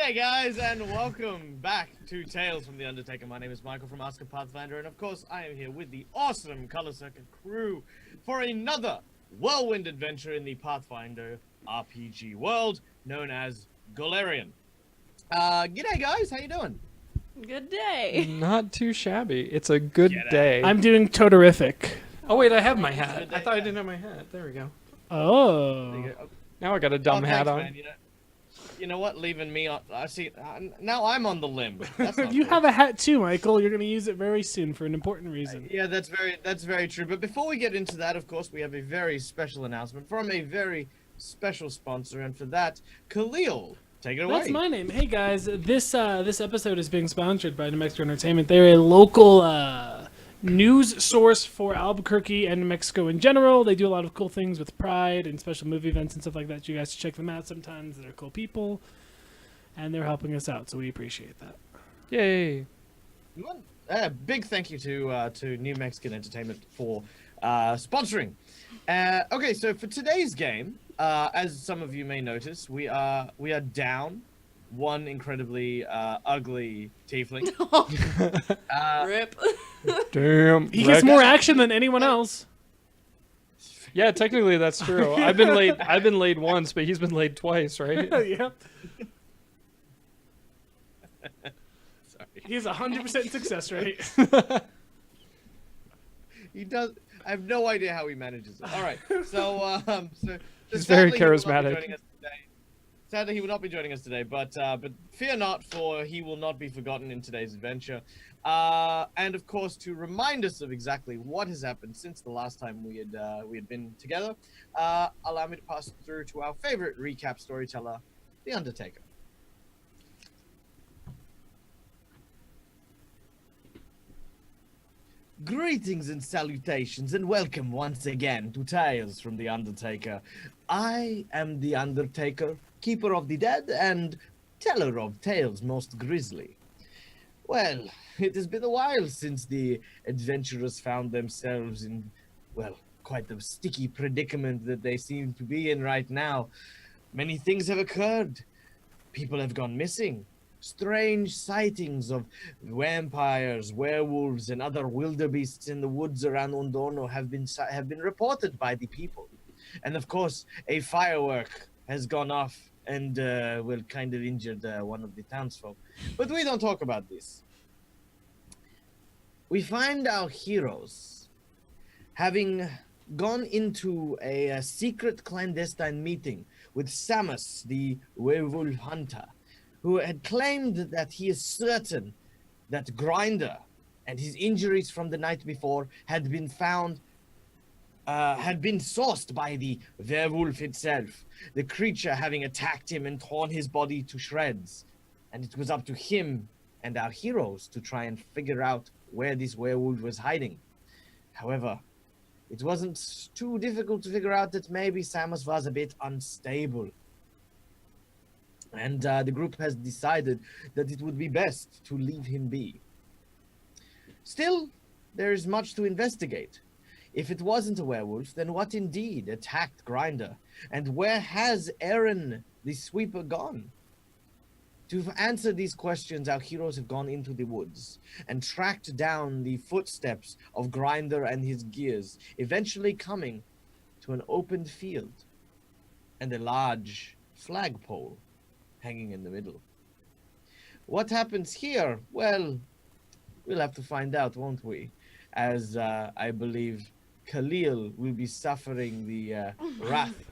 G'day guys, and welcome back to Tales from the Undertaker. My name is Michael from Ask a Pathfinder, and of course I am here with the awesome Color Circuit crew for another whirlwind adventure in the Pathfinder RPG world, known as Golarion. G'day guys, how you doing? Good day. Not too shabby. It's a good day. I'm doing totarific. Oh wait, I have my hat. I thought I didn't have my hat. There we go. Oh. There you go. Now I got a dumb hat on. Man. You know what? Leaving me on. I see. Now I'm on the limb. That's not You cool. have a hat too, Michael. You're going to use it very soon for an important reason. Yeah, that's very true. But before we get into that, of course, we have a very special announcement from a very special sponsor, and for that, Khalil, take it away. That's my name. Hey guys, this episode is being sponsored by New Mexico Entertainment. They're a local news source for Albuquerque and New Mexico in general. They do a lot of cool things with Pride and special movie events and stuff like that. You guys should check them out sometimes. They're cool people, and they're helping us out, so we appreciate that. Yay! Big thank you to New Mexican Entertainment for sponsoring. Okay, so for today's game, as some of you may notice, we are down one incredibly ugly tiefling. Rip. Damn. He gets more action than anyone else. Yeah, technically that's true. I've been laid once, but he's been laid twice, right? Yep. Sorry. He has 100% success rate. He does. I have no idea how he manages it. All right, so He's very sadly, he will not be charismatic. joining us today. Sadly, he will not be joining us today, but fear not, for he will not be forgotten in today's adventure. And of course, to remind us of exactly what has happened since the last time we had been together, allow me to pass through to our favorite recap storyteller, the Undertaker. Greetings and salutations, and welcome once again to Tales from the Undertaker. I am the Undertaker, keeper of the dead, and teller of tales most grisly. Well, it has been a while since the adventurers found themselves in, well, quite the sticky predicament that they seem to be in right now. Many things have occurred. People have gone missing. Strange sightings of vampires, werewolves, and other wildebeests in the woods around Undorno have been reported by the people. And of course, a firework has gone off and well, kind of injured one of the townsfolk. But we don't talk about this. We find our heroes having gone into a secret clandestine meeting with Samus, the werewolf hunter, who had claimed that he is certain that Grinder and his injuries from the night before had been found, had been sourced by the werewolf itself, the creature having attacked him and torn his body to shreds. And it was up to him and our heroes to try and figure out where this werewolf was hiding. However, it wasn't too difficult to figure out that maybe Samus was a bit unstable. And the group has decided that it would be best to leave him be. Still, there is much to investigate. If it wasn't a werewolf, then what indeed attacked Grinder? And where has Aaron, the sweeper, gone? To answer these questions, our heroes have gone into the woods and tracked down the footsteps of Grinder and his gears, eventually coming to an open field and a large flagpole hanging in the middle. What happens here? Well, we'll have to find out, won't we? As I believe Khalil will be suffering the wrath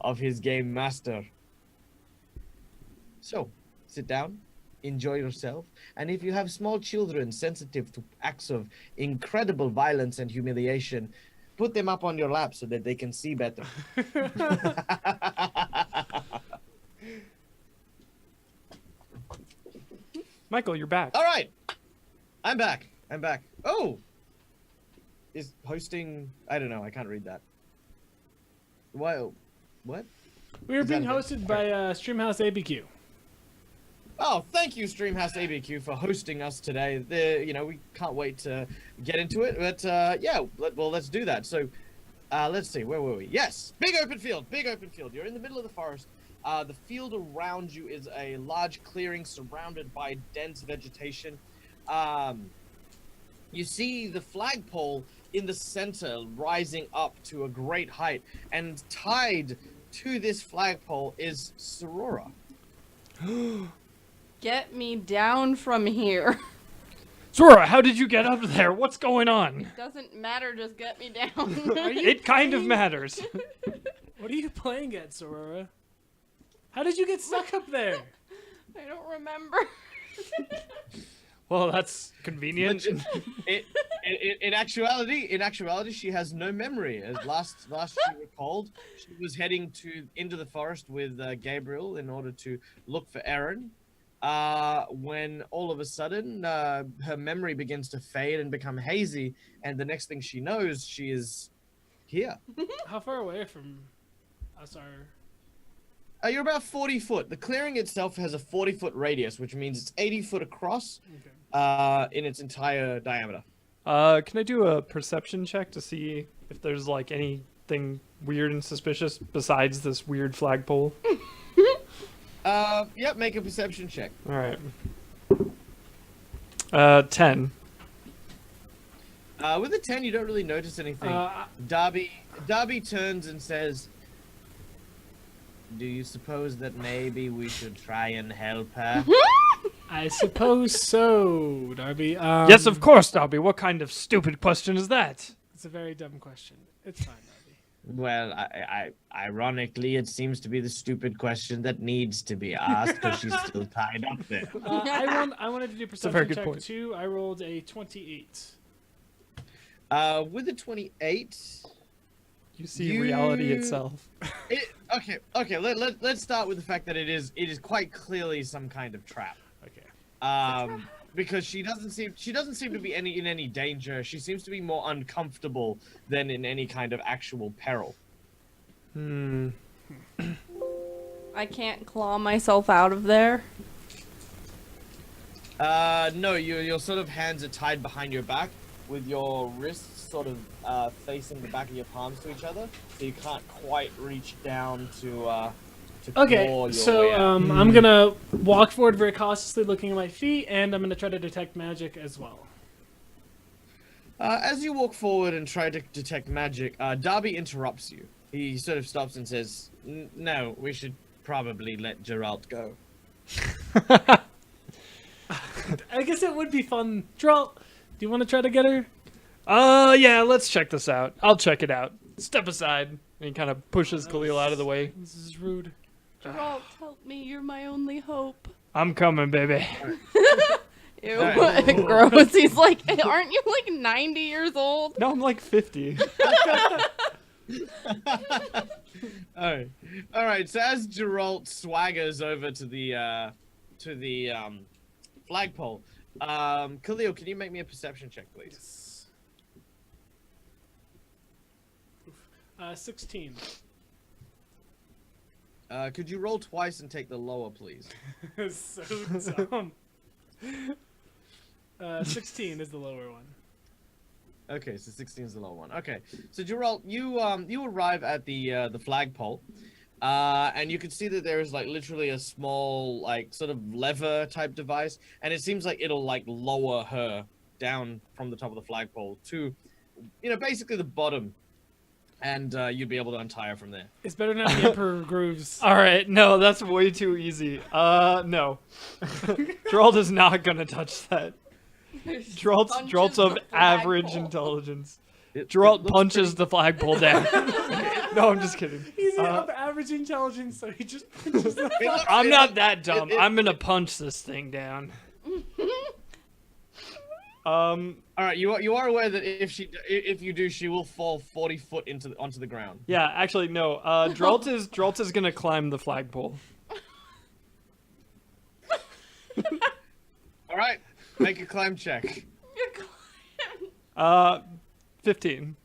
of his game master. So, sit down, enjoy yourself, and if you have small children sensitive to acts of incredible violence and humiliation, put them up on your lap so that they can see better. Michael, you're back. All right, I'm back. Oh, is hosting? I don't know. I can't read that. What? We are being that a hosted by Streamhouse ABQ. Oh, thank you, Streamhouse ABQ, for hosting us today. We can't wait to get into it, but yeah, let's do that. So, let's see, where were we? Yes, big open field. You're in the middle of the forest. The field around you is a large clearing surrounded by dense vegetation. You see the flagpole in the center rising up to a great height, and tied to this flagpole is Sorora. Get me down from here. Zora, how did you get up there? What's going on? Doesn't matter, just get me down. It kind of matters. What are you playing at, Sorora? How did you get stuck up there? I don't remember. Well, that's convenient. In actuality, she has no memory. As last she recalled, she was heading into the forest with Gabriel in order to look for Aaron. When all of a sudden, her memory begins to fade and become hazy, and the next thing she knows, she is here. How far away from us are... You're about 40 foot. The clearing itself has a 40-foot radius, which means it's 80 foot across in its entire diameter. Can I do a perception check to see if there's like anything weird and suspicious besides this weird flagpole? Yep, make a perception check. All right. 10. With a 10, you don't really notice anything. Darby turns and says, "Do you suppose that maybe we should try and help her?" I suppose so, Darby. Yes, of course, Darby. What kind of stupid question is that? It's a very dumb question. It's fine, Darby. Well, ironically, it seems to be the stupid question that needs to be asked because she's still tied up there. I wanted to do a perception very good check point. too. I rolled a 28. With a 28, You see reality itself. Okay. Let's start with the fact that it is quite clearly some kind of trap. Okay. Because she doesn't seem to be in any danger. She seems to be more uncomfortable than in any kind of actual peril. I can't claw myself out of there. No, your sort of hands are tied behind your back with your wrists sort of facing the back of your palms to each other, so you can't quite reach down to claw your so way out. I'm gonna walk forward very cautiously, looking at my feet, and I'm gonna try to detect magic as well. As you walk forward and try to detect magic, Darby interrupts you. He sort of stops and says, "No, we should probably let Geralt go." I guess it would be fun. Geralt, do you want to try to get her? Yeah, let's check this out. I'll check it out. Step aside. And he kind of pushes Khalil out of the way. This is rude. Geralt, help me. You're my only hope. I'm coming, baby. Ew, Alright. gross. He's like, aren't you like 90 years old? No, I'm like 50. All right. So as Geralt swaggers over to the flagpole, Khalil, can you make me a perception check, please? Yes. 16. Could you roll twice and take the lower, please? So dumb. 16 is the lower one. Okay, so 16 is the lower one. Okay, so Geralt, you arrive at the flagpole, and you can see that there is like literally a small like sort of lever type device, and it seems like it'll like lower her down from the top of the flagpole to, basically the bottom, and you'd be able to untie her from there. It's better not the Emperor Grooves. All right, no, that's way too easy. No. Geralt is not gonna touch that. Geralt's of average intelligence. Geralt punches the flagpole down. No, I'm just kidding. He's of average intelligence, so he just punches the I'm not that dumb. I'm gonna punch this thing down. All right, you are aware that if you do, she will fall 40 foot onto the ground. Yeah, actually, no. Geralt is gonna climb the flagpole. All right, make a climb check. 15.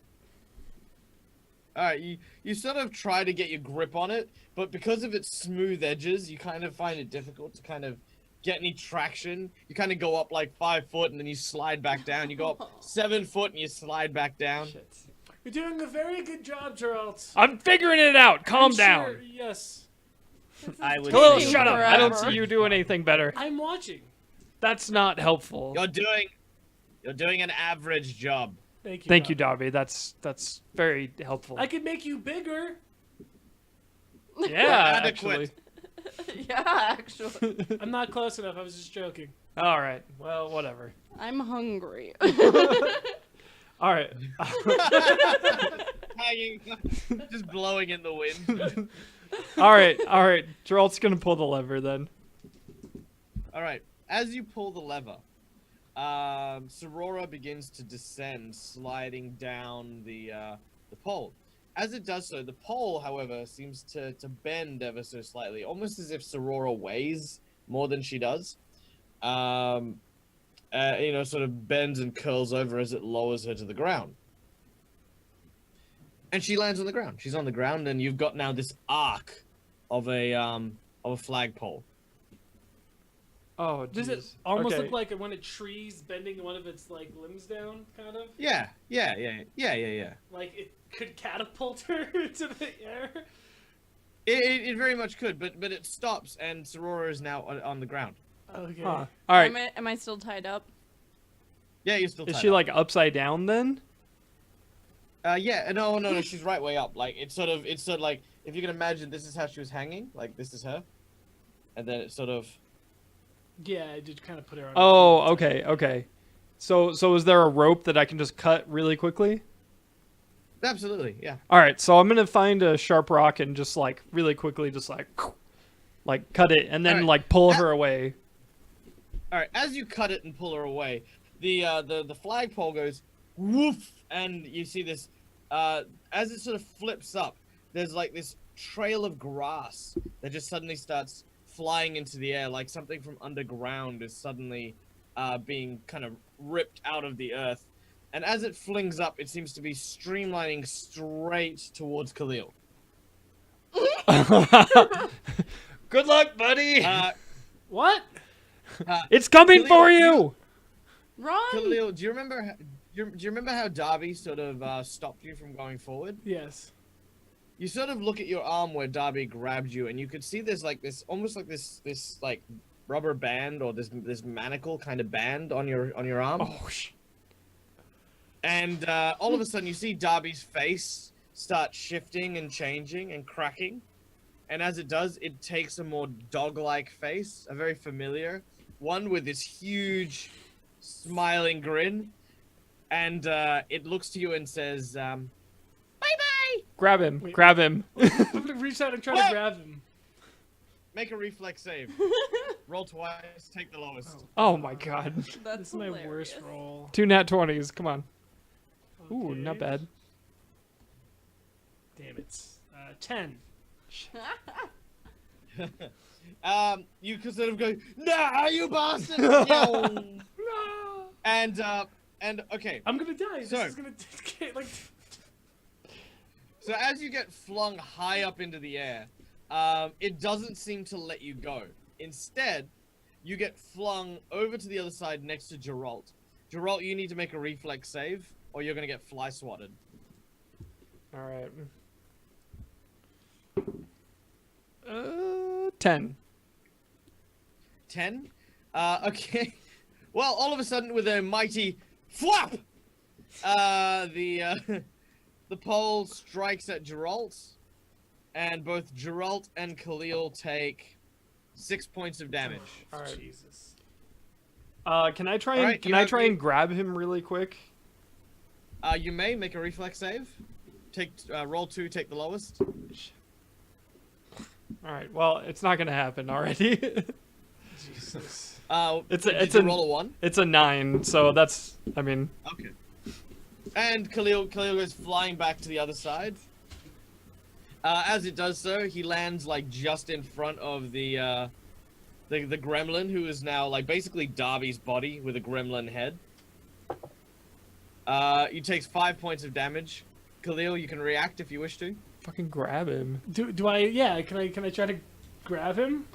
All right, you sort of try to get your grip on it, but because of its smooth edges, you kind of find it difficult to kind of get any traction. You kind of go up like 5 foot and then you slide back down. You go up 7 foot and you slide back down. Shit. You're doing a very good job, Geralt. I'm figuring it out. Calm I'm down. sure, yes. I would. Khalil, taking shut up! I don't forever. see you doing anything better. I'm watching. That's not helpful. You're doing an average job. Thank you. Thank you, Doc. Darby. That's very helpful. I could make you bigger. Yeah, Adequate. actually. Yeah, actually. I'm not close enough. I was just joking. All right. Well, whatever. I'm hungry. All right. Hanging, just blowing in the wind. All right. Geralt's gonna pull the lever then. All right. As you pull the lever, Sorora begins to descend, sliding down the pole. As it does so, the pole, however, seems to bend ever so slightly, almost as if Sorora weighs more than she does. Sort of bends and curls over as it lowers her to the ground. And she lands on the ground. She's on the ground, and you've got now this arc of a flagpole. Oh, Does it jeez. almost Okay. look like when a tree's bending one of its like limbs down, kind of? Yeah. Like it could catapult her into the air. It very much could, but it stops, and Sorora is now on the ground. Okay. Huh. All right. Am I still tied up? Yeah, you're still. Is tied she up. like upside down then? Yeah, no, she's right way up. Like it's sort of like if you can imagine, this is how she was hanging. Like this is her, and then it's sort of. Yeah, I did kind of put her on. Oh, okay. So is there a rope that I can just cut really quickly? Absolutely, yeah. All right, so I'm gonna find a sharp rock and just like really quickly, just like cut it, and then All right. like pull her away. All right, as you cut it and pull her away, the flagpole goes woof, and you see this. As it sort of flips up, there's like this trail of grass that just suddenly starts flying into the air, like something from underground is suddenly being kind of ripped out of the earth. And as it flings up, it seems to be streamlining straight towards Khalil. Good luck, buddy. What? It's coming Khalil, for you. Run! Khalil, do you remember? Do you remember how Darby sort of stopped you from going forward? Yes. You sort of look at your arm where Darby grabbed you, and you could see there's like this, almost like this like rubber band or this manacle kind of band on your arm. Oh, And all of a sudden, you see Darby's face start shifting and changing and cracking. And as it does, it takes a more dog-like face, a very familiar one with this huge, smiling grin. And it looks to you and says, "Bye-bye." grab him! Wait. Grab him! I'm gonna reach out and try What? to grab him. Make a reflex save. Roll twice, take the lowest. Oh my God! That's This is my hilarious. worst roll. 2 nat 20s. Come on. Ooh, Okay. not bad. Damn it. 10. You could sort of go, "Nah, you bastard!" No. And okay. I'm gonna die. So- This is gonna like. So as you get flung high up into the air, it doesn't seem to let you go. Instead, you get flung over to the other side next to Geralt. Geralt, you need to make a reflex save, or you're gonna get fly swatted. All right. 10. 10? Okay. Well, all of a sudden, with a mighty flap, the pole strikes at Geralt, and both Geralt and Khalil take 6 points of damage. All right. Jesus. Can I try All and right, can you I have try the- and grab him really quick? You may make a reflex save. Roll 2, take the lowest. All right. Well, it's not gonna happen already. Jesus. It's did it's you a roll a 1? it's a 9. So that's I mean. Okay. And Khalil goes flying back to the other side. As it does so, he lands like just in front of the gremlin, who is now like basically Darby's body with a gremlin head. He takes 5 points of damage. Khalil, you can react if you wish to. Fucking grab him. Do I? Yeah. Can I try to grab him?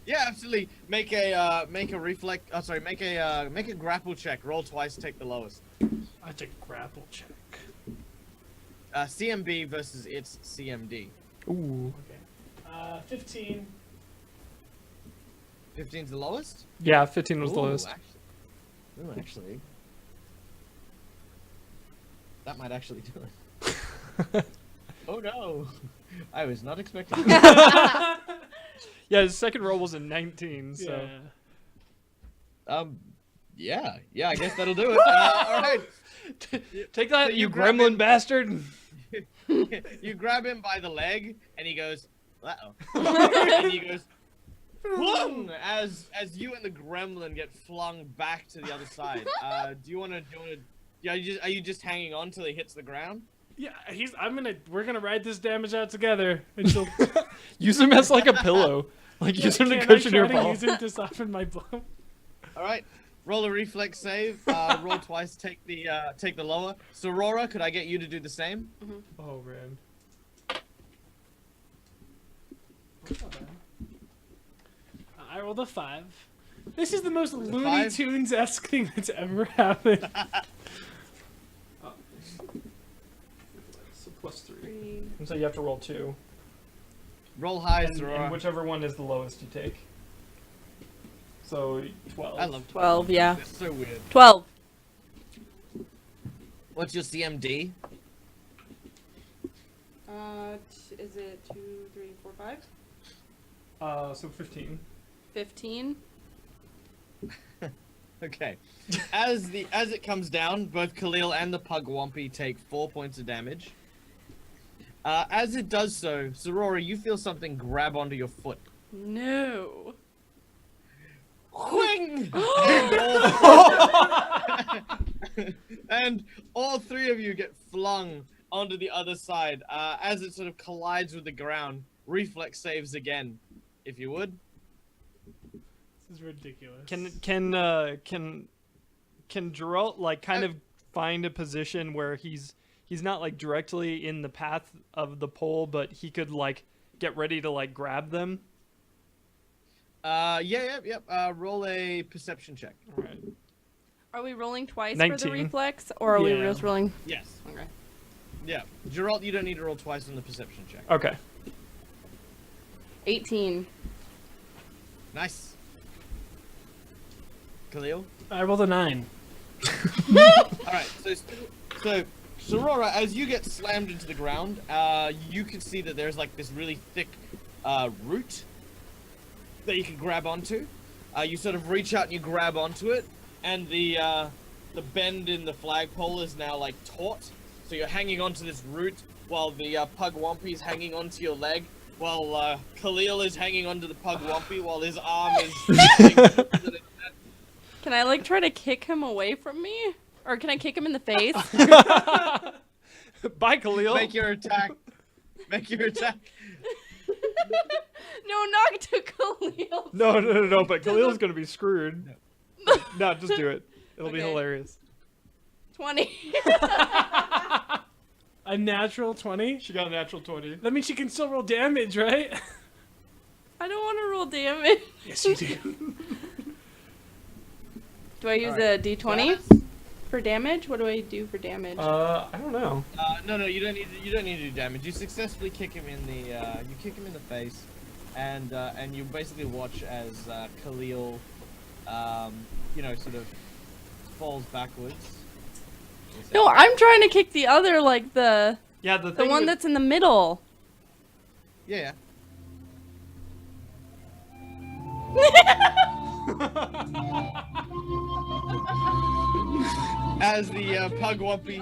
Yeah, absolutely. Make a reflex. Oh, sorry. Make a grapple check. Roll twice. Take the lowest. I take grapple check. CMB versus its CMD. Ooh. Okay. 15. 15's the lowest? Yeah, 15 was the Ooh, lowest. Actually. That might actually do it. Oh no. I was not expecting that. Yeah, his second roll was a 19, so. Yeah. Yeah, I guess that'll do it. All right. Take that, So you grab gremlin him- bastard! You grab him by the leg, and he goes, "Uh-oh." And he goes, "Flung!" As you and the gremlin get flung back to the other side. Do you want to? Yeah, are you just hanging on till he hits the ground? Yeah, we're gonna ride this damage out together until. Use him as like a pillow. Like, use him to Can I cushion try your to fall. use him to soften my blow? All right. Roll a reflex save. Roll twice. Take the lower. So Aurora, could I get you to do the same? Oh, man. I rolled a 5. This is the most Looney 5? Tunes-esque thing that's ever happened. So +3. 3. And so you have to roll 2. Roll high, And Aurora. whichever one is the lowest you take. So 12. I love 12, yeah. That's so weird. 12. What's your CMD? Is it 2, 3, 4, 5? So 15. 15. Okay. As it comes down, both Khalil and the Pugwampy take 4 points of damage. As it does so, Sorora, you feel something grab onto your foot. No. Whing! And all three of you get flung onto the other side. As it sort of collides with the ground, reflex saves again, if you would. This is ridiculous. Can Geralt like kind of find a position where he's not like directly in the path of the pole, but he could like get ready to like grab them? Yep. Roll a perception check. All right. Are we rolling twice for 19. the reflex, or are we Yeah. just rolling? Yes. Okay. Yeah. Geralt, you don't need to roll twice on the perception check. Okay. 18. Nice. Khalil? I rolled a 9. Alright, so Sorora, as you get slammed into the ground, you can see that there's like this really thick root that you can grab onto. You sort of reach out and you grab onto it, and the bend in the flagpole is now like taut. So you're hanging onto this root while the Pugwampy is hanging onto your leg, while Khalil is hanging onto the Pugwampy while his arm is. Can I like try to kick him away from me, or can I kick him in the face? Bye, Khalil. Make your attack. Make your attack. No, not to Khalil. No. But Khalil's gonna be screwed. No, just do it. It'll be Okay. hilarious. 20. A natural 20? She got a natural 20. That means she can still roll damage, right? I don't want to roll damage. Yes, you do. Do I use Alright. a d20 for damage? What do I do for damage? I don't know. No, you don't need to do damage. You successfully kick him in the face, and you basically watch as Khalil, sort of falls backwards. No, I'm trying to kick the other, like the Yeah, the the thing one with- that's in the middle. Yeah. As the Pugwampy,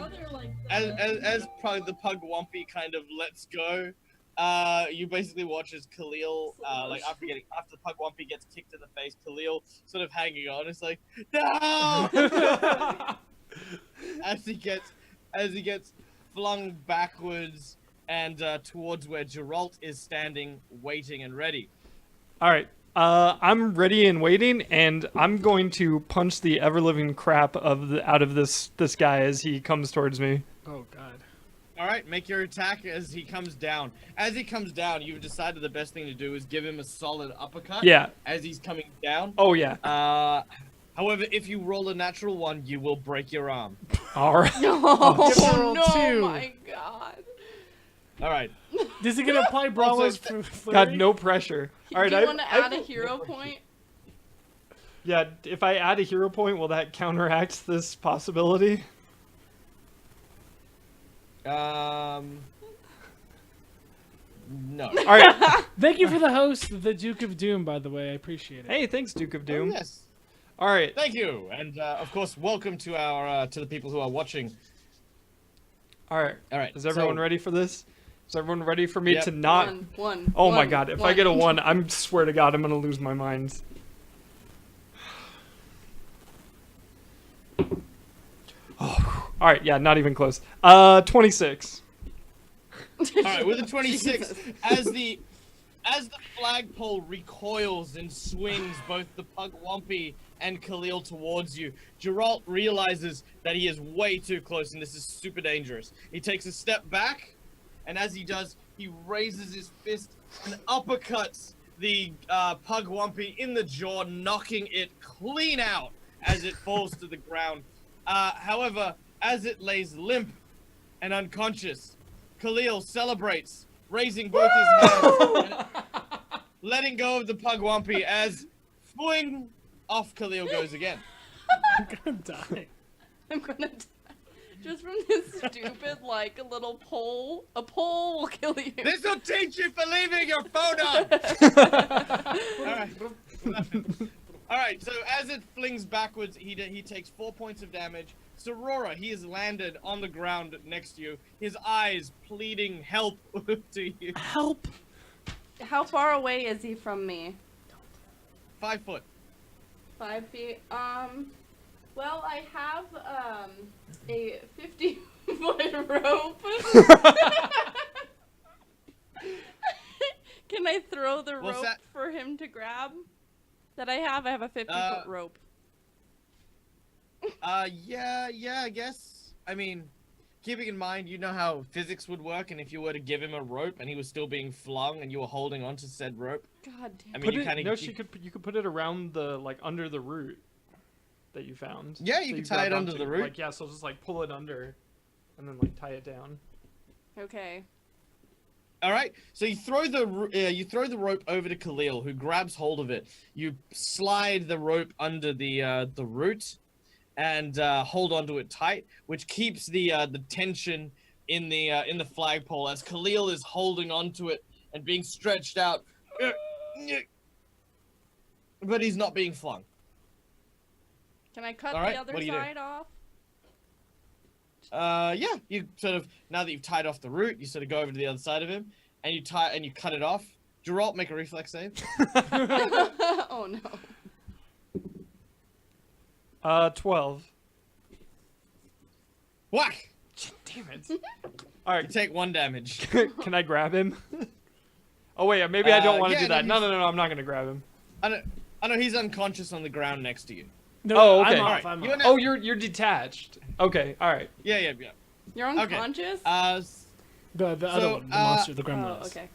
as probably the Pugwampy kind of lets go, you basically watch as Khalil, after the Pugwampy gets kicked in the face, Khalil sort of hanging on. It's like, no! as he gets flung backwards and towards where Geralt is standing, waiting and ready. All right. I'm ready and waiting, and I'm going to punch the ever-living crap out of this guy as he comes towards me. Oh, God. All right, make your attack as he comes down. As he comes down, you've decided the best thing to do is give him a solid uppercut. Yeah. As he's coming down. Oh yeah. However, if you roll a natural one, you will break your arm. All right. No, Give her a roll no, two. my God. All right. Does he get to apply brawlers for God, no pressure. All right, Do you want to add a hero point? Yeah, if I add a hero point, will that counteract this possibility? No. All right. Thank you for the host, the Duke of Doom, by the way. I appreciate it. Hey, thanks, Duke of Doom. Oh, yes. All right. Thank you, and of course, welcome to our to the people who are watching. All right. All right. Is everyone so, ready for this? Is everyone ready for me Yep. to not? One. Oh my God! If I get a 1, I swear to God, I'm gonna lose my mind. Oh, all right. Yeah, not even close. 26. All right, with a 26, Jesus. as the flagpole recoils and swings both the Pugwampy and Khalil towards you, Geralt realizes that he is way too close and this is super dangerous. He takes a step back, and as he does, he raises his fist and uppercuts the Pugwampy in the jaw, knocking it clean out as it falls to the ground. However, as it lays limp and unconscious, Khalil celebrates, raising both his hands and letting go of the Pugwampy as fling off Khalil goes again. I'm gonna die. I'm gonna die. Just from this stupid, like, a little pole. A pole will kill you. This will teach you for leaving your phone on! Alright. Alright, so as it flings backwards, he takes 4 points of damage. Sorora, he is landed on the ground next to you, his eyes pleading help to you. Help! How far away is he from me? 5 foot. 5 feet. Well, I have, a 50-foot rope. Can I throw the What's rope that? for him to grab? That I have a 50-foot rope. Yeah, I guess. I mean, keeping in mind, you know how physics would work, and if you were to give him a rope and he was still being flung and you were holding onto said rope, God damn. I mean, you Put kind it, of... no, you could put it around the under the root that you found. Yeah, you that could tie it grabbed under onto. the root. Like, yeah, so just like pull it under, and then like tie it down. Okay. All right, so you throw the rope over to Khalil, who grabs hold of it. You slide the rope under the root, and hold onto it tight, which keeps the tension in the flagpole as Khalil is holding onto it and being stretched out, but he's not being flung. Can I cut All right, the other what do you do? side off? Yeah, you sort of, now that you've tied off the root, you sort of go over to the other side of him, and you cut it off. Geralt, make a reflex save. Oh no. 12. Whack! Damn it. All You right, take 1 damage. can I grab him? Oh wait, maybe I don't want to yeah, do that. no, No, I'm not gonna grab him. I know he's unconscious on the ground next to you. No, Oh, okay. I'm off. Alright, I'm you're off. not- Oh, you're detached. Okay, all right. Yeah. You're Okay. unconscious? The other one, the monster, the gremlins. Oh, okay.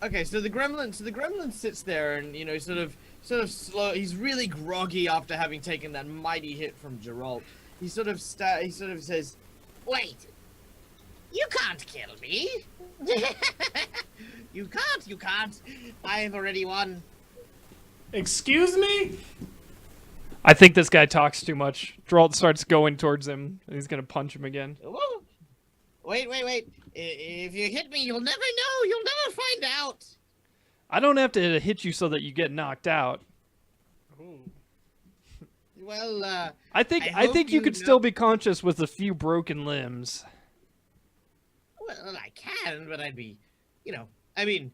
Okay, so the gremlin sits there and, you know, sort of slow. He's really groggy after having taken that mighty hit from Geralt. He sort of says, "Wait, you can't kill me. You can't. I've already won." Excuse me? I think this guy talks too much. Geralt starts going towards him, and he's gonna punch him again. Whoa. Wait. If you hit me, you'll never know. You'll never find out. I don't have to hit you so that you get knocked out. Well, I think I hope you you could know- still be conscious with a few broken limbs. well, I can, but I'd be, you know, I mean,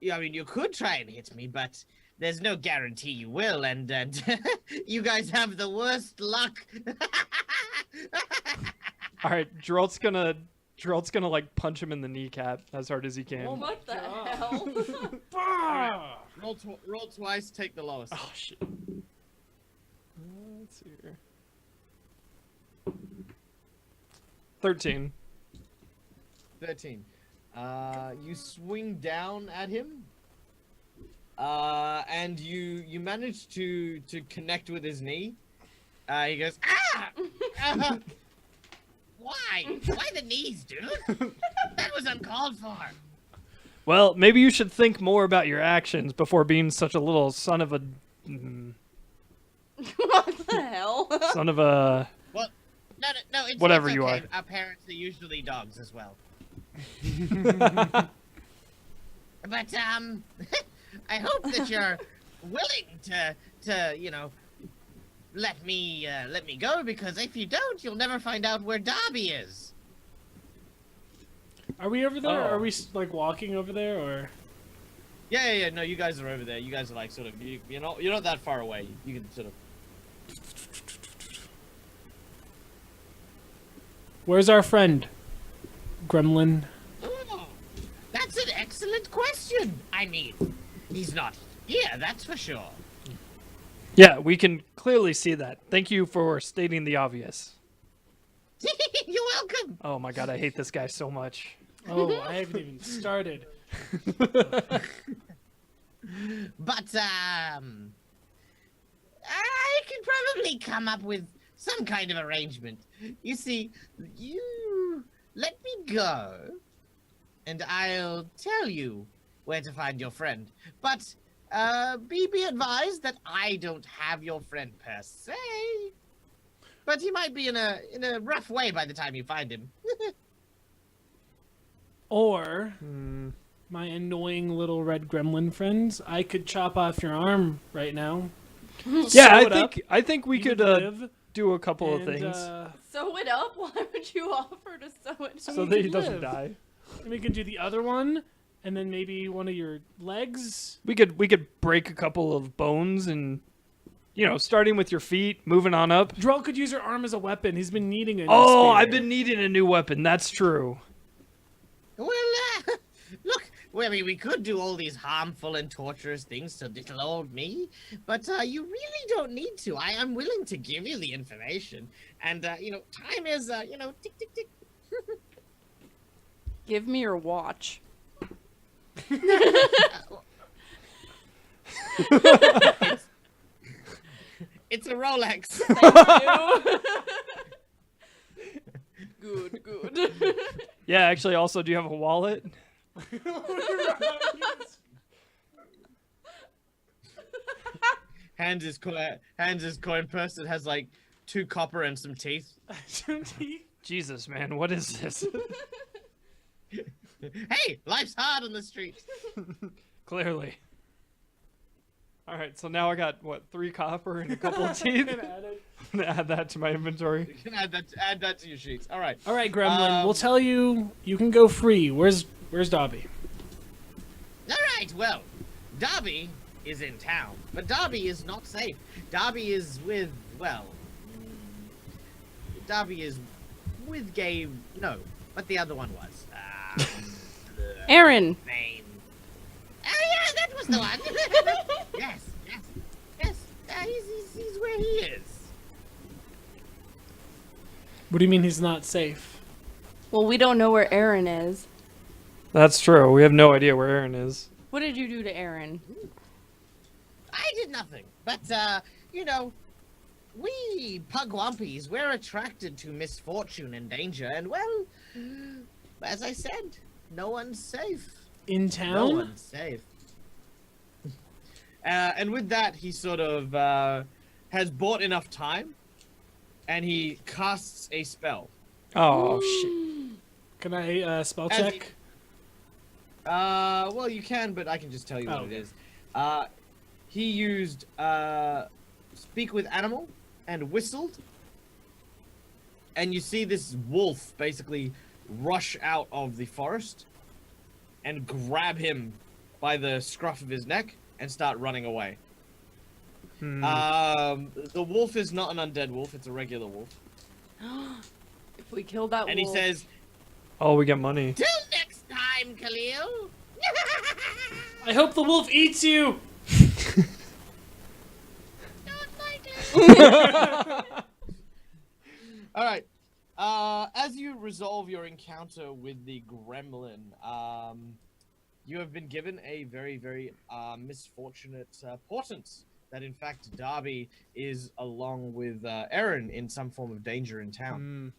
you could try and hit me, but there's no guarantee you will, and you guys have the worst luck. All right, Geralt's gonna like punch him in the kneecap as hard as he can. Oh my What the God. hell? Ah! Roll twice, take the lowest. Oh shit. Let's see here. 13. 13. You swing down at him, and you manage to connect with his knee. He goes, "Ah! Why? Why the knees, dude? That was uncalled for." Well, maybe you should think more about your actions before being such a little son of a... What the hell? son of a... Well, no, it's Whatever it's you okay. are. Our parents are usually dogs as well. But I hope that you're willing to let me go, because if you don't, you'll never find out where Darby is. Are we over there? Oh. Or are we like walking over there, or? Yeah. No, you guys are over there. You guys are like sort of you're not that far away. You can sort of. Where's our friend, Gremlin? Oh, that's an excellent question. I mean, he's not here, that's for sure. Yeah, we can clearly see that. Thank you for stating the obvious. You're welcome. Oh my god, I hate this guy so much. Oh, I haven't even started. But I can probably come up with some kind of arrangement. You see, you let me go, and I'll tell you where to find your friend. But be advised that I don't have your friend per se. But he might be in a rough way by the time you find him. Or my annoying little red gremlin friends. I could chop off your arm right now. Yeah, Sew it up. I think we You could would live, do a couple of and, things Sew it up? Why would you offer to sew it up? so you that he could doesn't live. die. and we can do the other one, and then maybe one of your legs. We could break a couple of bones and starting with your feet, moving on up. Drell could use your arm as a weapon. He's been needing a new Oh, spear. I've been needing a new weapon. That's true. Well, look, I mean, we could do all these harmful and torturous things to little old me, but you really don't need to. I am willing to give you the information, and time is tick tick tick. Give me your watch. It's a Rolex. Thank you. Good. Yeah, actually, also, do you have a wallet? Hans' coin purse that has like 2 copper and some teeth. Jesus, man, what is this? Hey, life's hard on the street. Clearly. All right, so now I got, 3 copper and a couple of teeth? I'm going to add that to my inventory. You can add that to your sheets. All right. All right, Gremlin. We'll tell you. You can go free. Where's Dobby? All right. Well, Darby is in town, but Darby is not safe. Darby is with Gabe. No, but the other one was. Aaron. Name. Oh yeah, that was the one. Yes. He's where he is. What do you mean he's not safe? Well, we don't know where Aaron is. That's true. We have no idea where Aaron is. What did you do to Aaron? I did nothing, but we pugwumpies, we're attracted to misfortune and danger, and well, as I said, no one's safe. In No town? one's safe. And with that, he sort of has bought enough time, and he casts a spell. Oh, shit. Can I spell As check? Well, you can, but I can just tell you what it okay. is. He used Speak with Animal and whistled, and you see this wolf basically rush out of the forest and grab him by the scruff of his neck and start running away. The wolf is not an undead wolf, it's a regular wolf. If we kill that And wolf... he says, Oh, we get money. "Till next time, Khalil." I hope the wolf eats you. Not likely. All right. As you resolve your encounter with the gremlin, you have been given a very, very misfortunate portent that, in fact, Darby is along with Aaron in some form of danger in town.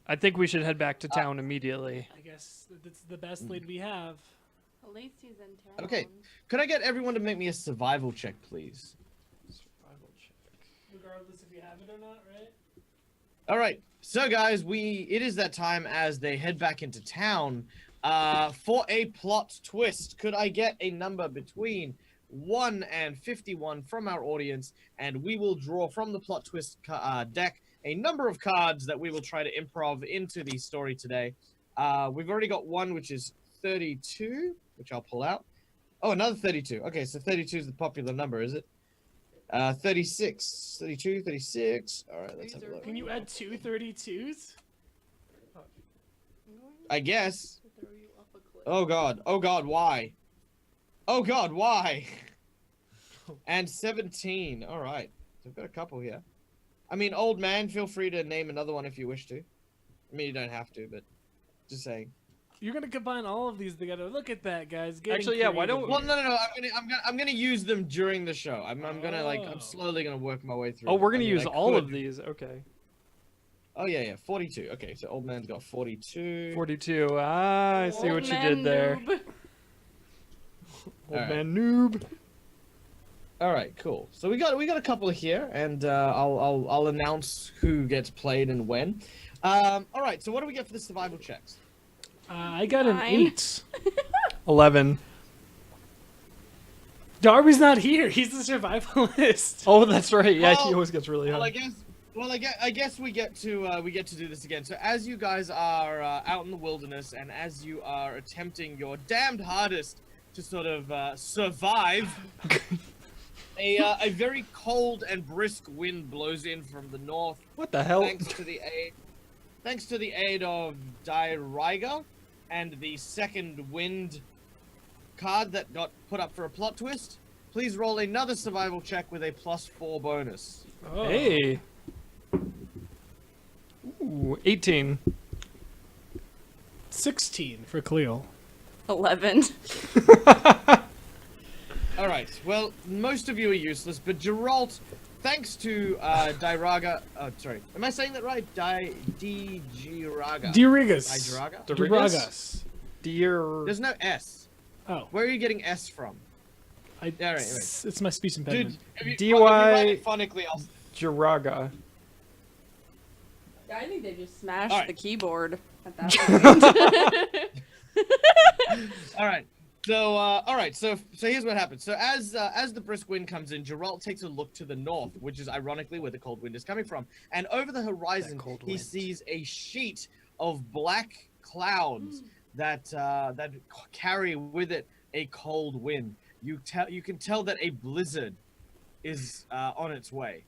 I think we should head back to town immediately. I guess that's the best lead we have. At least he's in town. Okay. Could I get everyone to make me a survival check, please? Survival check. Regardless if you have it or not, right? All right. So, guys, it is that time as they head back into town. For a plot twist, could I get a number between 1 and 51 from our audience, and we will draw from the plot twist deck a number of cards that we will try to improv into the story today. We've already got one, which is 32, which I'll pull out. Oh, another 32. Okay, so 32 is the popular number, is it? 36. 32, 36. All right, let's have a look. Can you add 2 32s? I guess. Throw you up a cliff. Oh, God. Oh, God, why? Oh, God, why? And 17. All right. So I've got a couple here. I mean, old man, feel free to name another one if you wish to. I mean, you don't have to, but just saying. You're gonna combine all of these together. Look at that, guys. Actually, yeah, why don't- Well, no. I'm gonna use them during the show. I'm gonna I'm slowly gonna work my way through. Oh, we're them. gonna I mean, use I all of could. these. Okay. Oh yeah. 42. Okay, so old man's got 42. 42. Ah, I see Old what you man did there. noob. Old Alright. man noob. All right, cool. So we got a couple here, and I'll announce who gets played and when. All right. So what do we get for the survival checks? I got an 9. 8. 11. Darby's not here. He's the survivalist. Oh, that's right. Yeah, he Well- always gets really Well, high. I guess we get to do this again. So as you guys are out in the wilderness, and as you are attempting your damned hardest to sort of survive, a very cold and brisk wind blows in from the north. What the hell? Thanks to the aid of Dairiga and the second wind card that got put up for a plot twist. Please roll another survival check with a +4 bonus. Oh. Hey. Ooh, 18. 16 for Cleo. 11. All right. Well, most of you are useless, but Geralt, thanks to Dairaga. Oh, sorry. Am I saying that right? Diraga. Dirigas. Dairaga. Dirigas. Dear. There's no S. Oh. Where are you getting S from? I, Yeah, right, It's my speech impediment. Dude, if you, DY if you write it phonically, I'll. Jiraga. I think they just smashed Alright. the keyboard at that point. All right. So, all right. So here's what happens. So as the brisk wind comes in, Geralt takes a look to the north, which is ironically where the cold wind is coming from. And over the horizon, cold he wind. sees a sheet of black clouds that carry with it a cold wind. You can tell that a blizzard is on its way.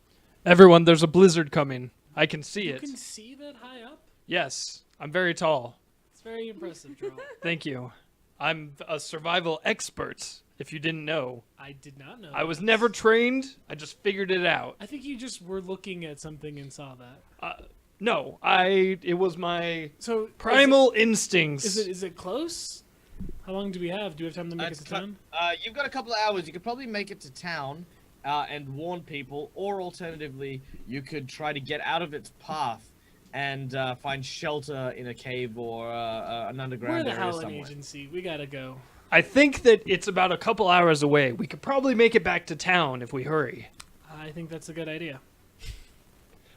Everyone, there's a blizzard coming. I can see You it. can see that high up? Yes, I'm very tall. It's very impressive, Gerald. Thank you. I'm a survival expert, if you didn't know. I did not know. I was that. never trained. I just figured it out. I think you just were looking at something and saw that. No, it was my So primal instincts. Is it close? How long do we have? Do we have time to make it It's to town? You've got a couple of hours. You could probably make it to town and warn people, or alternatively, you could try to get out of its path and find shelter in a cave or an We're underground the area Howling somewhere. Agency. We gotta go. I think that it's about a couple hours away. We could probably make it back to town if we hurry. I think that's a good idea.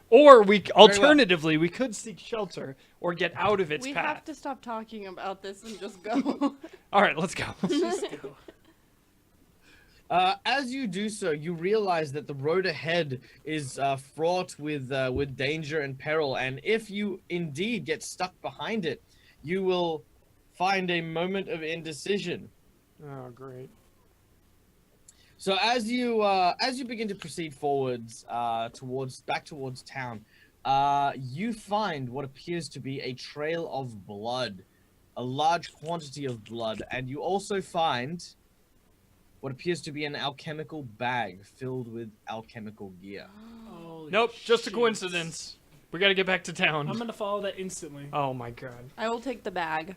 Or alternatively, we could seek shelter or get out of its We path. have to stop talking about this and just go. All right, let's go. Just go. As you do so, you realize that the road ahead is fraught with danger and peril, and if you indeed get stuck behind it, you will find a moment of indecision. Oh, great. So as you begin to proceed forwards back towards town, you find what appears to be a trail of blood, a large quantity of blood, and you also find what appears to be an alchemical bag filled with alchemical gear. Holy Nope, just a shit. coincidence. We gotta get back to town. I'm gonna follow that instantly. Oh my god. I will take the bag.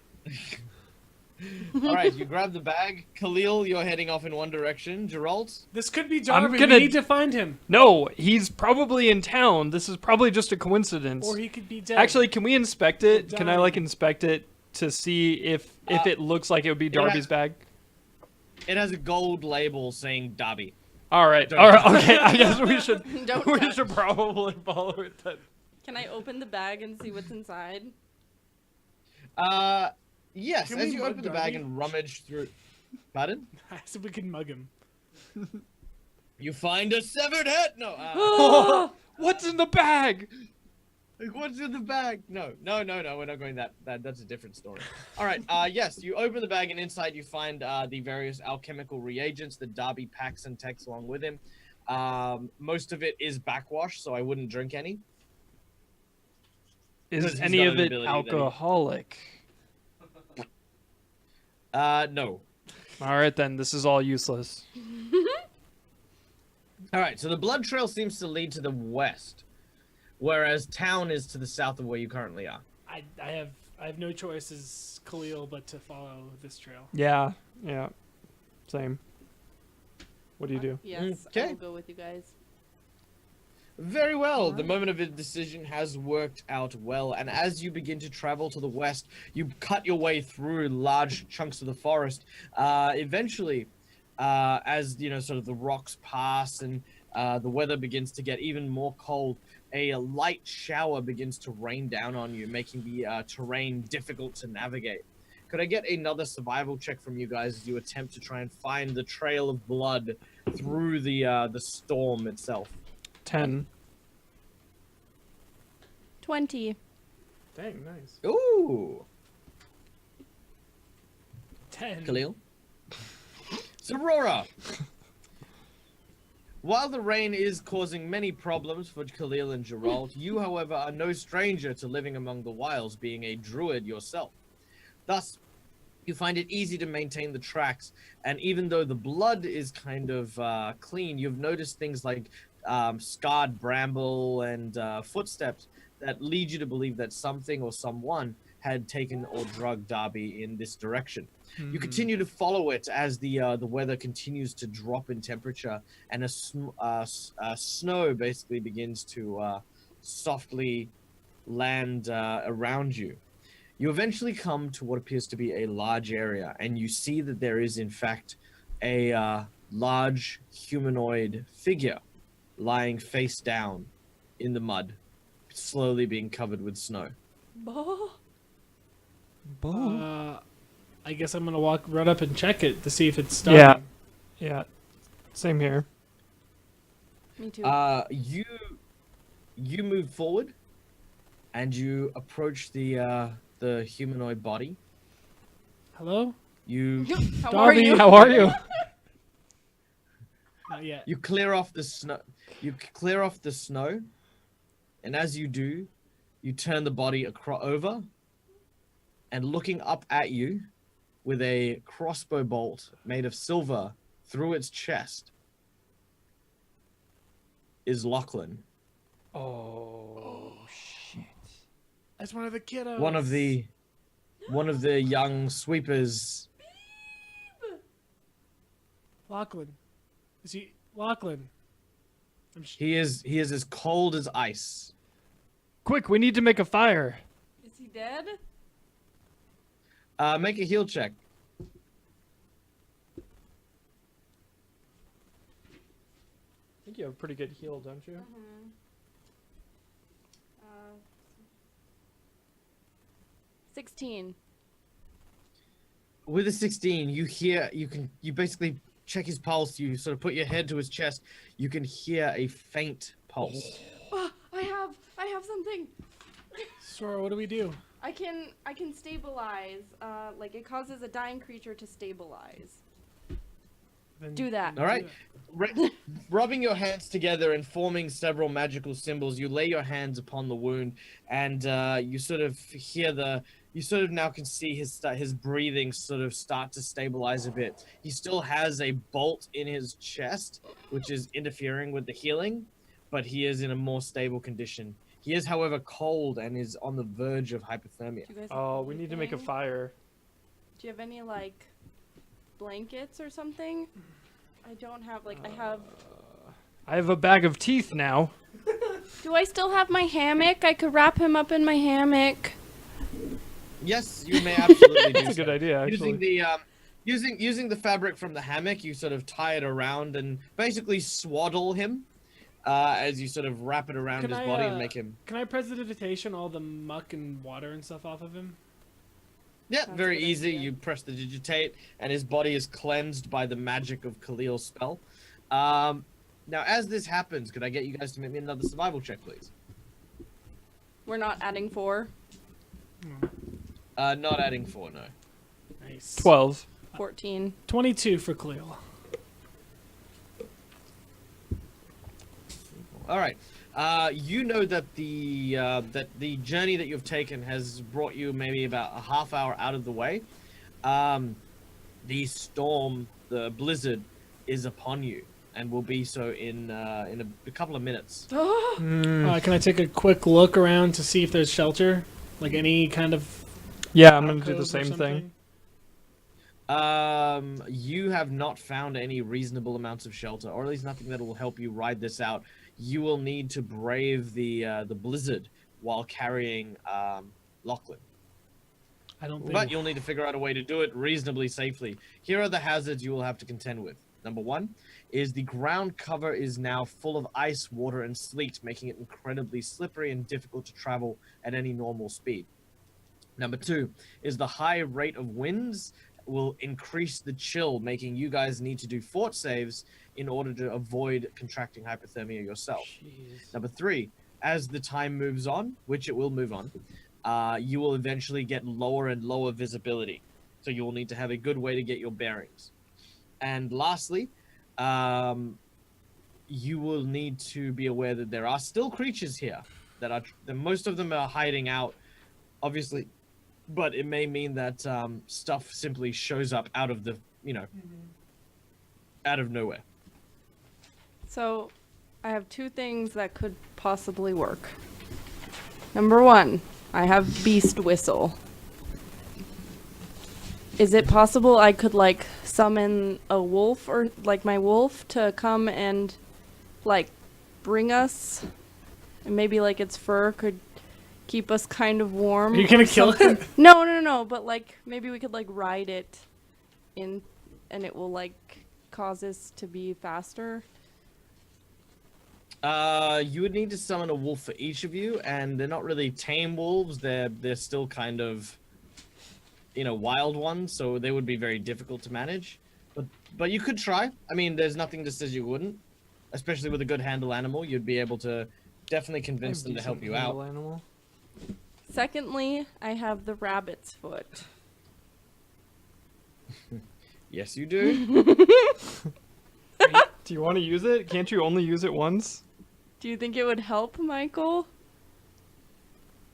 All right, you grab the bag. Khalil, you're heading off in one direction. Geralt, This could be Darby. gonna- We need to find him. No, he's probably in town. This is probably just a coincidence. Or he could be dead. Actually, can we inspect it? Or Can I like dying. inspect it to see if it looks like it would be Darby's bag? it has a gold label saying Darby. All right. Don't All right. touch Okay. I guess we should. Don't we touch. should probably follow it then. Can I open the bag and see what's inside? Yes. Can As we you mug open the bag Darby? and rummage through, pardon? I said we could mug him. You find a severed head. No. What's in the bag? Like, what's in the bag? No. We're not going that. That's a different story. All right. Yes. You open the bag and inside you find the various alchemical reagents that Darby packs and takes along with him. Most of it is backwash, so I wouldn't drink any. Because Is he's any got of an it ability that he- alcoholic? No. All right then. This is all useless. All right. So the blood trail seems to lead to the west, whereas town is to the south of where you currently are. I have no choice as Khalil but to follow this trail. Yeah. Yeah. Same. What do you do? Yes, I Okay. will go with you guys. Very well. The moment of a decision has worked out well, and as you begin to travel to the west, you cut your way through large chunks of the forest. Eventually, as you know, sort of the rocks pass and the weather begins to get even more cold, a light shower begins to rain down on you, making the terrain difficult to navigate. Could I get another survival check from you guys as you attempt to try and find the trail of blood through the storm itself? 10. 20. Dang, nice. Ooh, 10. Khalil. Aurora. While the rain is causing many problems for Khalil and Geralt, you, however, are no stranger to living among the wilds, being a druid yourself. Thus, you find it easy to maintain the tracks, and even though the blood is kind of clean, you've noticed things like scarred bramble and footsteps that lead you to believe that something or someone had taken or drugged Darby in this direction. You continue to follow it as the weather continues to drop in temperature, and snow basically begins to softly land around you. You eventually come to what appears to be a large area, and you see that there is, in fact, a large humanoid figure lying face down in the mud, slowly being covered with snow. I guess I'm gonna run up and check it to see if it's stuck. Yeah. Yeah. Same here. Me too. You move forward, and you approach the humanoid body. Hello? You How are Darby, you? How are you? Not yet. you clear off the snow. You clear off the snow, and as you do, you turn the body over, and looking up at you, with a crossbow bolt made of silver through its chest, is Lachlan, Oh, shit. That's one of the kiddos. one of the young sweepers. Lachlan. Is he Lachlan? He is as cold as ice. Quick, we need to make a fire. Is he dead? Make a heal check. I think you have a pretty good heal, don't you? 16. With a 16, you basically check his pulse. You sort of put your head to his chest. You can hear a faint pulse. I have something. Sora, what do we do? I can stabilize. Like it causes a dying creature to stabilize. Then Do that. All right. Rubbing your hands together and forming several magical symbols, you lay your hands upon the wound, and you sort of hear you sort of now can see his breathing sort of start to stabilize a bit. He still has a bolt in his chest, which is interfering with the healing, but he is in a more stable condition. He is, however, cold and is on the verge of hypothermia. Do you guys Oh, have we need to make a anything? fire. Do you have any like blankets or something? I don't have like I have a bag of teeth now. Do I still have my hammock? I could wrap him up in my hammock. Yes, you may absolutely do. That's a good idea, actually. Using the fabric from the hammock, you sort of tie it around and basically swaddle him as you sort of wrap it around his body and make him. Can I prestidigitation all the muck and water and stuff off of him? Yeah, That's very a good easy. idea. You press the digitate, and his body is cleansed by the magic of Khalil's spell. Now, as this happens, could I get you guys to make me another survival check, please? We're not adding 4. Not adding 4, no. Nice. 12. 14. 22 for Cleo. All right. You know that the journey that you've taken has brought you maybe about a half hour out of the way. The storm, the blizzard, is upon you, and will be so in a couple of minutes. Can I take a quick look around to see if there's shelter? Like any kind of... Yeah, I'm gonna do alcove the or same thing. something? You have not found any reasonable amounts of shelter, or at least nothing that will help you ride this out. You will need to brave the blizzard while carrying Lachlan. I don't think... But you'll need to figure out a way to do it reasonably safely. Here are the hazards you will have to contend with. Number 1 is the ground cover is now full of ice, water, and sleet, making it incredibly slippery and difficult to travel at any normal speed. Number 2 is the high rate of winds will increase the chill, making you guys need to do fort saves in order to avoid contracting hypothermia yourself. Jeez. Number 3, as the time moves on, which it will move on, you will eventually get lower and lower visibility. So you will need to have a good way to get your bearings. And lastly, you will need to be aware that there are still creatures here that most of them are hiding out, obviously, but it may mean that stuff simply shows up out of the, out of nowhere. So, I have 2 things that could possibly work. Number 1, I have Beast Whistle. Is it possible I could, like, summon a wolf or, like, my wolf to come and, like, bring us? And maybe, like, its fur could keep us kind of warm. Are you gonna kill it? No, but, like, maybe we could, like, ride it in, and it will, like, cause us to be faster. You would need to summon a wolf for each of you, and they're not really tame wolves. They're still kind of, wild ones, so they would be very difficult to manage. But you could try. I mean, there's nothing that says you wouldn't. Especially with a good handle animal, you'd be able to definitely convince them to help you out. Animal. Secondly, I have the rabbit's foot. Yes, you do. Do you want to use it? Can't you only use it once? Do you think it would help, Michael?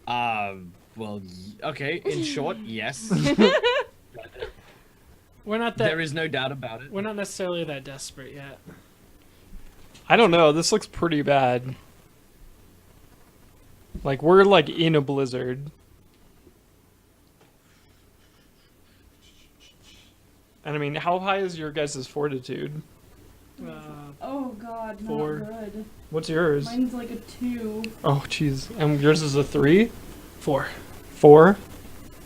Well, okay. In short, yes. We're not that... There is no doubt about it. We're not necessarily that desperate yet. I don't know. This looks pretty bad. Like, we're, like, in a blizzard. And, I mean, how high is your guys' fortitude? Oh god, 4. not good. What's yours? Mine's like a 2. Oh, jeez. And yours is a 3? 4. 4?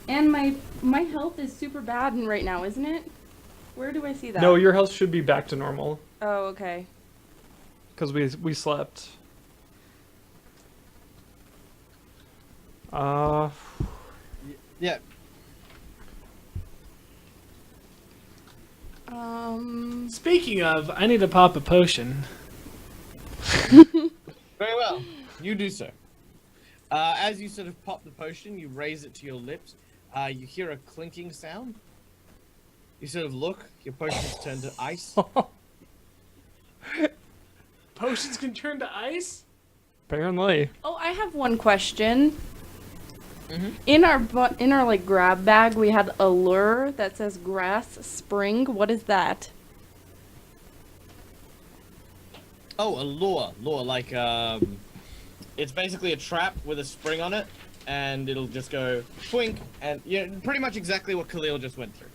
And my health is super bad right now, isn't it? Where do I see that? No, your health should be back to normal. Oh, okay. Because we slept. Yeah. Speaking of, I need to pop a potion. Very well. You do so. As you sort of pop the potion, you raise it to your lips. You hear a clinking sound. You sort of look. Your potion's turned to ice. Potions can turn to ice? Apparently. Oh, I have one question. Mhm. In our like grab bag, we had a lure that says grass spring. What is that? Oh, a lure. Lure, like, it's basically a trap with a spring on it. and it'll just go twink, and yeah, pretty much exactly what Khalil just went through.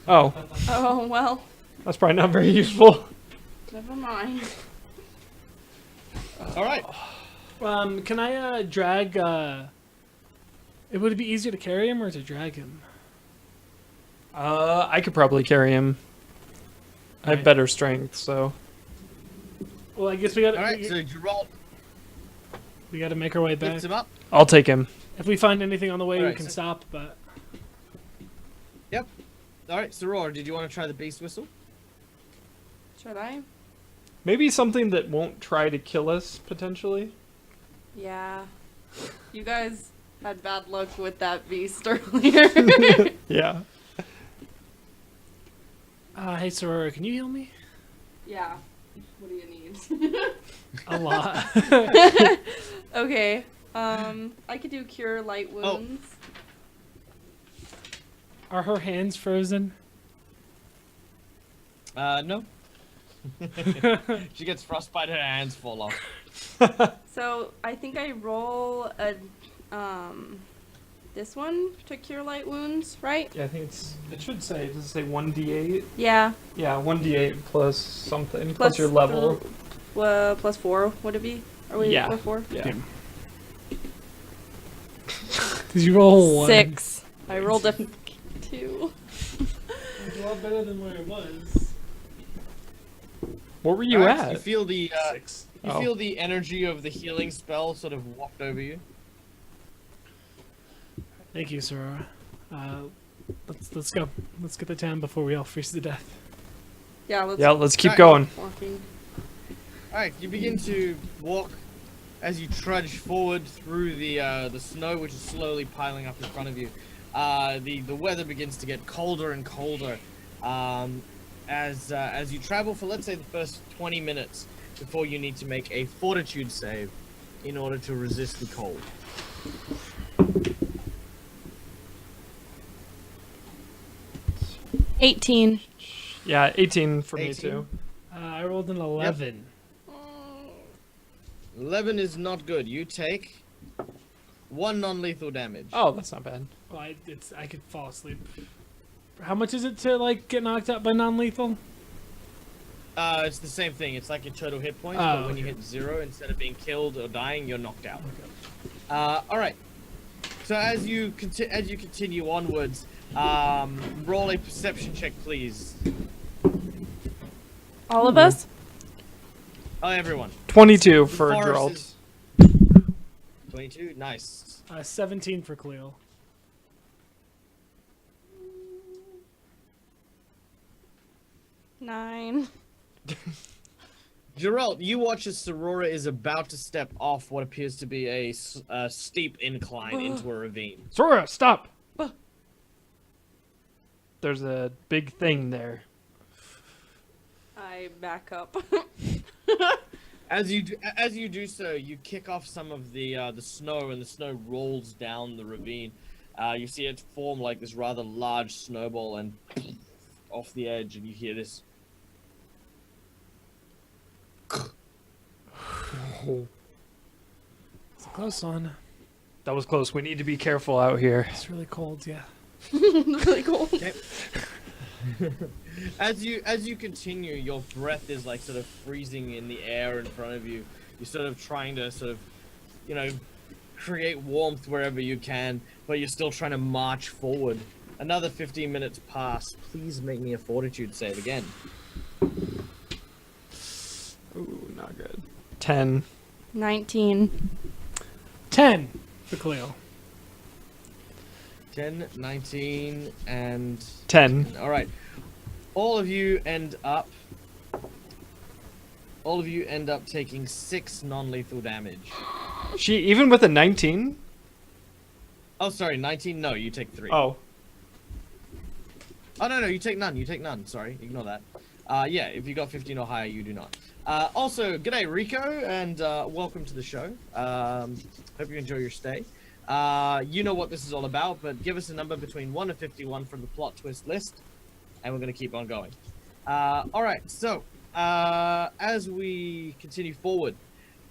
Oh, Oh, well. that's probably not very useful. Never mind. All right. Can I drag? It would it be easier to carry him or to drag him? I could probably carry him. I have Alright. better strength, so. Well, I guess we got All right. So Geralt we got to make our way back. lifts him up. I'll take him. If we find anything on the way, we Alright, can so- stop. But Yep. All right, Soror, did you want to try the beast whistle? Should I? Maybe something that won't try to kill us, potentially. Yeah. You guys had bad luck with that beast earlier. Yeah. hey, Sorora, can you heal me? Yeah. What do you need? A lot. Okay. I could do cure light wounds. Are her hands frozen? No. She gets frostbite, her hands fall off. So I think I roll a this one to cure light wounds, right? Yeah, I think it should say, does it say 1d8? Yeah. Yeah, 1d8 plus something, plus your level. Plus 4 would it be? Are we Yeah. plus 4? Yeah. Did you roll one? 6. I rolled a 2. It's a lot better than where it was. What were you All right, at? You feel the 6. you Oh. feel the energy of the healing spell sort of waft over you. Thank you, Sorora. Let's go. Let's get the town before we all freeze to death. Yeah, let's Yeah, let's keep Alright. going. walking. All right, you begin to walk as you trudge forward through the snow, which is slowly piling up in front of you. The weather begins to get colder and colder as you travel for, let's say, the first 20 minutes before you need to make a fortitude save in order to resist the cold. $18. Yeah, 18 for 18. me too. I rolled an 11. 11 is not good. You take 1 non-lethal damage. Oh, that's not bad. Well, I could fall asleep. How much is it to like get knocked out by non-lethal? It's the same thing. It's like your total hit points, Oh, but when you okay. hit 0, instead of being killed or dying, you're knocked out. All right. So as you continue onwards, roll a perception check, please. All of us? Oh, everyone. 22 The for forest Geralt. is- 22. Nice. 17 for Cleo. Nine. Geralt, you watch as Sorora is about to step off what appears to be a steep incline into a ravine. Sora, stop! Ah. There's a big thing there. I back up. As you do so, you kick off some of the snow, and the snow rolls down the ravine. You see it form like this rather large snowball and off the edge, and you hear this. It's a close one. That was close. We need to be careful out here. It's really cold, yeah. Really cold. Okay. As you continue, your breath is like sort of freezing in the air in front of you. You're sort of trying to create warmth wherever you can, but you're still trying to march forward. Another 15 minutes pass. Please make me a fortitude save again. Ooh, not good. 10. 19. 10 for Cleo. 10, 19, and 10. all right. All of you end up taking 6 non-lethal damage. Even with a 19? Oh, sorry, 19. No, you take 3. Oh. Oh, no, you take none. You take none. Sorry, ignore that. Yeah, if you got 15 or higher, you do not. Also, g'day, Rico, and welcome to the show. Hope you enjoy your stay. You know what this is all about, but give us a number between 1 and 51 from the plot twist list, and we're going to keep on going. Alright, so, as we continue forward,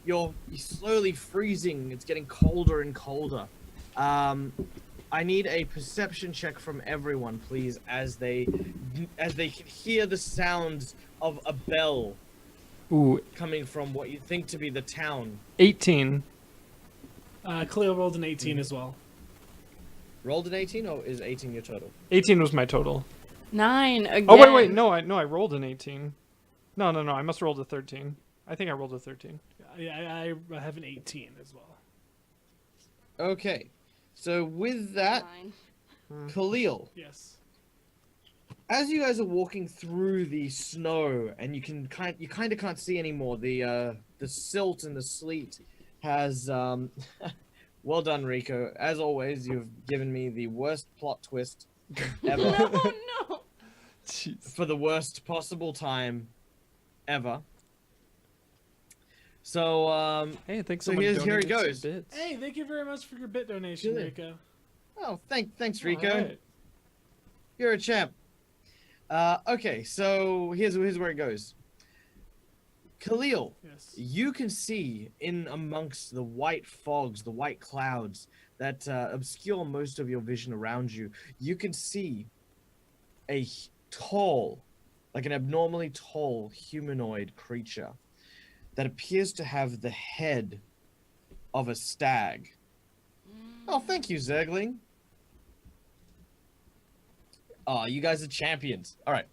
you're slowly freezing. It's getting colder and colder. I need a perception check from everyone, please, as they can hear the sounds of a bell Ooh, coming from what you think to be the town. 18. Khalil rolled an 18 as well. Rolled an 18, or is 18 your total? 18 was my total. 9 again. Oh wait, no, I rolled an 18. No, I must have rolled a 13. I think I rolled a 13. I have an 18 as well. Okay, so with that, 9. Khalil, Yes. as you guys are walking through the snow, and you kind of can't see anymore. The silt and the sleet has well done, Rico. As always, you've given me the worst plot twist ever No. Jeez. for the worst possible time ever. So Hey, thanks So so much. here it goes. Hey, thank you very much for your bit donation, Good. Rico. oh, thanks, Rico. Alright. You're a champ. Okay, so here's where it goes. Khalil, Yes. you can see in amongst the white fogs, the white clouds that obscure most of your vision around you, you can see a tall, like an abnormally tall humanoid creature that appears to have the head of a stag. Oh, thank you, Zergling. Oh, you guys are champions. All right.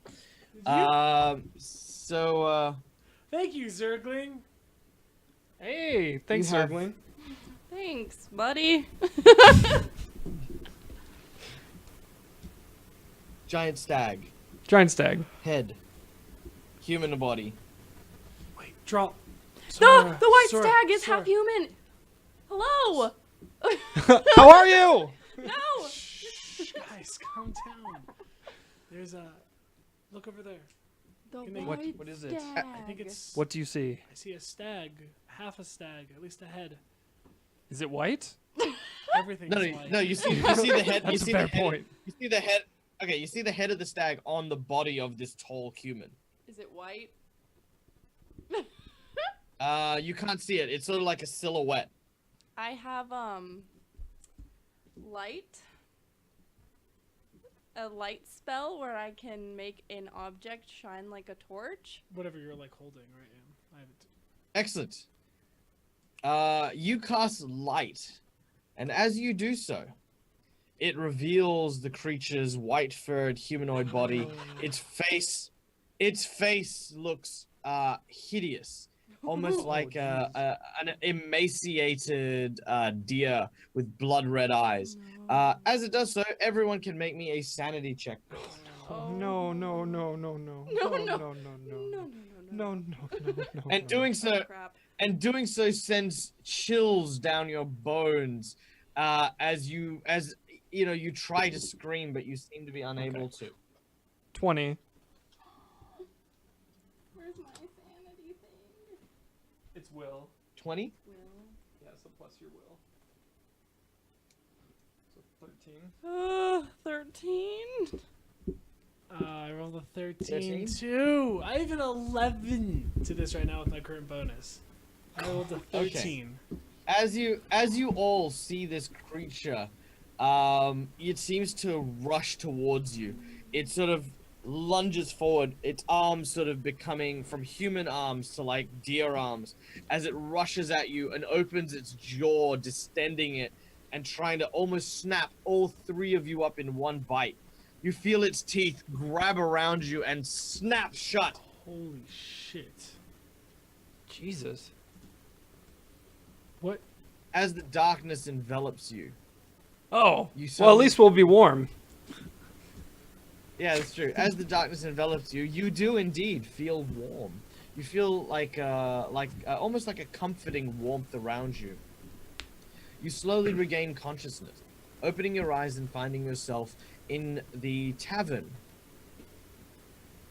Thank you, Zergling. Hey, thanks, You have- Zergling. Thanks, buddy. Giant stag, Giant stag. head, human body. Wait, drop. The white Sora, stag is Sora. half human. Hello. How are you? No. Shh, guys, calm down. There's a. Look over there. The What- white what is it? stag. I think it's. What do you see? I see a stag, half a stag, at least a head. Is it white? Everything's No, white. you see the head. That's you a see fair the head. point. You see the head. Okay, you see the head of the stag on the body of this tall human. Is it white? You can't see it. It's sort of like a silhouette. I have light. A light spell where I can make an object shine like a torch. Whatever you're like holding, right? Yeah. I have it. Excellent. You cast light, and as you do so, it reveals the creature's white-furred humanoid body. Its face looks hideous, almost like an emaciated deer with blood-red eyes. As it does so, everyone can make me a sanity check. Oh, no. No. And doing so, Oh, crap. sends chills down your bones, as you try to scream, but you seem to be unable to. 20. Where's my sanity thing? It's will. 20? Will. Yeah, so plus your will. So 13. 13. I rolled a 13 13? too. I have an 11 to this right now with my current bonus. I rolled a 13. As you all see this creature, it seems to rush towards you. It sort of lunges forward, its arms sort of becoming from human arms to like deer arms, as it rushes at you and opens its jaw, distending it and trying to almost snap all three of you up in one bite. You feel its teeth grab around you and snap shut. Holy shit. Jesus. What? As the darkness envelops you. Oh. You Well, at suddenly- least we'll be warm. Yeah, that's true. As the darkness envelops you, you do indeed feel warm. You feel like almost like a comforting warmth around you. You slowly regain consciousness, opening your eyes and finding yourself in the tavern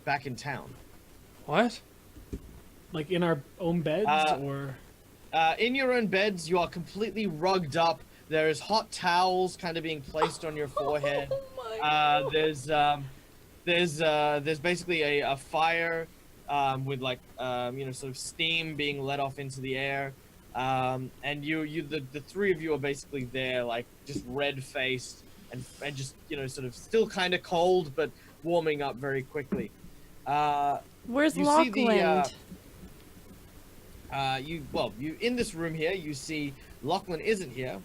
back in town. What? Like in our own beds or? In your own beds, you are completely rugged up. There is hot towels kind of being placed on your forehead. Oh my God. There's basically a fire with like sort of steam being let off into the air. And the three of you are basically there, like just red-faced and just sort of still kind of cold, but warming up very quickly. Where's you see Lockland? you in this room here, you see Lachlan isn't here,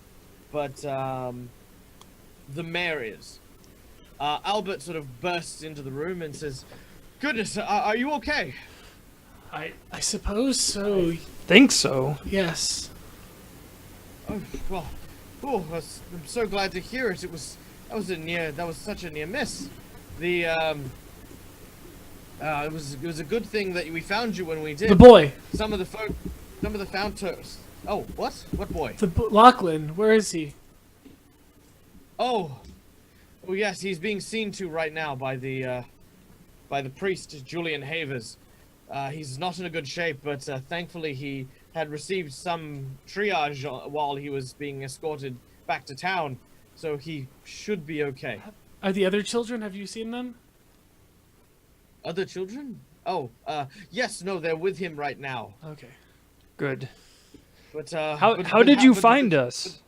but the mayor is. Albert sort of bursts into the room and says, "Goodness, are you okay?" I suppose so. Think so. Yes. Oh well, I'm so glad to hear it. That was such a near miss. It was a good thing that we found you when we did. The boy. Some of the found toast. Oh, what? What boy? Lachlan. Where is he? Oh, yes, he's being seen to right now by the priest Julian Havers. He's not in a good shape, but thankfully he had received some triage while he was being escorted back to town, so he should be okay. Are the other children? Have you seen them? Other children? Oh, yes, no, they're with him right now. Okay. Good. But How did you find us?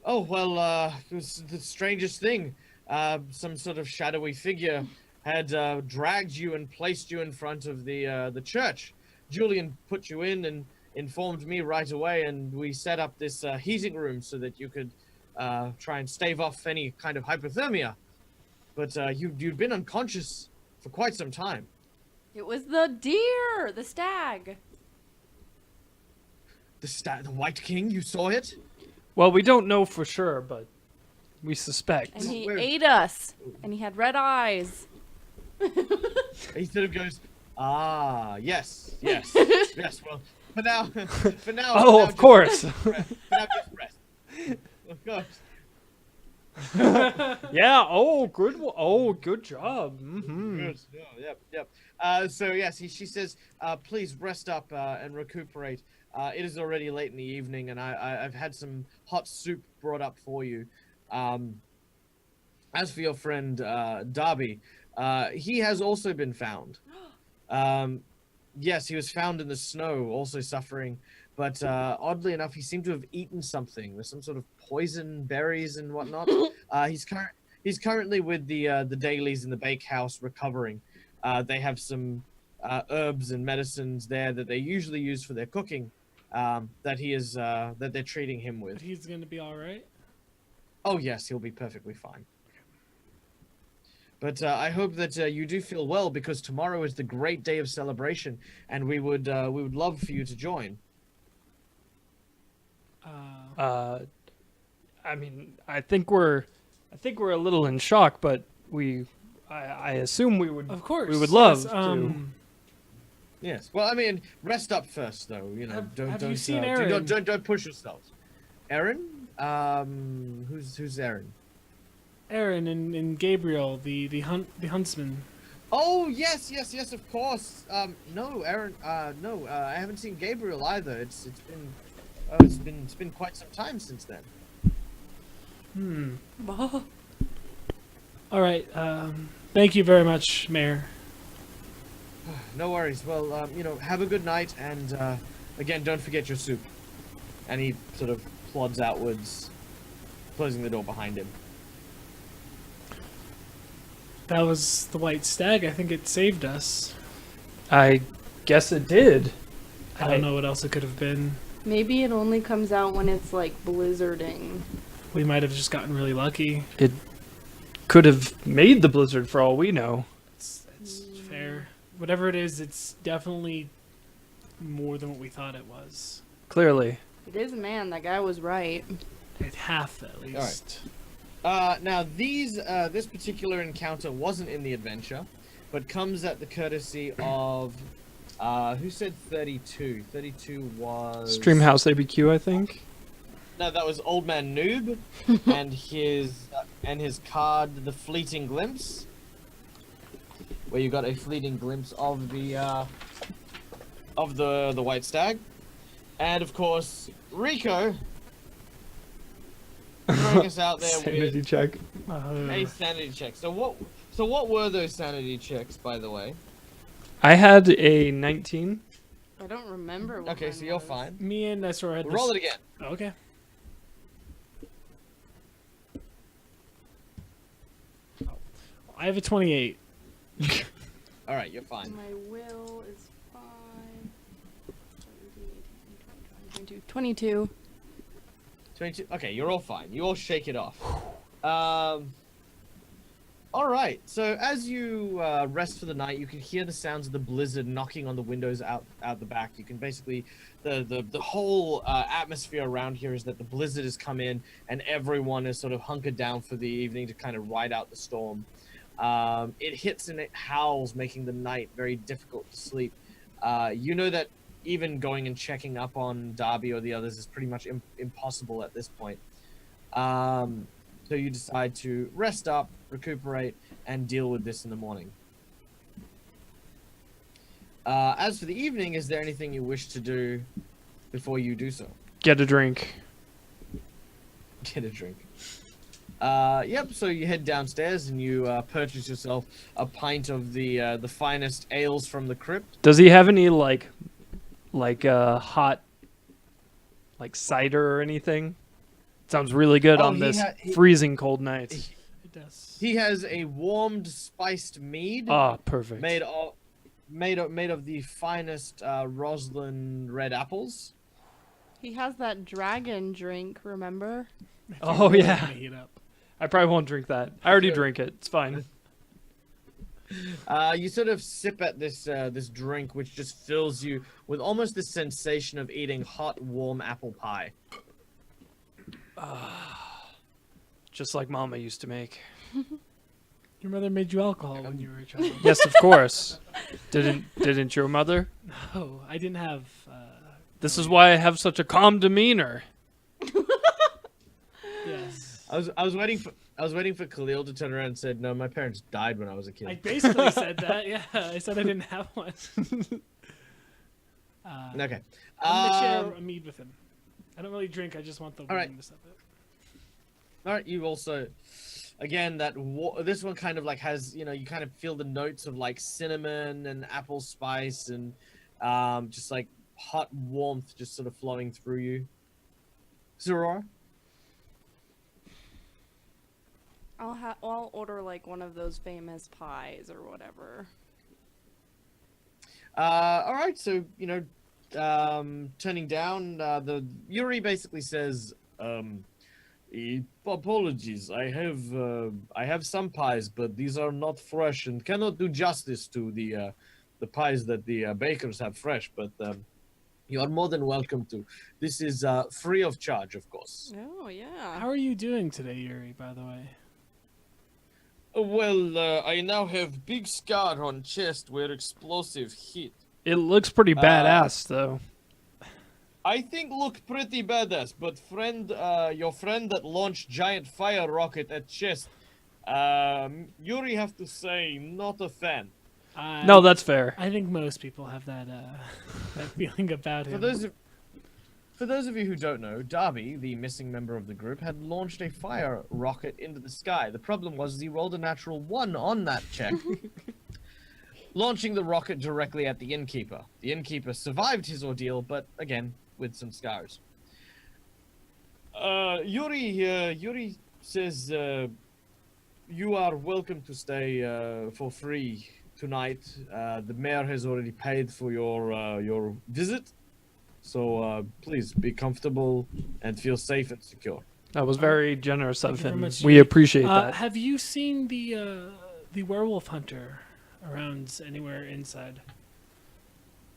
Oh, well, it was the strangest thing. Some sort of shadowy figure had dragged you and placed you in front of the church. Julian put you in and informed me right away, and we set up this heating room so that you could try and stave off any kind of hypothermia. But you'd been unconscious for quite some time. It was the deer, the stag. The White King, you saw it? Well, we don't know for sure, but we suspect. And he Where- ate us. And he had red eyes. He sort of goes, yes, yes, yes. Well, for now, Oh, of course. For now, just rest. Of course. Yeah. Oh, good. Oh, good job. Mm-hmm. Good. Yeah, yep. So yes, she says, please rest up and recuperate. It is already late in the evening, and I've had some hot soup brought up for you. As for your friend Darby, he has also been found. Yes, he was found in the snow, also suffering. But oddly enough, he seemed to have eaten something. There's some sort of poison berries and whatnot. He's currently with the dailies in the bakehouse recovering. They have some herbs and medicines there that they usually use for their cooking. That they're treating him with. But he's gonna be all right. Oh yes, he'll be perfectly fine. But I hope that you do feel well, because tomorrow is the great day of celebration, and we would love for you to join. I mean, I think we're a little in shock, but I assume we would. Of course. We would love yes, to. Yes. Well, I mean, rest up first, though. Have you seen Aaron? Don't push yourselves. Aaron? Who's Aaron? Aaron and Gabriel, the huntsman. Oh yes, of course. No, Aaron. No, I haven't seen Gabriel either. It's been quite some time since then. All right. Thank you very much, Mayor. No worries. Well, have a good night, and again, don't forget your soup. And he sort of plods outwards, closing the door behind him. That was the white stag. I think it saved us. I guess it did. I don't know what else it could have been. Maybe it only comes out when it's like blizzarding. We might have just gotten really lucky. It could have made the blizzard for all we know. It's fair. Whatever it is, it's definitely more than what we thought it was. Clearly. It is a man. That guy was right. At half, at least. Now, this particular encounter wasn't in the adventure, but comes at the courtesy of, who said 32? 32 was... Streamhouse ABQ, I think. No, that was Old Man Noob, and his card, The Fleeting Glimpse, where you got a fleeting glimpse of the White Stag. And, of course, Rico... throwing us out there Sanity with check. a sanity check. So what were those sanity checks, by the way? I had a 19. I don't remember what Okay, mine so you're was. fine. Me and Nestor had Roll it again. Okay. I have a 28. All right, you're fine. My will is 5. 22. 22. Okay, you're all fine. You all shake it off. All right. So as you rest for the night, you can hear the sounds of the blizzard knocking on the windows out the back. You can basically the whole atmosphere around here is that the blizzard has come in and everyone is sort of hunkered down for the evening to kind of ride out the storm. It hits and it howls, making the night very difficult to sleep. You know that even going and checking up on Darby or the others is pretty much impossible at this point. So you decide to rest up, recuperate, and deal with this in the morning. As for the evening, is there anything you wish to do before you do so? Get a drink. Get a drink. Yep, so you head downstairs and you purchase yourself a pint of the finest ales from the crypt. Does he have any like hot like cider or anything? Sounds really good on this freezing cold night. It does. He has a warmed spiced mead. Ah, perfect. Made of the finest Roslyn red apples. He has that dragon drink, remember? Oh yeah. Heat up. I probably won't drink that. I already drink it. It's fine. You sort of sip at this this drink, which just fills you with almost the sensation of eating hot, warm apple pie. Just like Mama used to make. Your mother made you alcohol when you were a child. Yes, of course. Didn't your mother? Oh, I didn't have. This is why I have such a calm demeanor. Yes. I was waiting for Khalil to turn around and said, "No, my parents died when I was a kid." I basically said that. Yeah, I said I didn't have one. Okay. I'm gonna share a mead with him. I don't really drink. I just want the warmness of it. All right. You also, again, this one kind of like has, you kind of feel the notes of like cinnamon and apple spice and just like hot warmth just sort of flowing through you. Zerora? I'll order like one of those famous pies or whatever. All right. So turning down, the Yuri basically says, apologies. I have some pies, but these are not fresh and cannot do justice to the pies that the bakers have fresh. But you are more than welcome to. This is free of charge, of course. Oh yeah. How are you doing today, Yuri? By the way. Well, I now have big scar on chest where explosive hit. It looks pretty badass, though. I think look pretty badass, but your friend that launched giant fire rocket at chest, Yuri have to say, not a fan. No, that's fair. I think most people have that that feeling about him. For those of you who don't know, Darby, the missing member of the group, had launched a fire rocket into the sky. The problem was he rolled a natural 1 on that check, launching the rocket directly at the innkeeper. The innkeeper survived his ordeal, but again, with some scars. Yuri says you are welcome to stay for free tonight. The mayor has already paid for your visit. So please be comfortable and feel safe and secure. That was very generous of Thank you very him. much, We Yuri. appreciate that. Have you seen the werewolf hunter around anywhere inside?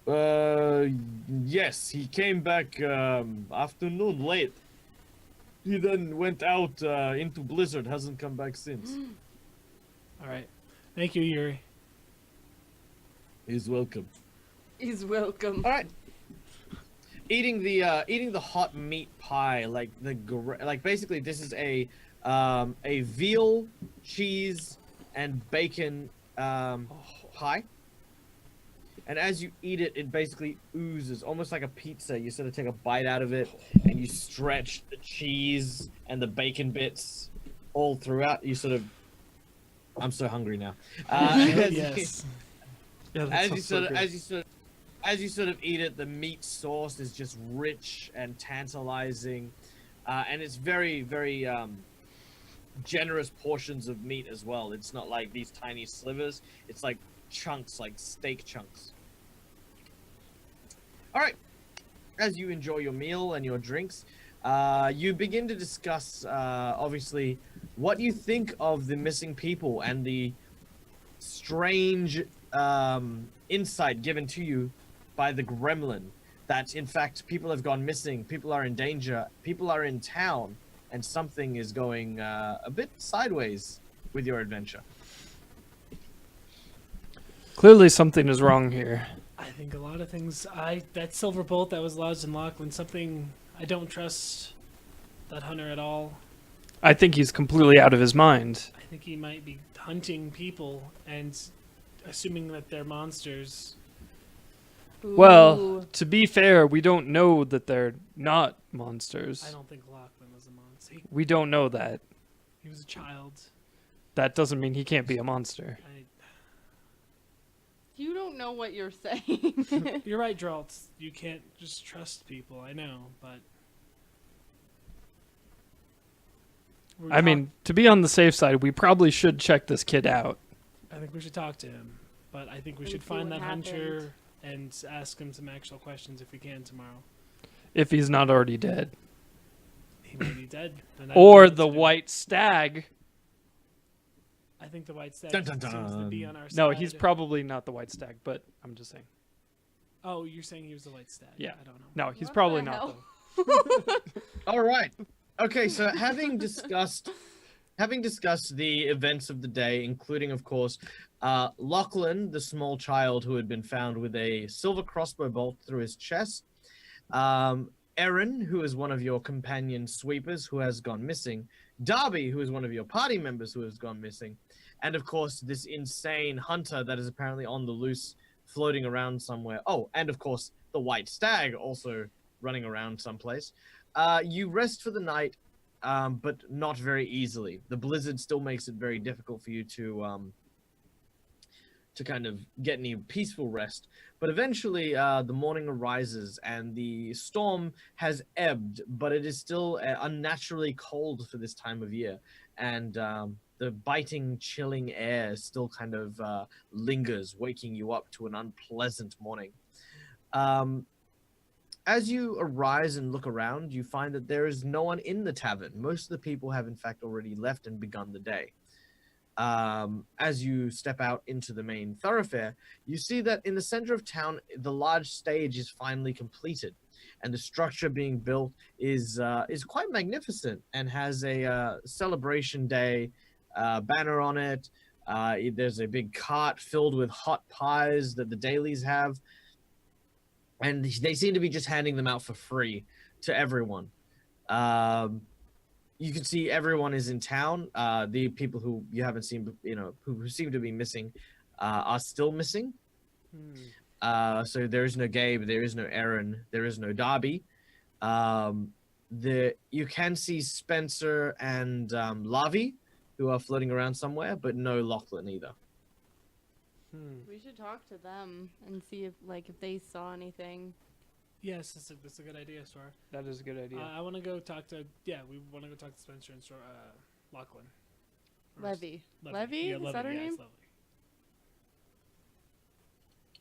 Yes, he came back afternoon late. He then went out into Blizzard, hasn't come back since. All right. Thank you, Yuri. He's welcome. He's welcome. All right. Eating the hot meat pie, like basically this is a veal, cheese, and bacon pie. And as you eat it, it basically oozes, almost like a pizza. You sort of take a bite out of it, and you stretch the cheese and the bacon bits all throughout. You sort of, I'm so hungry now. Yeah, that As sounds you so sort of, good. As you sort of eat it, the meat sauce is just rich and tantalizing, and it's very, very generous portions of meat as well. It's not like these tiny slivers. It's like chunks, like steak chunks. All right. As you enjoy your meal and your drinks, you begin to discuss, obviously, what you think of the missing people and the strange insight given to you by the gremlin that, in fact, people have gone missing, people are in danger, people are in town, and something is going a bit sideways with your adventure. Clearly something is wrong here. I think a lot of things. That silver bolt that was lodged in Lachlan, something I don't trust that hunter at all. I think he's completely out of his mind. I think he might be hunting people and assuming that they're monsters. Well, Ooh. to be fair, we don't know that they're not monsters. I don't think Lachlan was a monster. We don't know that. He was a child. That doesn't mean he can't be a monster. You don't know what you're saying. You're right, Dralt. You can't just trust people. I know, but I mean, to be on the safe side, we probably should check this kid out. I think we should talk to him, but I think we And should see find what that happened. hunter and ask him some actual questions if we can tomorrow. If he's not already dead. He may be dead. and I don't know Or what the to do. white stag. I think the white stag Dun, dun, seems to be on our side. No, he's probably not the white stag, but I'm just saying. Oh, you're saying he was the white stag? Yeah. I don't know. No, he's What probably the not hell? though. All right. Okay, so having discussed the events of the day, including, of course, Lachlan, the small child who had been found with a silver crossbow bolt through his chest, Erin, who is one of your companion sweepers who has gone missing, Darby, who is one of your party members who has gone missing, and of course this insane hunter that is apparently on the loose, floating around somewhere. Oh, and of course the white stag also running around someplace. You rest for the night, but not very easily. The blizzard still makes it very difficult for you to kind of get any peaceful rest. But eventually, the morning arises and the storm has ebbed, but it is still unnaturally cold for this time of year. And the biting, chilling air still kind of lingers, waking you up to an unpleasant morning. As you arise and look around, you find that there is no one in the tavern. Most of the people have, in fact, already left and begun the day. As you step out into the main thoroughfare, you see that in the center of town, the large stage is finally completed, and the structure being built is quite magnificent and has a celebration day banner on it. There's a big cart filled with hot pies that the dailies have, and they seem to be just handing them out for free to everyone. You can see everyone is in town. The people who you haven't seen, who seem to be missing, are still missing. So there is no Gabe, there is no Aaron, there is no Darby. You can see Spencer and Lavi, who are floating around somewhere, but no Lachlan either. We should talk to them and see if they saw anything. Yes, that's a good idea, Sora. That is a good idea. I want to go talk to. Yeah, we want to go talk to Spencer and Lachlan. Levy. Levy? Yeah, Is that her yeah, name? it's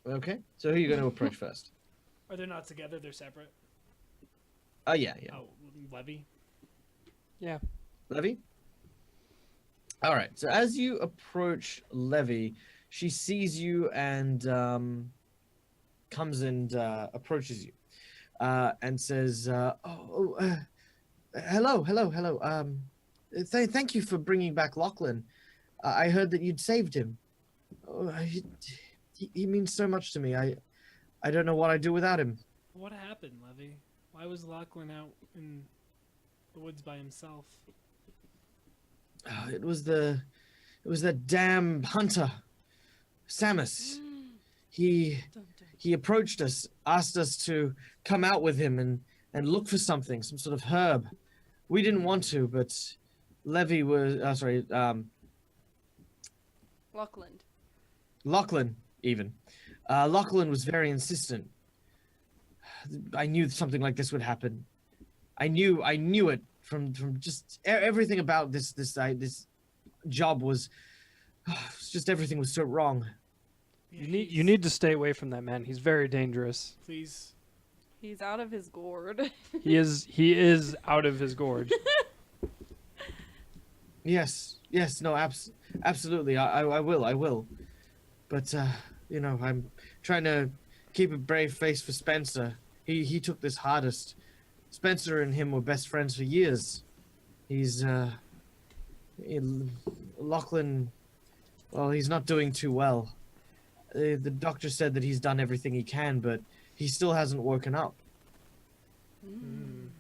Levy. Okay, so who are you going to approach first? Are they not together? They're separate. Oh, yeah. Oh, Levy. Yeah. Levy? All right, so as you approach Levy, she sees you and comes and approaches you and says, hello. Thank you for bringing back Lachlan. I heard that you'd saved him. Oh, he means so much to me. I don't know what I'd do without him. What happened, Levy? Why was Lachlan out in the woods by himself? It was that damn hunter, Samus. He approached us, asked us to come out with him and look for something, some sort of herb. We didn't want to, but Levy was Lachlan. Lachlan even. Lachlan was very insistent. I knew something like this would happen. I knew it from just everything about this job was just everything was so wrong. You need to stay away from that man. He's very dangerous. Please. He's out of his gourd. He is out of his gorge. Yes, no, absolutely. I will. But you know, I'm trying to keep a brave face for Spencer. He took this hardest. Spencer and him were best friends for years. He's Lachlan. Well, he's not doing too well. The doctor said that he's done everything he can, but he still hasn't woken up.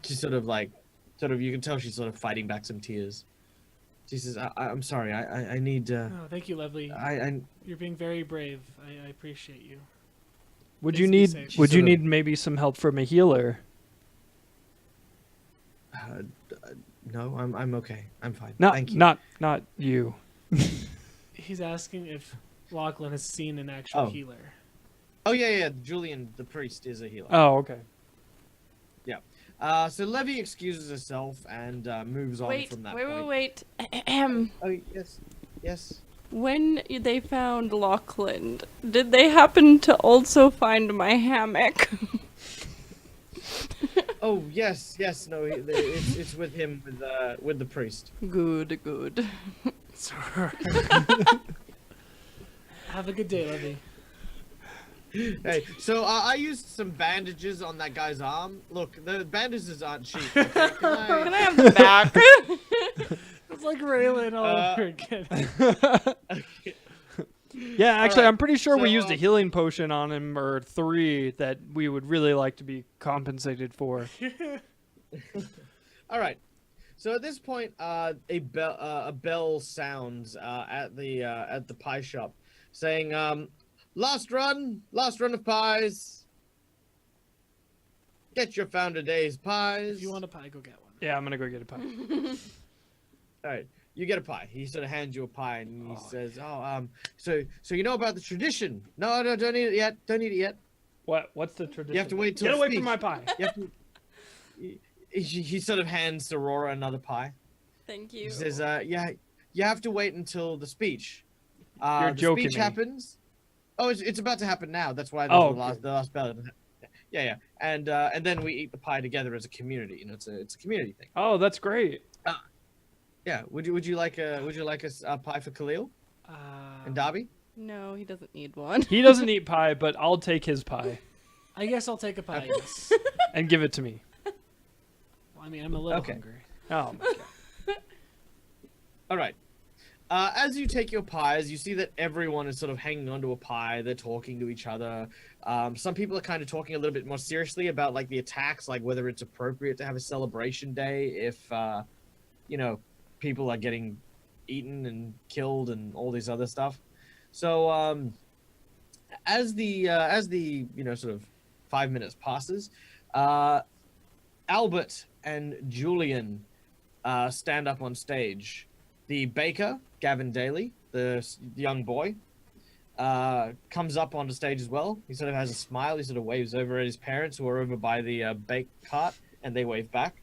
She's sort of, you can tell she's sort of fighting back some tears. She says, I'm sorry, I need, Oh, thank you, Lovely. You're being very brave. I appreciate you. Would Please you be need safe. would you need maybe some help from a healer? No, I'm okay. I'm fine. Not Thank you. not you. He's asking if Lachlan has seen an actual healer. Oh, yeah, Julian, the priest, is a healer. Oh, okay. So Levy excuses herself and moves on from that point. Wait. Oh, yes. When they found Lachlan, did they happen to also find my hammock? Oh, yes. No, it's with him, with the priest. Good. Have a good day, Levy. Hey, so I used some bandages on that guy's arm. Look, the bandages aren't cheap. Okay? Can I have the back? It's like Raylan all over again. Yeah, actually, right, I'm pretty sure we so, used a healing potion on him, or 3, that we would really like to be compensated for. All right. So at this point, a bell sounds at the pie shop, saying, "Last run of pies. Get your Founder Days pies." If you want a pie, go get one. Yeah, I'm gonna go get a pie. All right, you get a pie. He sort of hands you a pie, and he says, so you know about the tradition? No, don't eat it yet. Don't eat it yet. What's the tradition? You have to wait till Get away speech. from my pie. You have to, he sort of hands Aurora another pie. Thank you. He says, yeah, you have to wait until the speech. You're the joking speech me. happens. Oh, it's about to happen now. That's why Oh, the last bell. Yeah. And then we eat the pie together as a community. You know, it's a community thing. Oh, that's great. Yeah. Would you like a pie for Khalil and Darby? No, he doesn't need one. He doesn't eat pie, but I'll take his pie I guess I'll take a pie. Yes. and give it to me. Well, I mean, I'm a little Okay. hungry. Oh my god. All right. As you take your pies, you see that everyone is sort of hanging onto a pie. They're talking to each other. Some people are kind of talking a little bit more seriously about like the attacks, like whether it's appropriate to have a celebration day if, people are getting eaten and killed and all this other stuff. So as the sort of 5 minutes passes, Albert and Julian stand up on stage. The baker, Gavin Daly, the young boy, comes up onto stage as well. He sort of has a smile. He sort of waves over at his parents who are over by the bake cart, and they wave back.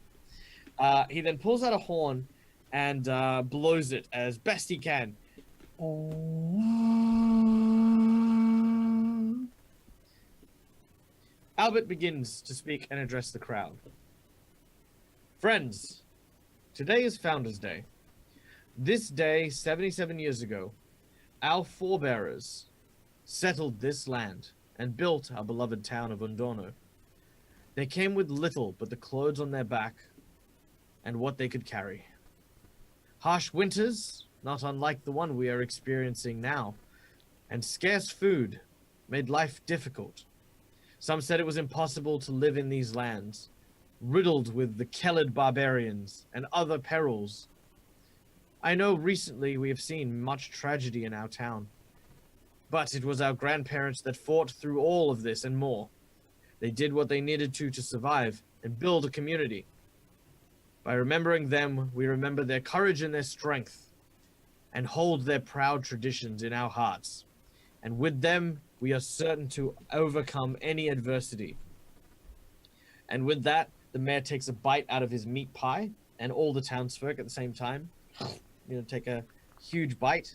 He then pulls out a horn and blows it as best he can. Albert begins to speak and address the crowd. Friends, today is Founders Day. This day, 77 years ago, our forebearers settled this land and built our beloved town of Undorno. They came with little but the clothes on their back and what they could carry. Harsh winters, not unlike the one we are experiencing now, and scarce food made life difficult. Some said it was impossible to live in these lands, riddled with the Kellid barbarians and other perils. I know recently we have seen much tragedy in our town, but it was our grandparents that fought through all of this and more. They did what they needed to survive and build a community. By remembering them, we remember their courage and their strength, and hold their proud traditions in our hearts. And with them, we are certain to overcome any adversity. And with that, the mayor takes a bite out of his meat pie, and all the townsfolk at the same time, take a huge bite.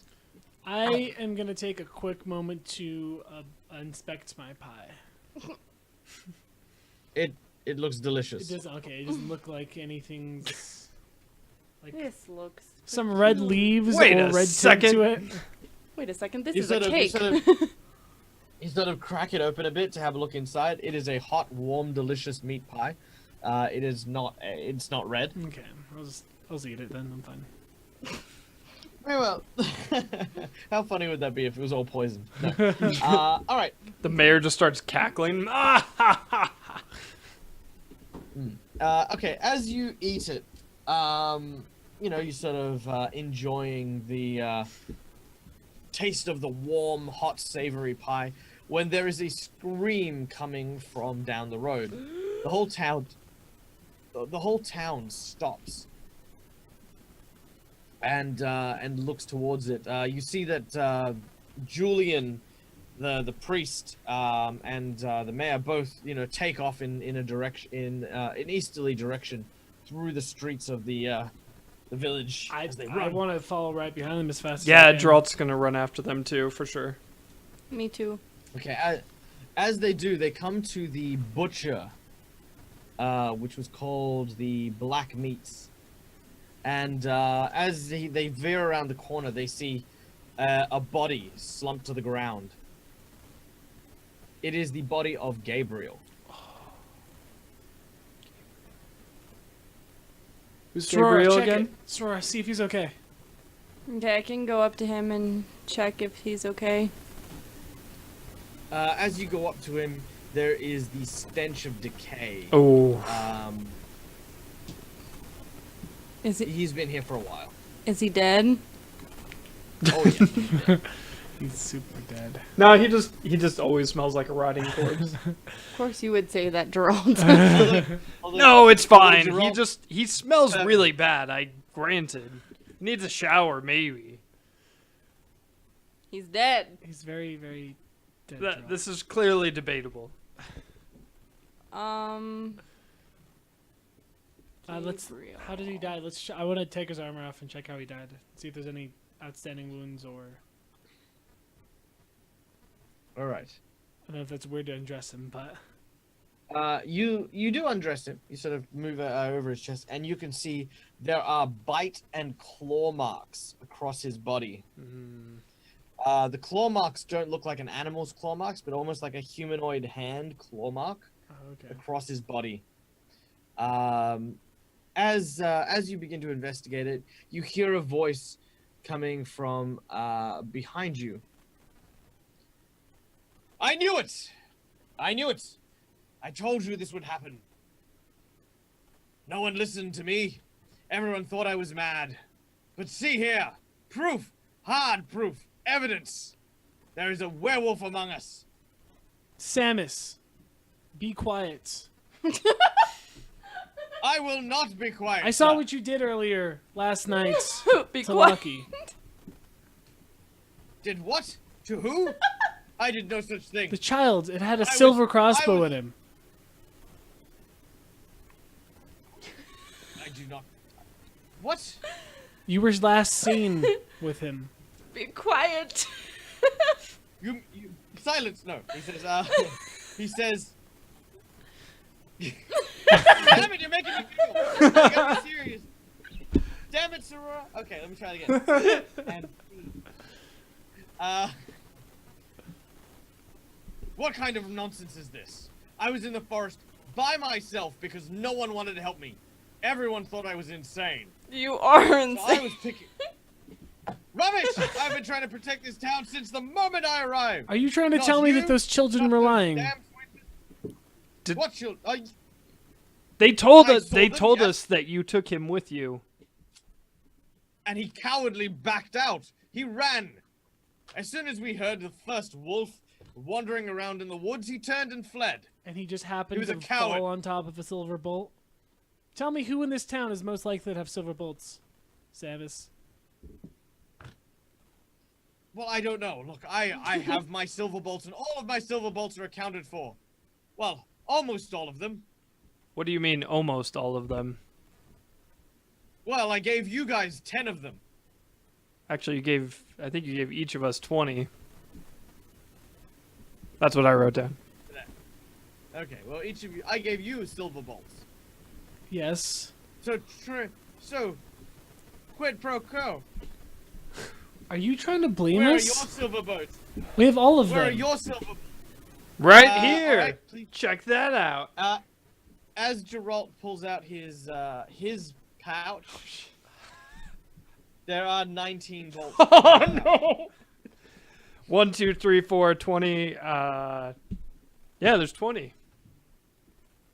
I am gonna take a quick moment to inspect my pie. It looks delicious. It doesn't look like anything's like This looks some red peculiar. leaves Wait or a red second. tint to it. Wait a second, this You is a sort of- cake. You sort of crack it open a bit to have a look inside. It is a hot, warm, delicious meat pie. It is not. It's not red. Okay, I'll just eat it then. I'm fine. Very well. How funny would that be if it was all poison? No. All right. The mayor just starts cackling. Okay. As you eat it, you sort of enjoying the taste of the warm, hot, savory pie. When there is a scream coming from down the road, the whole town stops and looks towards it. You see that Julian, the priest, and the mayor both take off in a direction in an easterly direction through the streets of the village as they I run. want to follow right behind them as fast as Yeah, I can. Geralt's gonna run after them too, for sure. Me too. Okay, as they do, they come to the butcher, which was called the Black Meats. And as they veer around the corner, they see a body slumped to the ground. It is the body of Gabriel. Who's Sorora, Gabriel check again? it. Sorora, see if he's okay. Okay, I can go up to him and check if he's okay. As you go up to him, there is the stench of decay. Oh, Is it? He's been here for a while. Is he dead? Oh yeah. He's super dead. no, he just always smells like a rotting corpse. Of course you would say that, Gerald. No, it's fine. Although- He smells really bad. I granted. Needs a shower, maybe. He's dead. He's very, very dead. Gerald. This is clearly debatable. Let's. Gabriel. How did he die? I want to take his armor off and check how he died. See if there's any outstanding wounds or. All right. I don't know if that's weird to undress him, but. You do undress him. You sort of move over his chest, and you can see there are bite and claw marks across his body. The claw marks don't look like an animal's claw marks, but almost like a humanoid hand claw mark Oh, okay. across his body. As you begin to investigate it, you hear a voice coming from behind you. I knew it! I knew it! I told you this would happen. No one listened to me. Everyone thought I was mad. But see here. Proof. Hard proof. Evidence. There is a werewolf among us. Samus, be quiet. I will not be quiet. I saw sir. what you did earlier last night Be to quiet. Lucky. Did what? To who? I did no such thing. The child, it had a I was- silver crossbow I was- in him. I do not. What? You were last seen with him. Be quiet. You silence. No. He says. He says. Damn it! You're making me feel. I gotta be serious. Damn it, Sorora. Okay, let me try it again. And what kind of nonsense is this? I was in the forest by myself because no one wanted to help me. Everyone thought I was insane. You are So I insane. was picking. Rubbish! I've been trying to protect this town since the moment I arrived. Are you trying to Not tell me you, that those children not were those lying? damn twins. Did- What children? They told I us. saw They them, told yes. us that you took him with you. And he cowardly backed out. He ran. As soon as we heard the first wolf wandering around in the woods, he turned and fled. And he just happened was a to coward. fall on top of a silver bolt? Tell me who in this town is most likely to have silver bolts, Samus. Well, I don't know. Look, I have my silver bolts, and all of my silver bolts are accounted for. Well, almost all of them. What do you mean, almost all of them? Well, I gave you guys 10 of them. Actually, I think you gave each of us 20. That's what I wrote down. Okay, well, each of you, I gave you silver bolts. Yes. So, quid pro quo. Are you trying to blame Where are us? your silver boats? We have all of Where are them. your silver boats? Right here. Alright, please. Check that out. As Geralt pulls out his pouch, there are 19 bolts. Oh no! 1, 2, 3, 4, 20. Yeah, there's 20.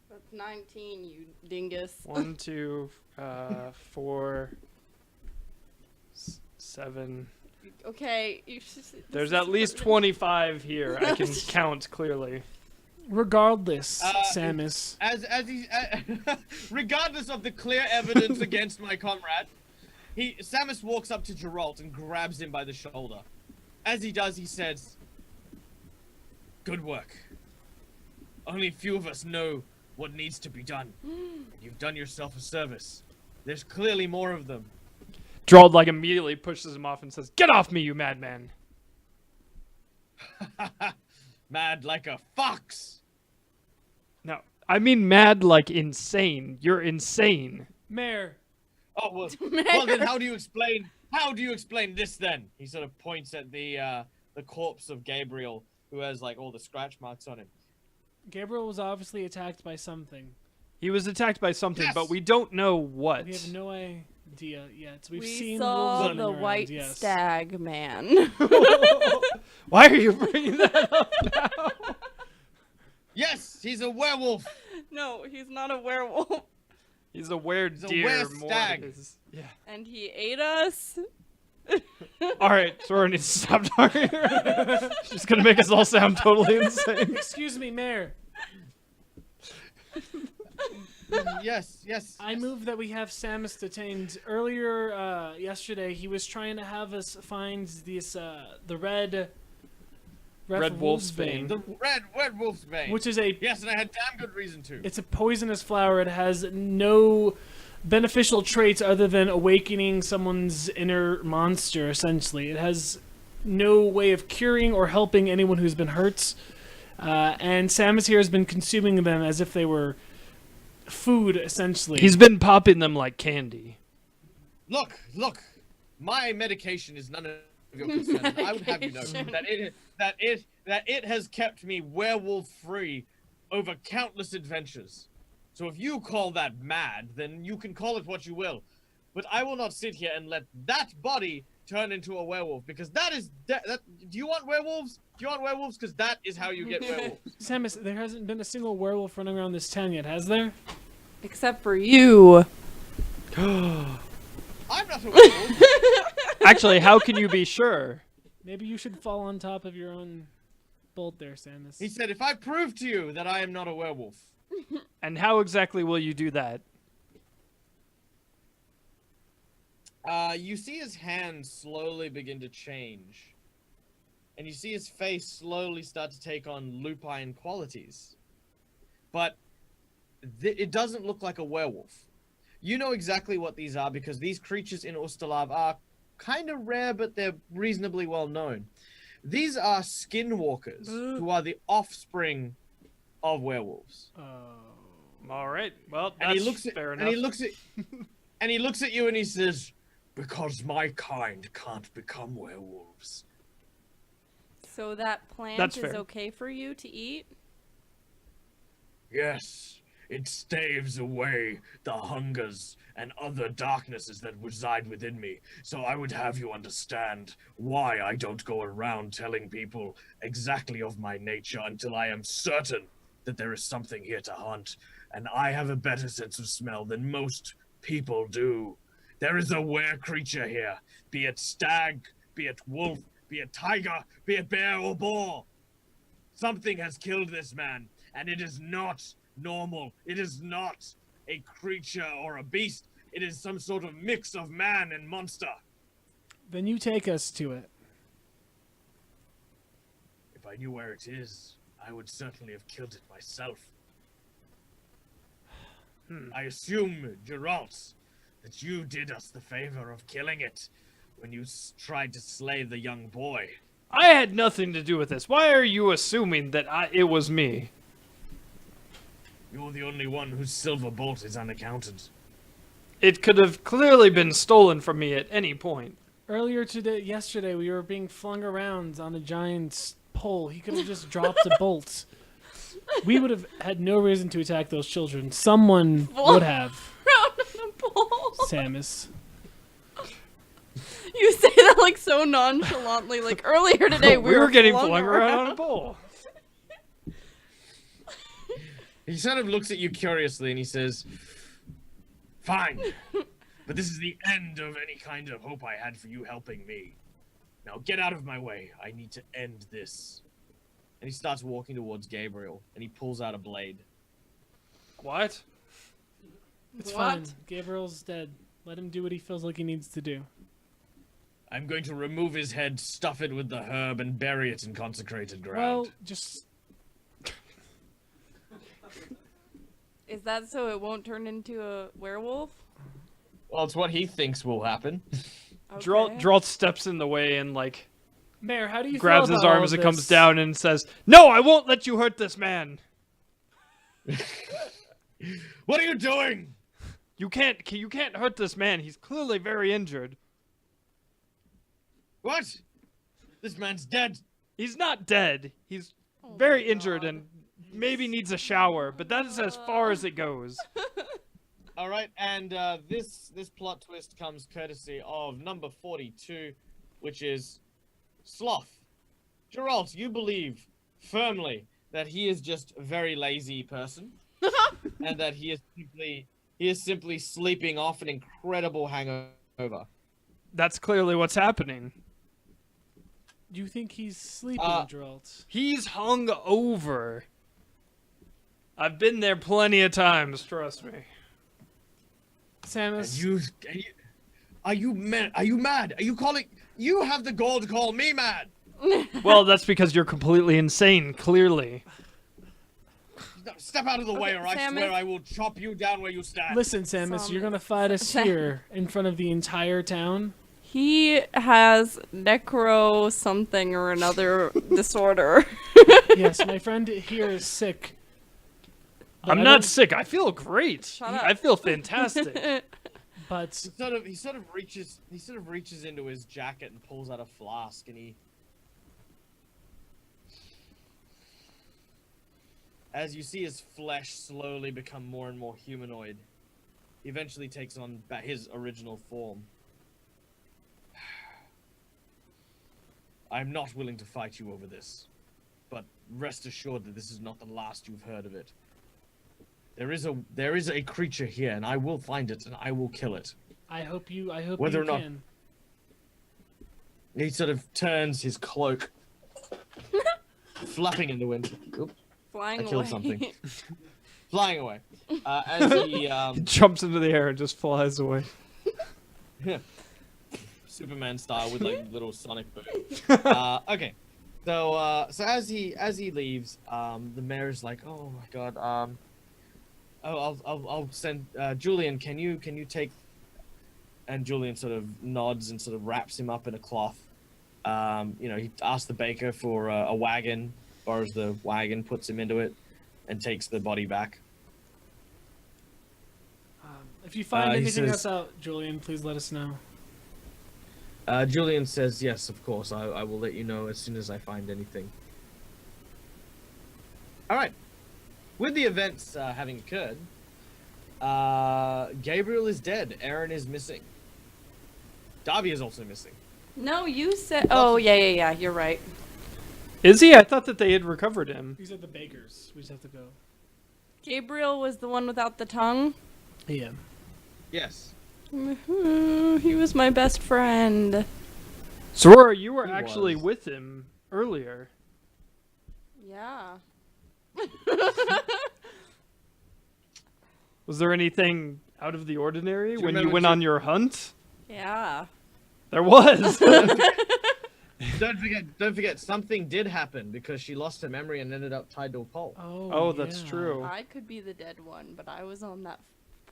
That's 19, you dingus. 1, 2, 4, 7. Okay. There's at least 25 here. I can count clearly. Regardless, Uh, Samus. Regardless of the clear evidence against my comrade, Samus walks up to Geralt and grabs him by the shoulder. As he does, he says, "Good work. Only few of us know what needs to be done. You've done yourself a service. There's clearly more of them." Gerald immediately pushes him off and says, "Get off me, you madman!" Mad like a fox. No, I mean mad like insane. You're insane. Mayor. Oh well then how do you explain this then? He sort of points at the corpse of Gabriel, who has like all the scratch marks on him. Gabriel was obviously attacked by something. He was attacked by something, Yes! but we don't know what. We have no idea yet. We've We seen saw wolves running the around, white yes. stag man. Why are you bringing that up now? Yes, he's a werewolf. No, he's not a werewolf. He's a weird a deer. were-stag. Yeah. And he ate us. All right, Sora needs to stop talking. She's gonna make us all sound totally insane. Excuse me, Mayor. Yes. I move that we have Samus detained. Earlier, yesterday, he was trying to have us find this, the red wolf's bane. The red wolf's bane. which is a Yes, and I had damn good reason to. it's a poisonous flower. It has no beneficial traits other than awakening someone's inner monster. Essentially, it has no way of curing or helping anyone who's been hurt. And Samus here has been consuming them as if they were food, essentially. He's been popping them like candy. Look. My medication is none of your concern. I would have you know that it has kept me werewolf free over countless adventures. So if you call that mad, then you can call it what you will. But I will not sit here and let that body turn into a werewolf, because that is that. Do you want werewolves? Do you want werewolves? Because that is how you get werewolves. Samus, there hasn't been a single werewolf running around this town yet, has there? Except for you. I'm not a werewolf. Actually, how can you be sure? Maybe you should fall on top of your own bolt there, Samus. He said, if I prove to you that I am not a werewolf. And how exactly will you do that? You see his hands slowly begin to change. And you see his face slowly start to take on lupine qualities. But it doesn't look like a werewolf. You know exactly what these are, because these creatures in Ustalav are kind of rare, but they're reasonably well known. These are skinwalkers, who are the offspring of werewolves. All right. Well, And that's fair enough. And he looks at you and he says, "Because my kind can't become werewolves." So that plant That's is fair. okay for you to eat? Yes, it staves away the hungers and other darknesses that reside within me. So I would have you understand why I don't go around telling people exactly of my nature until I am certain that there is something here to hunt. And I have a better sense of smell than most people do. There is a were creature here, be it stag, be it wolf, be it tiger, be it bear or boar. Something has killed this man, and it is not normal. It is not a creature or a beast. It is some sort of mix of man and monster. Then you take us to it. If I knew where it is, I would certainly have killed it myself. I assume, Geralt, that you did us the favor of killing it when you tried to slay the young boy. I had nothing to do with this. Why are you assuming that it was me? You're the only one whose silver bolt is unaccounted. It could have clearly been stolen from me at any point. Earlier yesterday, we were being flung around on a giant pole. He could have just dropped a bolt. We would have had no reason to attack those children. Someone would have. Round on a pole. Samus. You say that like so nonchalantly. Like earlier today, we were getting flung flung around on a pole. He sort of looks at you curiously and he says, "Fine, but this is the end of any kind of hope I had for you helping me. Now get out of my way. I need to end this." And he starts walking towards Gabriel and he pulls out a blade. What? It's What? fine. Gabriel's dead. Let him do what he feels like he needs to do. I'm going to remove his head, stuff it with the herb, and bury it in consecrated ground. Well, just... Is that so it won't turn into a werewolf? Well, it's what he thinks will happen. Okay. Geralt steps in the way and, like, Mayor, how do you grabs feel his about arm all as it of comes this? down and says, "No, I won't let you hurt this man. What are you doing? You can't hurt this man. He's clearly very injured." What? This man's dead. He's not dead. He's Oh very my injured God. and maybe needs a shower, but that is as far as it goes. All right, and this plot twist comes courtesy of number 42, which is Sloth. Geralt, you believe firmly that he is just a very lazy person, and that he is simply sleeping off an incredible hangover. That's clearly what's happening. Do you think he's sleeping, Geralt? He's hung over. I've been there plenty of times, trust me. Samus, Are you mad? Are you mad? Are you calling? You have the gall to call me mad. Well, that's because you're completely insane, clearly. No, step out of the way, or I Samus. swear I will chop you down where you stand. listen, Samus, you're gonna fight us here in front of the entire town? He has necro something or another disorder. Yes, my friend here is sick. But I'm I not don't- sick. I feel great. Shut up. I feel fantastic. But He sort of reaches into his jacket and pulls out a flask, and as you see his flesh slowly become more and more humanoid, he eventually takes on his original form. I'm not willing to fight you over this, but rest assured that this is not the last you've heard of it. There is a creature here, and I will find it, and I will kill it. I hope Whether you or not- can. He sort of turns his cloak, flapping in the wind. Oop, Flying I killed away. something. Flying away. As he Jumps into the air and just flies away. Superman style with like little sonic boom. Okay, so as he leaves, the mayor's like, "Oh my god, I'll send Julian. Can you take?" And Julian sort of nods and sort of wraps him up in a cloth. He asks the baker for a wagon, borrows the wagon, puts him into it, and takes the body back. If you find he anything says- else out, Julian, please let us know. Julian says, "Yes, of course. I will let you know as soon as I find anything." All right. With the events having occurred, Gabriel is dead. Aaron is missing. Darby is also missing. No, you said. Oh yeah. You're right. Is he? I thought that they had recovered him. These are the bakers. We just have to go. Gabriel was the one without the tongue. Yeah. Yes. He was my best friend. Sorora, you were He actually was. with him earlier. Yeah. Was there anything out of the ordinary you when you remember went on your hunt? Yeah. There was. Don't forget, something did happen because she lost her memory and ended up tied to a pole. Oh, that's yeah. true. I could be the dead one, but I was on that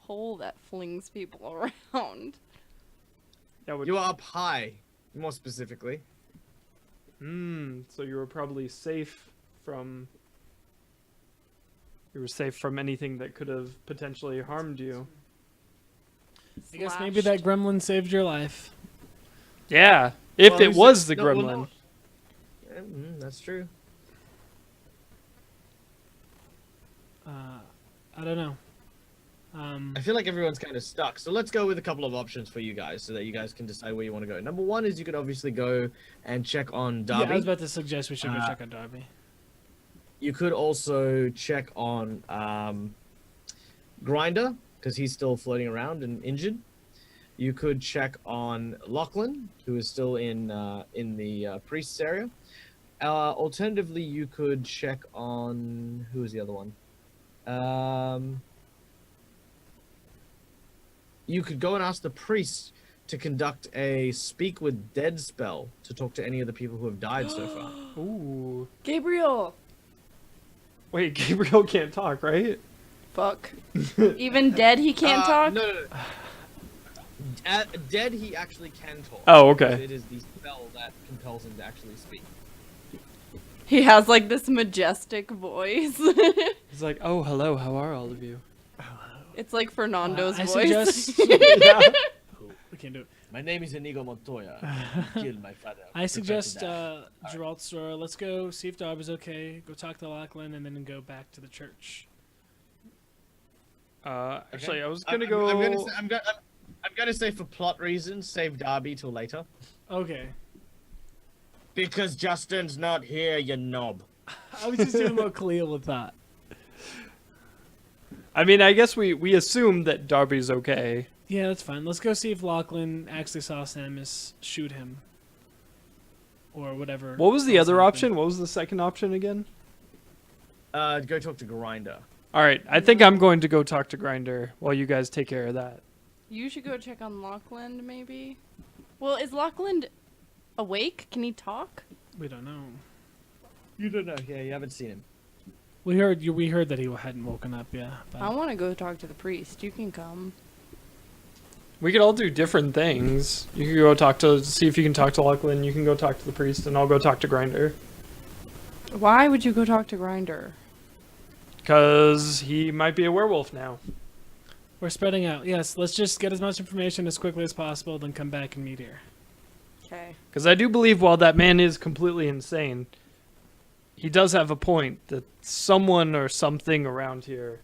pole that flings people around. You are up high, more specifically. So you were probably safe from... You were safe from anything that could have potentially harmed you. I guess maybe that gremlin saved your life. Yeah, if Well, it was the no, well, gremlin. no. That's true. I don't know. I feel like everyone's kind of stuck. So let's go with a couple of options for you guys so that you guys can decide where you want to go. Number one is you could obviously go and check on Darby. Yeah, I was about to suggest we should go check on Darby. You could also check on Grinder, because he's still floating around and injured. You could check on Lachlan, who is still in the priest's area. Alternatively, you could check on... Who is the other one? You could go and ask the priest to conduct a speak with dead spell to talk to any of the people who have died so far. Ooh. Gabriel! Wait, Gabriel can't talk, right? Fuck. Even dead he can't talk? No. Dead, he actually can talk. Oh, okay. It is the spell that compels him to actually speak. He has like this majestic voice. He's like, oh, hello, how are all of you? It's like Fernando's I voice. suggest... Yeah. We can't do it. My name is Inigo Montoya. You killed my father. I suggest, Prepare to die. Geralt Sora, let's go see if Darby's okay, go talk to Lachlan, and then go back to the church. Actually, Okay. I was gonna I'm go... gonna say for plot reasons, save Darby till later. Okay. Because Justin's not here, you knob. I was just doing what Khalil would thought. I mean, I guess we assume that Darby's okay. Yeah, that's fine. Let's go see if Lachlan actually saw Samus shoot him. Or whatever. What was the else other happened. option? What was the second option again? Go talk to Grinder. All right, I think I'm going to go talk to Grinder while you guys take care of that. You should go check on Lachlan, maybe. Well, is Lachlan awake? Can he talk? We don't know. You don't know. Yeah, you haven't seen him. We heard that he hadn't woken up, yeah. But... I want to go talk to the priest. You can come. We could all do different things. You could go see if you can talk to Lachlan. You can go talk to the priest, and I'll go talk to Grinder. Why would you go talk to Grinder? Because he might be a werewolf now. We're spreading out. Yes, let's just get as much information as quickly as possible, then come back and meet here. Okay. Because I do believe while that man is completely insane, he does have a point that someone or something around here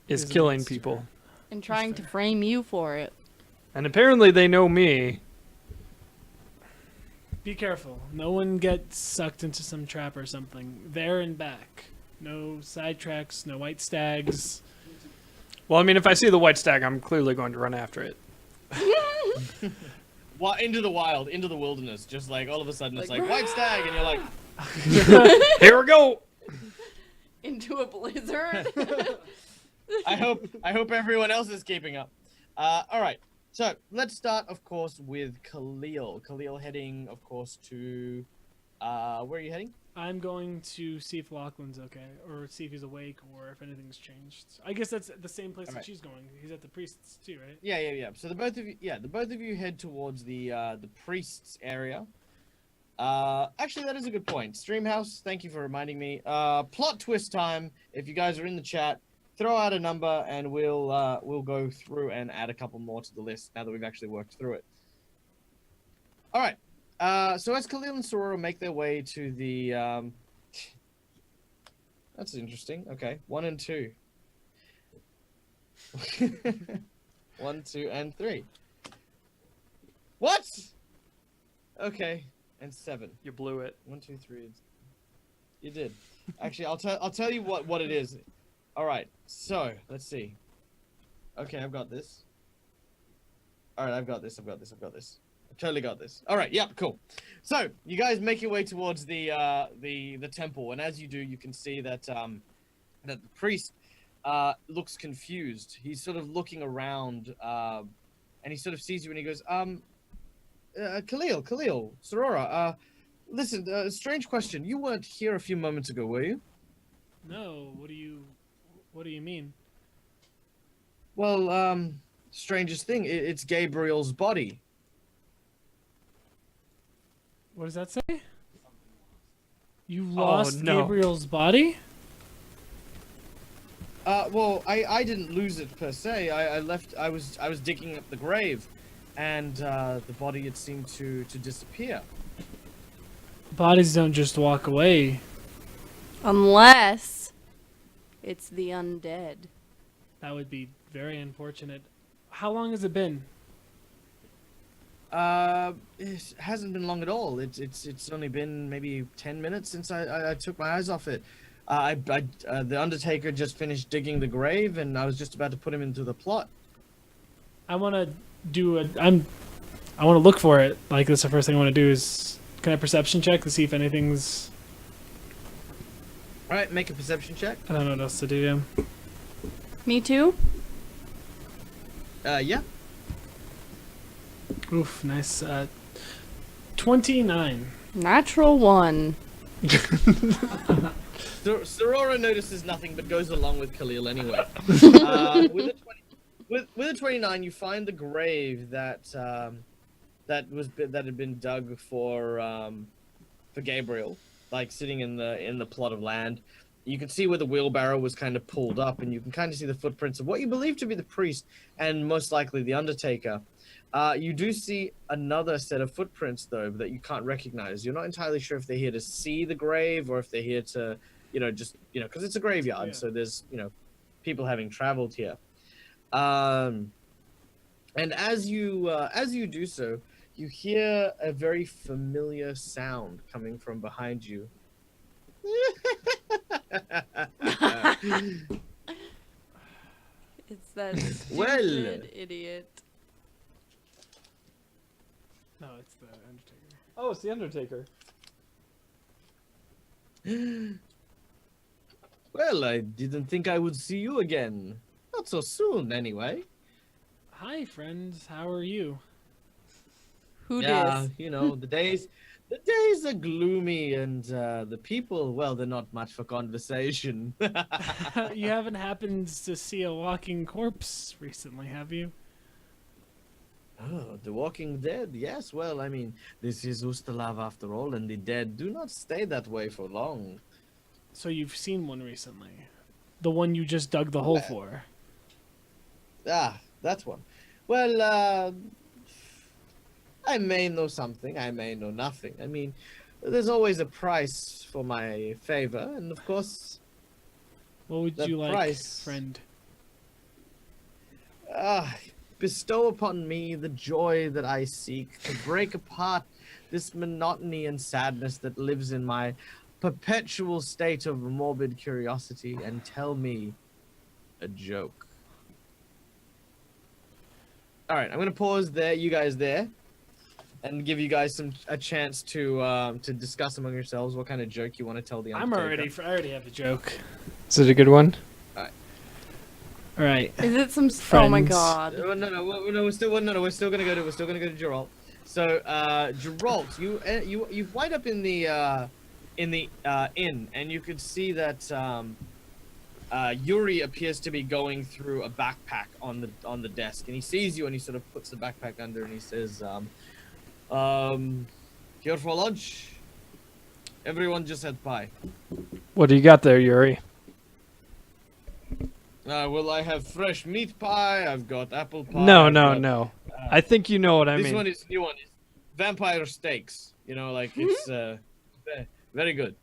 is Is a killing monster. people. And trying to fair. frame you for it. And apparently they know me. Be careful. No one gets sucked into some trap or something. There and back. No sidetracks, no white stags. Well, I mean, if I see the white stag, I'm clearly going to run after it. Into the wild, into the wilderness. Just like all of a sudden, it's like white stag, and you're like, Here we go! Into a blizzard. I hope everyone else is keeping up. All right. So let's start, of course, with Khalil. Khalil heading, of course, to where are you heading? I'm going to see if Lachlan's okay, or see if he's awake, or if anything's changed. I guess that's the same place that Alright. she's going. He's at the priest's too, right? Yeah. So the both of you head towards the priest's area. Actually, that is a good point. Streamhouse, thank you for reminding me. Plot twist time. If you guys are in the chat, throw out a number, and we'll go through and add a couple more to the list now that we've actually worked through it. All right. So as Khalil and Sororo make their way to the, that's interesting. Okay, 1 and 2. 1, 2, and 3. What? Okay, and 7. You blew it. 1, 2, 3. You did. Actually, I'll tell you what it is. All right. So let's see. Okay, I've got this. All right, I've got this. I've totally got this. All right, yep, cool. So you guys make your way towards the temple, and as you do, you can see that that the priest looks confused. He's sort of looking around, and he sort of sees you, and he goes, Khalil, Sorora, listen, strange question. You weren't here a few moments ago, were you? No. What do you mean? Well, strangest thing, it's Gabriel's body. What does that say? You Oh, lost no. Gabriel's body? Well, I didn't lose it per se. I left. I was digging up the grave, and the body it seemed to disappear. Bodies don't just walk away. Unless it's the undead. That would be very unfortunate. How long has it been? It hasn't been long at all. It's only been maybe 10 minutes since I took my eyes off it. The Undertaker just finished digging the grave, and I was just about to put him into the plot. I want to do I want to look for it. Like, that's the first thing I want to do is, can I perception check to see if anything's... All right, make a perception check. I don't know what else to do, yeah. Me too? Yeah. Oof, nice. 29. Natural 1. Sorora notices nothing but goes along with Khalil anyway. With a 29, you find the grave that had been dug for Gabriel, like sitting in the plot of land. You can see where the wheelbarrow was kind of pulled up, and you can kind of see the footprints of what you believe to be the priest and most likely the Undertaker. You do see another set of footprints, though, that you can't recognize. You're not entirely sure if they're here to see the grave or if they're here to, because it's a graveyard, so there's, people having traveled here. And as you do so, you hear a very familiar sound coming from behind you. It's that stupid Well. idiot. No, it's the Undertaker. Oh, it's the Undertaker. Well, I didn't think I would see you again. Not so soon, anyway. Hi, friends. How are you? Who Yeah, dis? the days are gloomy, and the people, well, they're not much for conversation. You haven't happened to see a walking corpse recently, have you? Oh, The Walking Dead. Yes, well, I mean, this is Ustalav after all, and the dead do not stay that way for long. So you've seen one recently. The one you just dug the hole for. Ah, that's one. Well, I may know something, I may know nothing. I mean, there's always a price for my favor, and of course, What would The you like, price. friend? bestow upon me the joy that I seek, to break apart this monotony and sadness that lives in my perpetual state of morbid curiosity, and tell me a joke. All right, I'm gonna pause there, you guys there, and give you guys a chance to discuss among yourselves what kind of joke you want to tell the Undertaker. I already have a joke. Is it a good one? All right. Is it some? Oh my Friends. god. No, we're still gonna go to Geralt. So, Geralt, you wind up in the inn, and you could see that Yuri appears to be going through a backpack on the desk, and he sees you, and he sort of puts the backpack under, and he says, "Here for lunch. Everyone just had pie." What do you got there, Yuri? Well, I have fresh meat pie. I've got apple pie. No, I've no, got- no. I think you know what I This mean. one is new one. Is vampire steaks. It's very good.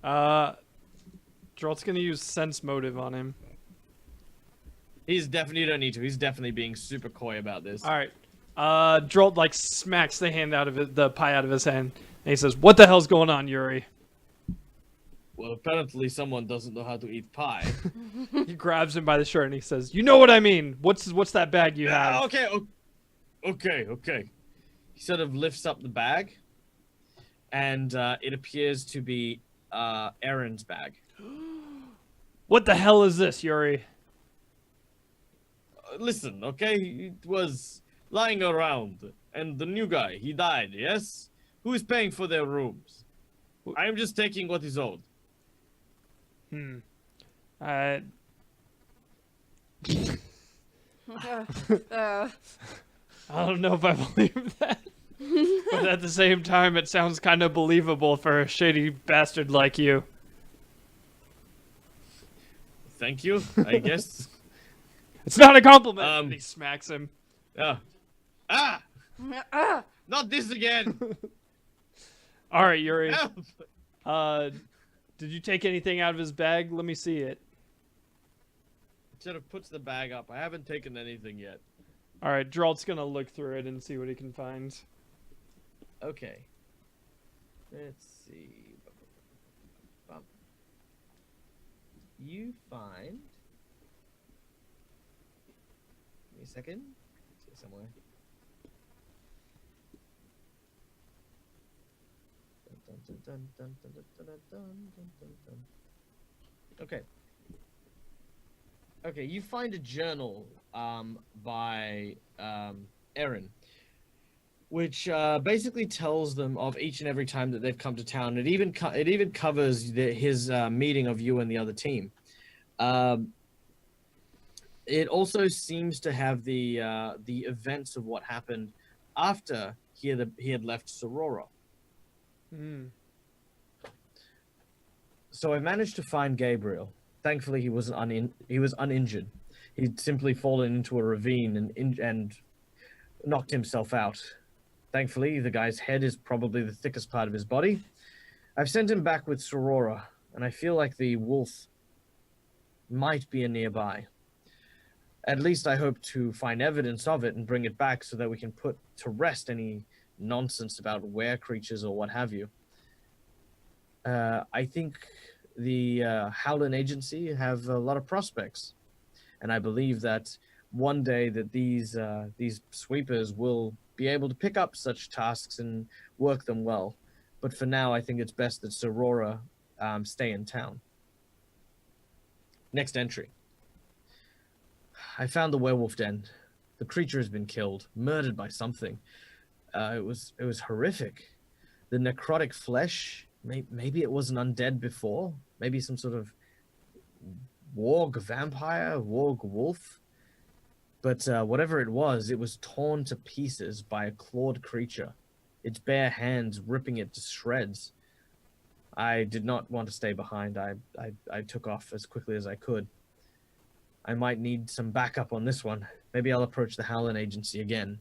Geralt's gonna use sense motive on him. You don't need to. He's definitely being super coy about this. All right. Geralt like smacks the pie out of his hand, and he says, "What the hell's going on, Yuri?" Well, apparently someone doesn't know how to eat pie. He grabs him by the shirt and he says, "You know what I mean? What's that bag you have?" Okay. He sort of lifts up the bag, and it appears to be Aaron's bag. What the hell is this, Yuri? Listen, okay, it was lying around, and the new guy, he died, yes? Who is paying for their rooms? I am just taking what is owed. Uh, I don't know if I believe that. But at the same time, it sounds kind of believable for a shady bastard like you. Thank you, I guess. It's not a compliment. And he smacks him. Ah! Not this again! All right, Yuri. Help! Did you take anything out of his bag? Let me see it. Sort of puts the bag up. I haven't taken anything yet. All right, Geralt's gonna look through it and see what he can find. Okay. Let's see. You find. Give me a second. It's here somewhere. Okay. Okay, you find a journal by Erin, which basically tells them of each and every time that they've come to town. It even covers his meeting of you and the other team. It also seems to have the events of what happened after he had left Sorora. So I managed to find Gabriel. Thankfully, he was uninjured. He'd simply fallen into a ravine and knocked himself out. Thankfully, the guy's head is probably the thickest part of his body. I've sent him back with Sorora, and I feel like the wolf might be nearby. At least I hope to find evidence of it and bring it back so that we can put to rest any nonsense about were creatures or what have you. I think the Howland Agency have a lot of prospects, and I believe that one day that these sweepers will be able to pick up such tasks and work them well. But for now, I think it's best that Sorora stay in town. Next entry. I found the werewolf den. The creature has been killed, murdered by something. It was horrific. The necrotic flesh. Maybe it wasn't undead before. Maybe some sort of warg vampire, warg wolf. But whatever it was torn to pieces by a clawed creature, its bare hands ripping it to shreds. I did not want to stay behind. I took off as quickly as I could. I might need some backup on this one. Maybe I'll approach the Howland Agency again.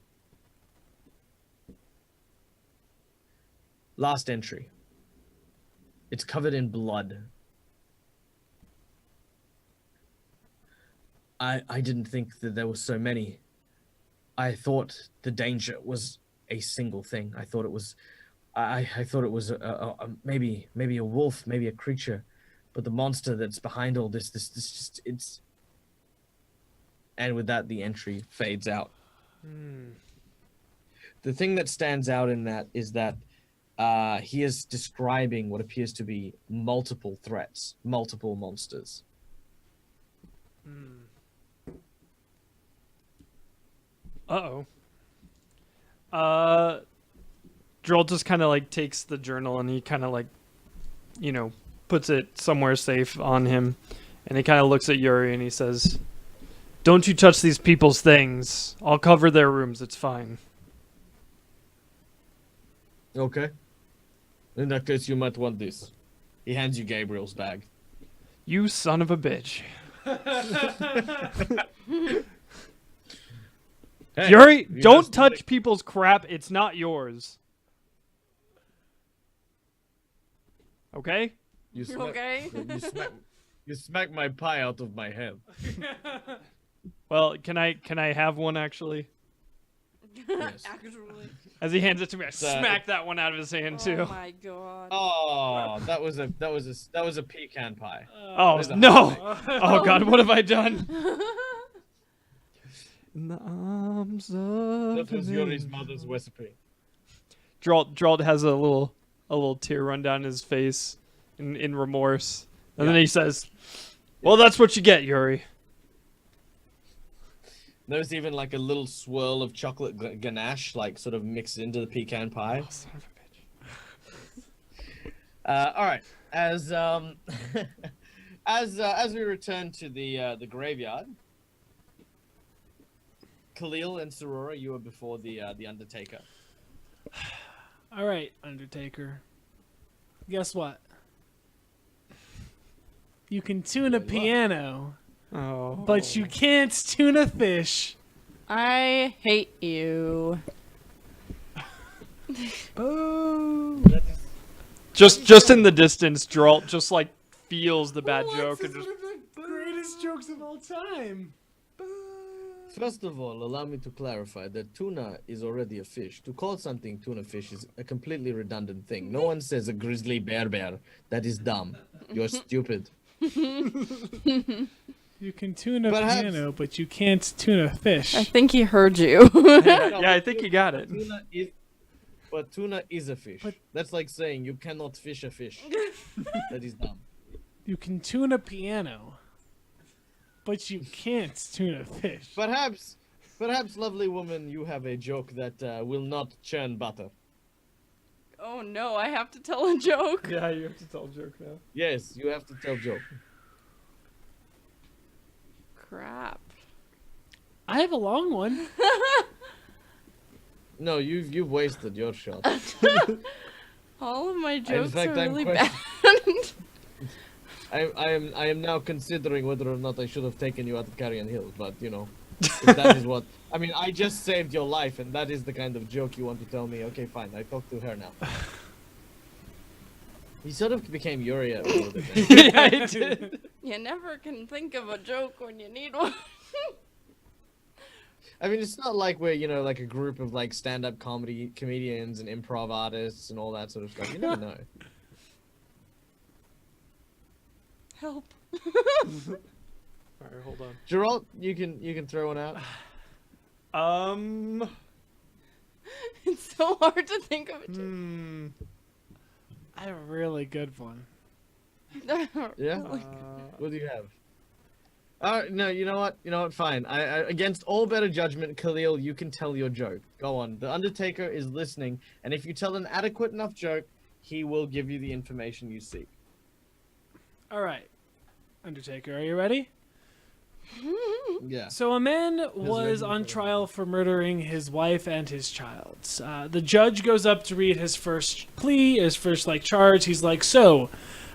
Last entry. It's covered in blood. I didn't think that there were so many. I thought the danger was a single thing. I thought it was maybe a wolf, maybe a creature, but the monster that's behind all this just it's. And with that, the entry fades out. The thing that stands out in that is that he is describing what appears to be multiple threats, multiple monsters. Droll just kind of like takes the journal and he kind of like, puts it somewhere safe on him. And he kind of looks at Yuri and he says, "Don't you touch these people's things. I'll cover their rooms. It's fine." Okay. In that case, you might want this. He hands you Gabriel's bag. You son of a bitch. Hey, Yuri, you don't just touch people's crap. It's not yours. Okay? You smack, Okay. you smack my pie out of my hand. Well, can I have one actually? Yes. Actually. As he hands it to me, I smack that one out of his hand too. Oh my god. Oh, that was a pecan pie. Oh There's a no! highlight. Oh god, what have I done? In the arms of That was Yuri's mother's recipe. Gerald has a little tear run down his face in remorse, and then he says, "Well, that's what you get, Yuri." There's even like a little swirl of chocolate ganache, like sort of mixed into the pecan pie. Oh, son of a bitch. All right, as as we return to the graveyard, Khalil and Sorora, you were before the Undertaker. All right, Undertaker. Guess what? You can tune a What? piano, Oh. but you can't tune a fish. I hate you. Oh. Just in the distance, Geralt just like feels the bad joke and just. One of the greatest jokes of all time. First of all, allow me to clarify that tuna is already a fish. To call something tuna fish is a completely redundant thing. No one says a grizzly bear. That is dumb. You're stupid. You can tune a Perhaps- piano, but you can't tune a fish. I think he heard you. Yeah, I think you got it. But tuna is a fish. But- That's like saying you cannot fish a fish. That is dumb. You can tune a piano, but you can't tune a fish. Perhaps, lovely woman, you have a joke that will not churn butter. Oh no, I have to tell a joke. Yeah, you have to tell a joke now. Yes, you have to tell joke. Crap. I have a long one. No, you've wasted your shot. All of my jokes fact, are I'm really bad. I am now considering whether or not I should have taken you out of Carrion Hill, but you know, if that is what I mean. I just saved your life, and that is the kind of joke you want to tell me. Okay, fine. I talk to her now. He sort of became Uriah a little bit. Yeah, I did. You never can think of a joke when you need one. I mean, it's not like we're, you know, like a group of like stand-up comedians and improv artists and all that sort of stuff. You never know. Help. Alright, hold on. Geralt, you can throw one out. It's so hard to think of a joke. I have a really good one. Yeah. What do you have? No, you know what? Fine. I against all better judgment, Khalil, you can tell your joke. Go on. The Undertaker is listening, and if you tell an adequate enough joke, he will give you the information you seek. All right, Undertaker, are you ready? Yeah. So a man was on trial for murdering his wife and his child. The judge goes up to read his first plea, his first charge. He's like, "So,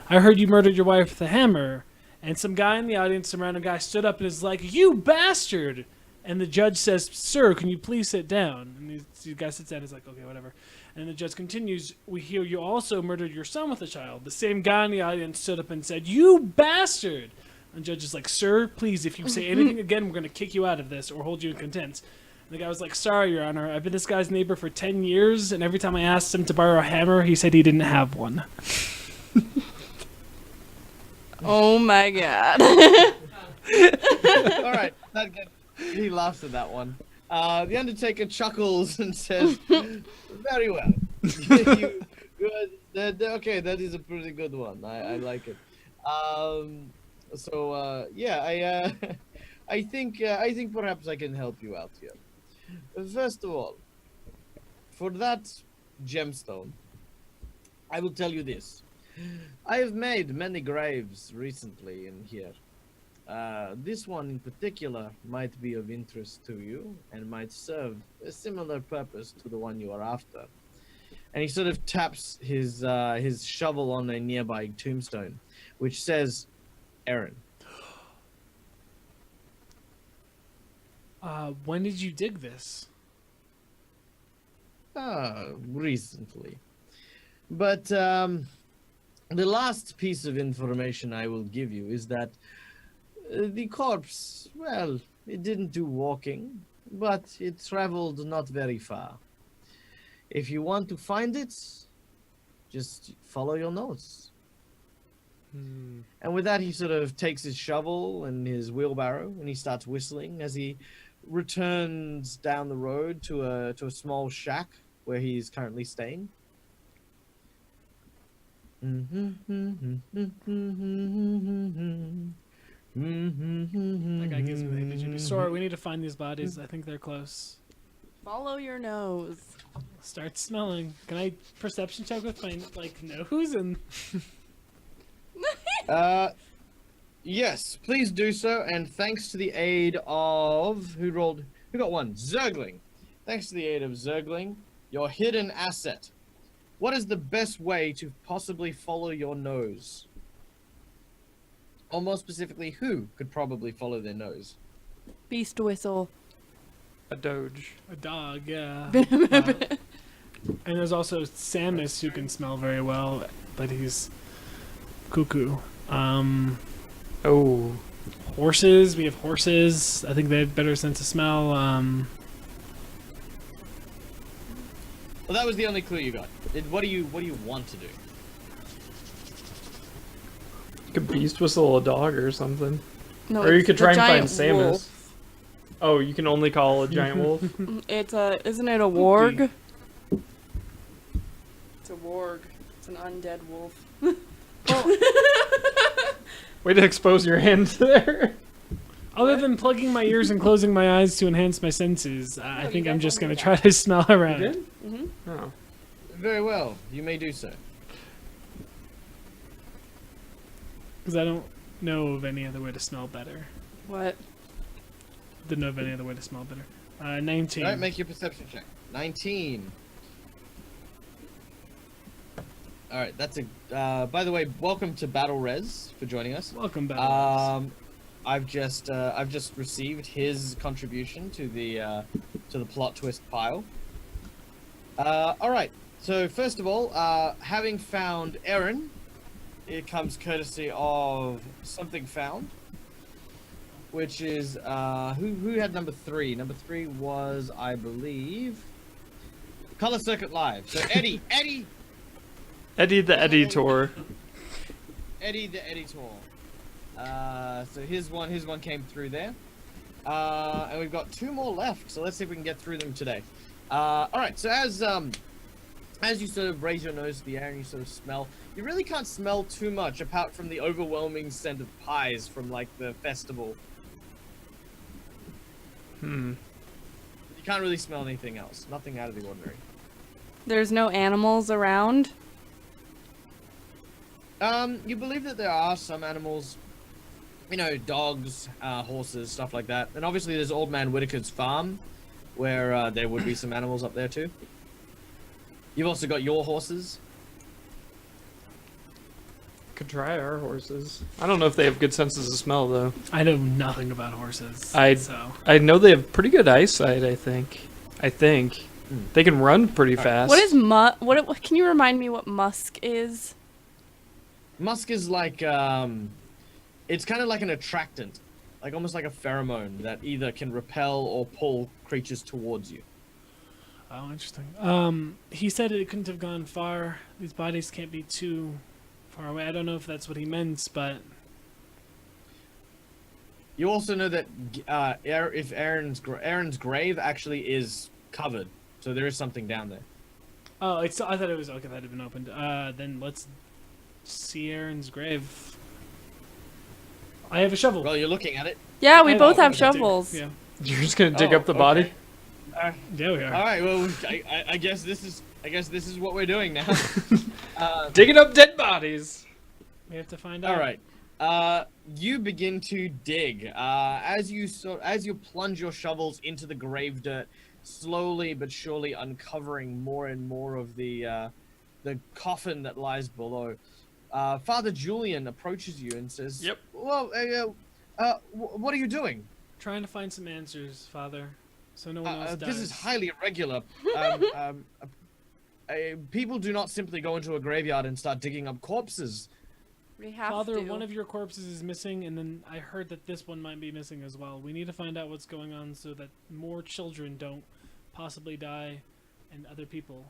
I heard you murdered your wife with a hammer." And some guy in the audience, some random guy, stood up and is like, "You bastard!" And the judge says, "Sir, can you please sit down?" And the guy sits down and is like, "Okay, whatever." And the judge continues, "We hear you also murdered your son with a child." The same guy in the audience stood up and said, "You bastard!" And the judge is like, "Sir, please, if you say anything again, we're going to kick you out of this or hold you in contempt." And the guy was like, "Sorry, Your Honor, I've been this guy's neighbor for 10 years, and every time I asked him to borrow a hammer, he said he didn't have one." Oh my god. All right. He laughs at that one. The Undertaker chuckles and says, "Very well. Okay, that is a pretty good one. I like it. I think perhaps I can help you out here. First of all, for that gemstone, I will tell you this. I have made many graves recently in here. This one in particular might be of interest to you and might serve a similar purpose to the one you are after." And he sort of taps his shovel on a nearby tombstone, which says, "Aaron." When did you dig this? Recently. But the last piece of information I will give you is that the corpse, well, it didn't do walking, but it traveled not very far. If you want to find it, just follow your nose. And with that, he sort of takes his shovel and his wheelbarrow, and he starts whistling as he returns down the road to a small shack where he's currently staying. That guy gives me the imagery. Sorry, we need to find these bodies. I think they're close. Follow your nose. Start smelling. Can I perception check with my nose and? Yes, please do so. And thanks to the aid of who rolled We got one. Zergling. Thanks to the aid of Zergling, your hidden asset. What is the best way to possibly follow your nose? Or more specifically, who could probably follow their nose? Beast whistle. A doge. A dog, yeah. And there's also Samus who can smell very well, but he's cuckoo. Oh. Horses, we have horses. I think they have better sense of smell. Well, that was the only clue you got. What do you want to do? You could beast whistle a dog or something. No, Or you it's could the try and find giant Samus. wolf. Oh, you can only call a giant wolf? It's isn't it a warg? It's a warg. It's an undead wolf. Way to expose your hand there. Other than plugging my ears and closing my eyes to enhance my senses, I think I'm just going to try to smell around. You did? Mm-hmm. Oh. Very well. You may do so. Because I don't know of any other way to smell better. What? Didn't know of any other way to smell better. 19. All right, make your perception check. 19. All right, that's a. By the way, welcome to Battle Res for joining us. Welcome back. I've just received his contribution to the plot twist pile. All right. So first of all, having found Aaron, it comes courtesy of Something Found, which is who had number 3. Number 3 was, I believe, Color Circuit Live. So Eddie Eddie the Editor. Eddie the Editor. So his one came through there. And we've got 2 more left, so let's see if we can get through them today. Alright, so as you sort of raise your nose to the air and you sort of smell, you really can't smell too much apart from the overwhelming scent of pies from, like, the festival. You can't really smell anything else. Nothing out of the ordinary. There's no animals around. You believe that there are some animals, you know, dogs, horses, stuff like that. And obviously there's Old Man Whitaker's farm, where there would be some animals up there too. You've also got your horses. Could try our horses. I don't know if they have good senses of smell, though. I know nothing about horses. So. I know they have pretty good eyesight, I think. They can run pretty fast. What is what can you remind me what musk is? Musk is like, it's kind of like an attractant. Like almost like a pheromone that either can repel or pull creatures towards you. Oh, interesting. He said it couldn't have gone far. These bodies can't be too far away. I don't know if that's what he meant, but... You also know that if Aaron's grave actually is covered, so there is something down there. Oh, I thought it was okay. That had been opened. Then let's see Aaron's grave. I have a shovel. Well, you're looking at it. Yeah, we both have Okay, shovels. Yeah. You're just gonna dig Oh, up the body? okay. Yeah, we are. All right. Well, I guess this is what we're doing now. Digging up dead bodies. We have to find out. All right. You begin to dig. As you plunge your shovels into the grave dirt, slowly but surely uncovering more and more of the coffin that lies below. Father Julian approaches you and says, Yep. Well, what are you doing? Trying to find some answers, Father, so no one else dies. This is highly irregular. People do not simply go into a graveyard and start digging up corpses. We have Father, to. one of your corpses is missing, and then I heard that this one might be missing as well. We need to find out what's going on so that more children don't possibly die, and other people.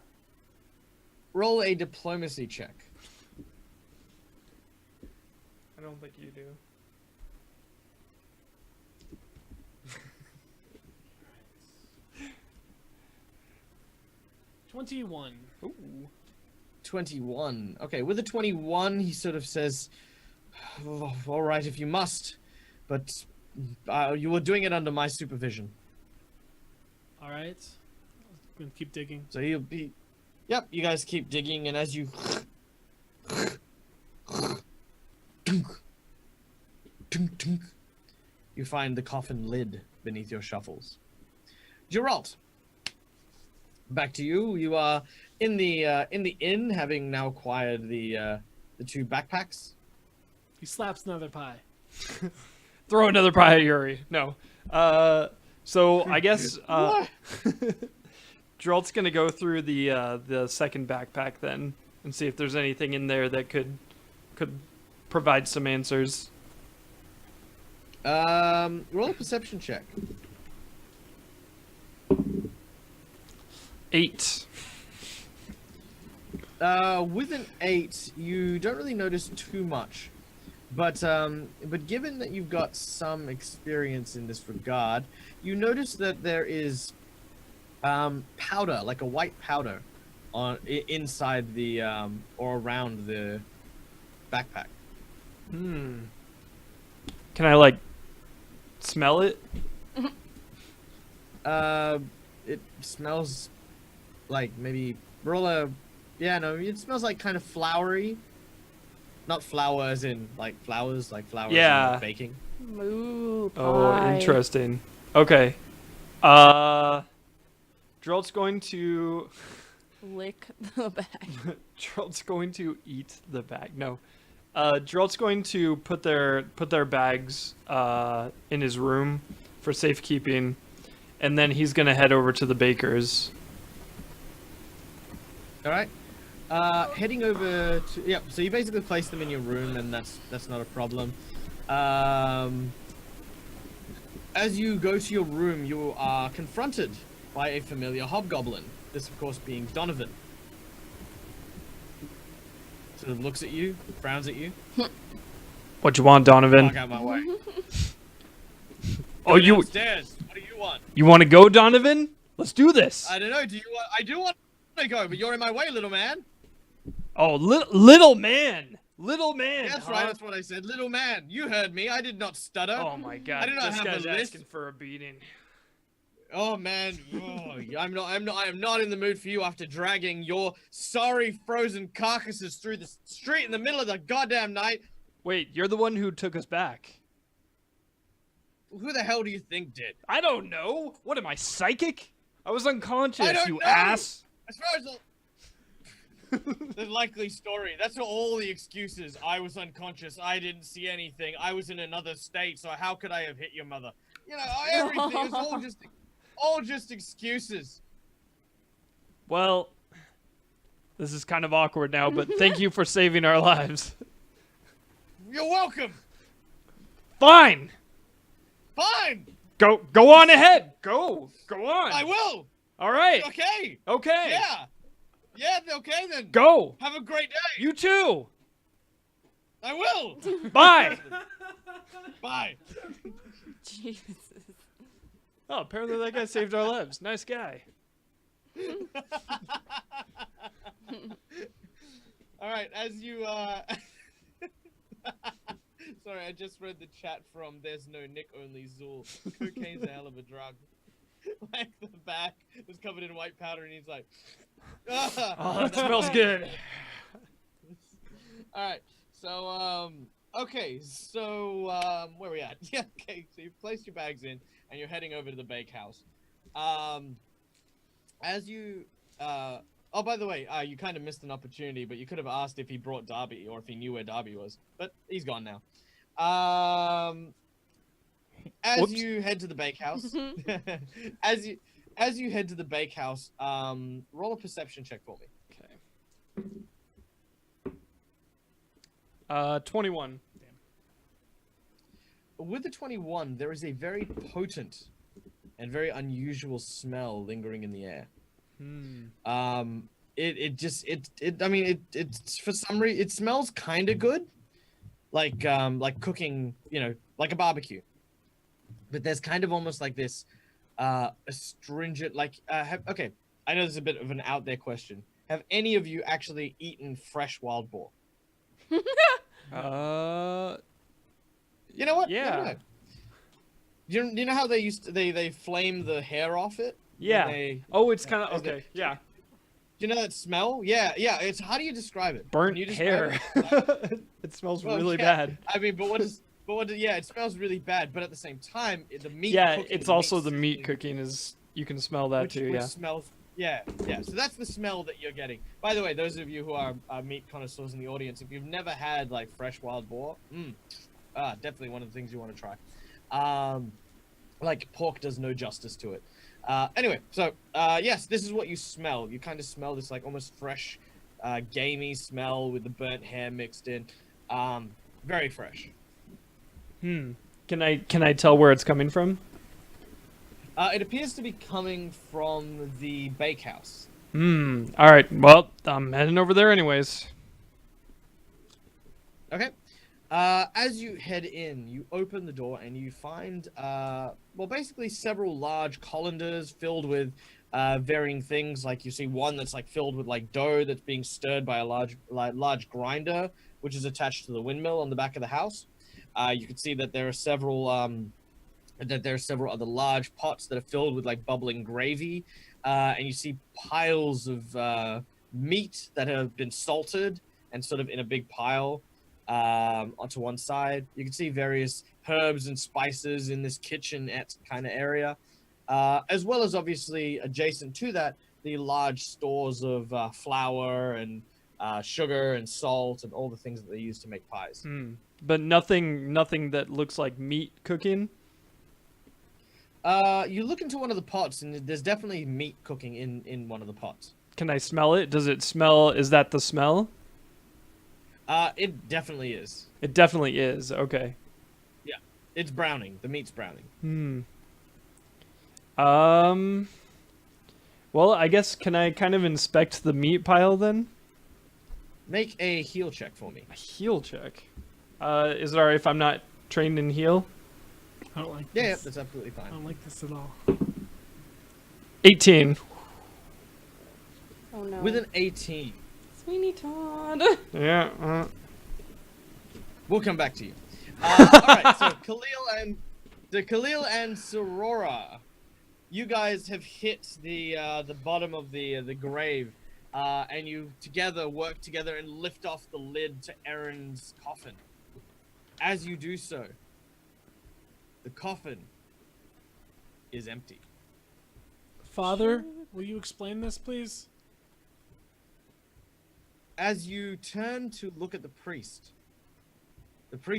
Roll a diplomacy check. I don't think you do. 21. Ooh. 21. Okay, with a 21, he sort of says, oh, all right, if you must, but you were doing it under my supervision. All right. I'm gonna keep digging. So he'll be... Yep, you guys keep digging, and as you... you find the coffin lid beneath your shuffles. Geralt, back to you. You are in the inn, having now acquired the 2 backpacks. He slaps another pie. Throw another pie at Yuri. No. So I guess Geralt's gonna go through the second backpack then and see if there's anything in there that could provide some answers. Roll a perception check. 8. With an 8, you don't really notice too much, but given that you've got some experience in this regard, you notice that there is powder, like a white powder, inside the or around the backpack. Can I like smell it? It smells like maybe it smells like kind of flowery. Not flour as in like flowers, like flowers Yeah. in baking. Moo pie. Oh, interesting. Okay. Geralt's going to Lick the bag. Geralt's going to eat the bag. No. Geralt's going to put their bags in his room for safekeeping, and then he's gonna head over to the baker's. All right. Heading over to so you basically place them in your room, and that's not a problem. As you go to your room, you are confronted by a familiar hobgoblin. This, of course, being Donovan. Sort of looks at you, frowns at you. What you want, Donovan? Walk out my way. Oh, you Downstairs. What do you want? you want to go, Donovan? Let's do this. I don't know. I do want to go, but you're in my way, little man. Oh, little man. Little man. That's huh? right. That's what I said. Little man. You heard me. I did not stutter. Oh my God. I do not this have guy's a list. asking for a beating. Oh man, I am not in the mood for you after dragging your sorry frozen carcasses through the street in the middle of the goddamn night. Wait, you're the one who took us back. Who the hell do you think did? I don't know. What am I, psychic? I was unconscious, I don't you know. ass. As far as the likely story, that's all the excuses. I was unconscious. I didn't see anything. I was in another state, so how could I have hit your mother? You know, everything is all just excuses. Well, this is kind of awkward now, but thank you for saving our lives. You're welcome. Fine. Fine. Go on ahead. Go on. I will. All right. Okay. Okay. Yeah. Yeah. Okay then. Go. Have a great day. You too. I will. Bye. Bye. Jesus. Oh, apparently that guy saved our lives. Nice guy. All right, as you sorry, I just read the chat from There's No Nick, Only Zool. Cocaine's a hell of a drug. Like the back was covered in white powder, and he's like, Oh, that smells good. All right, so okay, so where are we at? Yeah, okay, so you've placed your bags in, and you're heading over to the bakehouse. As you oh, by the way, you kind of missed an opportunity, but you could have asked if he brought Darby or if he knew where Darby was, but he's gone now. As Whoops. you head to the bakehouse, as you head to the bakehouse, roll a perception check for me. Okay. 21. With the 21, there is a very potent and very unusual smell lingering in the air. It's for some reason it smells kind of good, like cooking, you know, like a barbecue. But there's kind of almost like this astringent, like okay, I know this is a bit of an out there question. Have any of you actually eaten fresh wild boar? You know what? Yeah. You know how they they flame the hair off it? Yeah. Oh, it's kind of Is okay. it- Yeah. Do you know that smell? Yeah. It's, how do you describe it? Burnt Can you describe hair. it? It smells Well, really yeah. bad. I mean, yeah, it smells really bad, but at the same time, the meat. Yeah, cooking, it's the also meat the meat sizzling- cooking is You can smell that which, too, which yeah. smells. Yeah. So that's the smell that you're getting. By the way, those of you who are meat connoisseurs in the audience, if you've never had like fresh wild boar, definitely one of the things you want to try. Like pork does no justice to it. Anyway, so yes, this is what you smell. You kind of smell this like almost fresh, gamey smell with the burnt hair mixed in. Very fresh. Can I tell where it's coming from? It appears to be coming from the bakehouse. All right. Well, I'm heading over there anyways. Okay. As you head in, you open the door and you find, basically several large colanders filled with varying things. Like you see one that's like filled with like dough that's being stirred by a large grinder, which is attached to the windmill on the back of the house. You can see that there are several other large pots that are filled with like bubbling gravy, and you see piles of meat that have been salted and sort of in a big pile onto one side. You can see various herbs and spices in this kitchenette kind of area, as well as obviously adjacent to that, the large stores of flour and sugar and salt and all the things that they use to make pies. But nothing that looks like meat cooking. You look into one of the pots, and there's definitely meat cooking in one of the pots. Can I smell it? Does it smell? Is that the smell? It definitely is. It definitely is. Okay. Yeah, it's browning. The meat's browning. Well, I guess can I kind of inspect the meat pile then? Make a heal check for me. A heal check. Is it alright if I'm not trained in heal? I don't like Yeah, this. that's absolutely I fine. don't like this at all. 18. Oh no. With an 18, Sweeney Todd. Yeah. we'll come back to you. All right, so Khalil and Sorora, you guys have hit the bottom of the grave, and you work together and lift off the lid to Erin's coffin. As you do so, the coffin is empty. Father, will you explain this, please? As you turn to look at the priest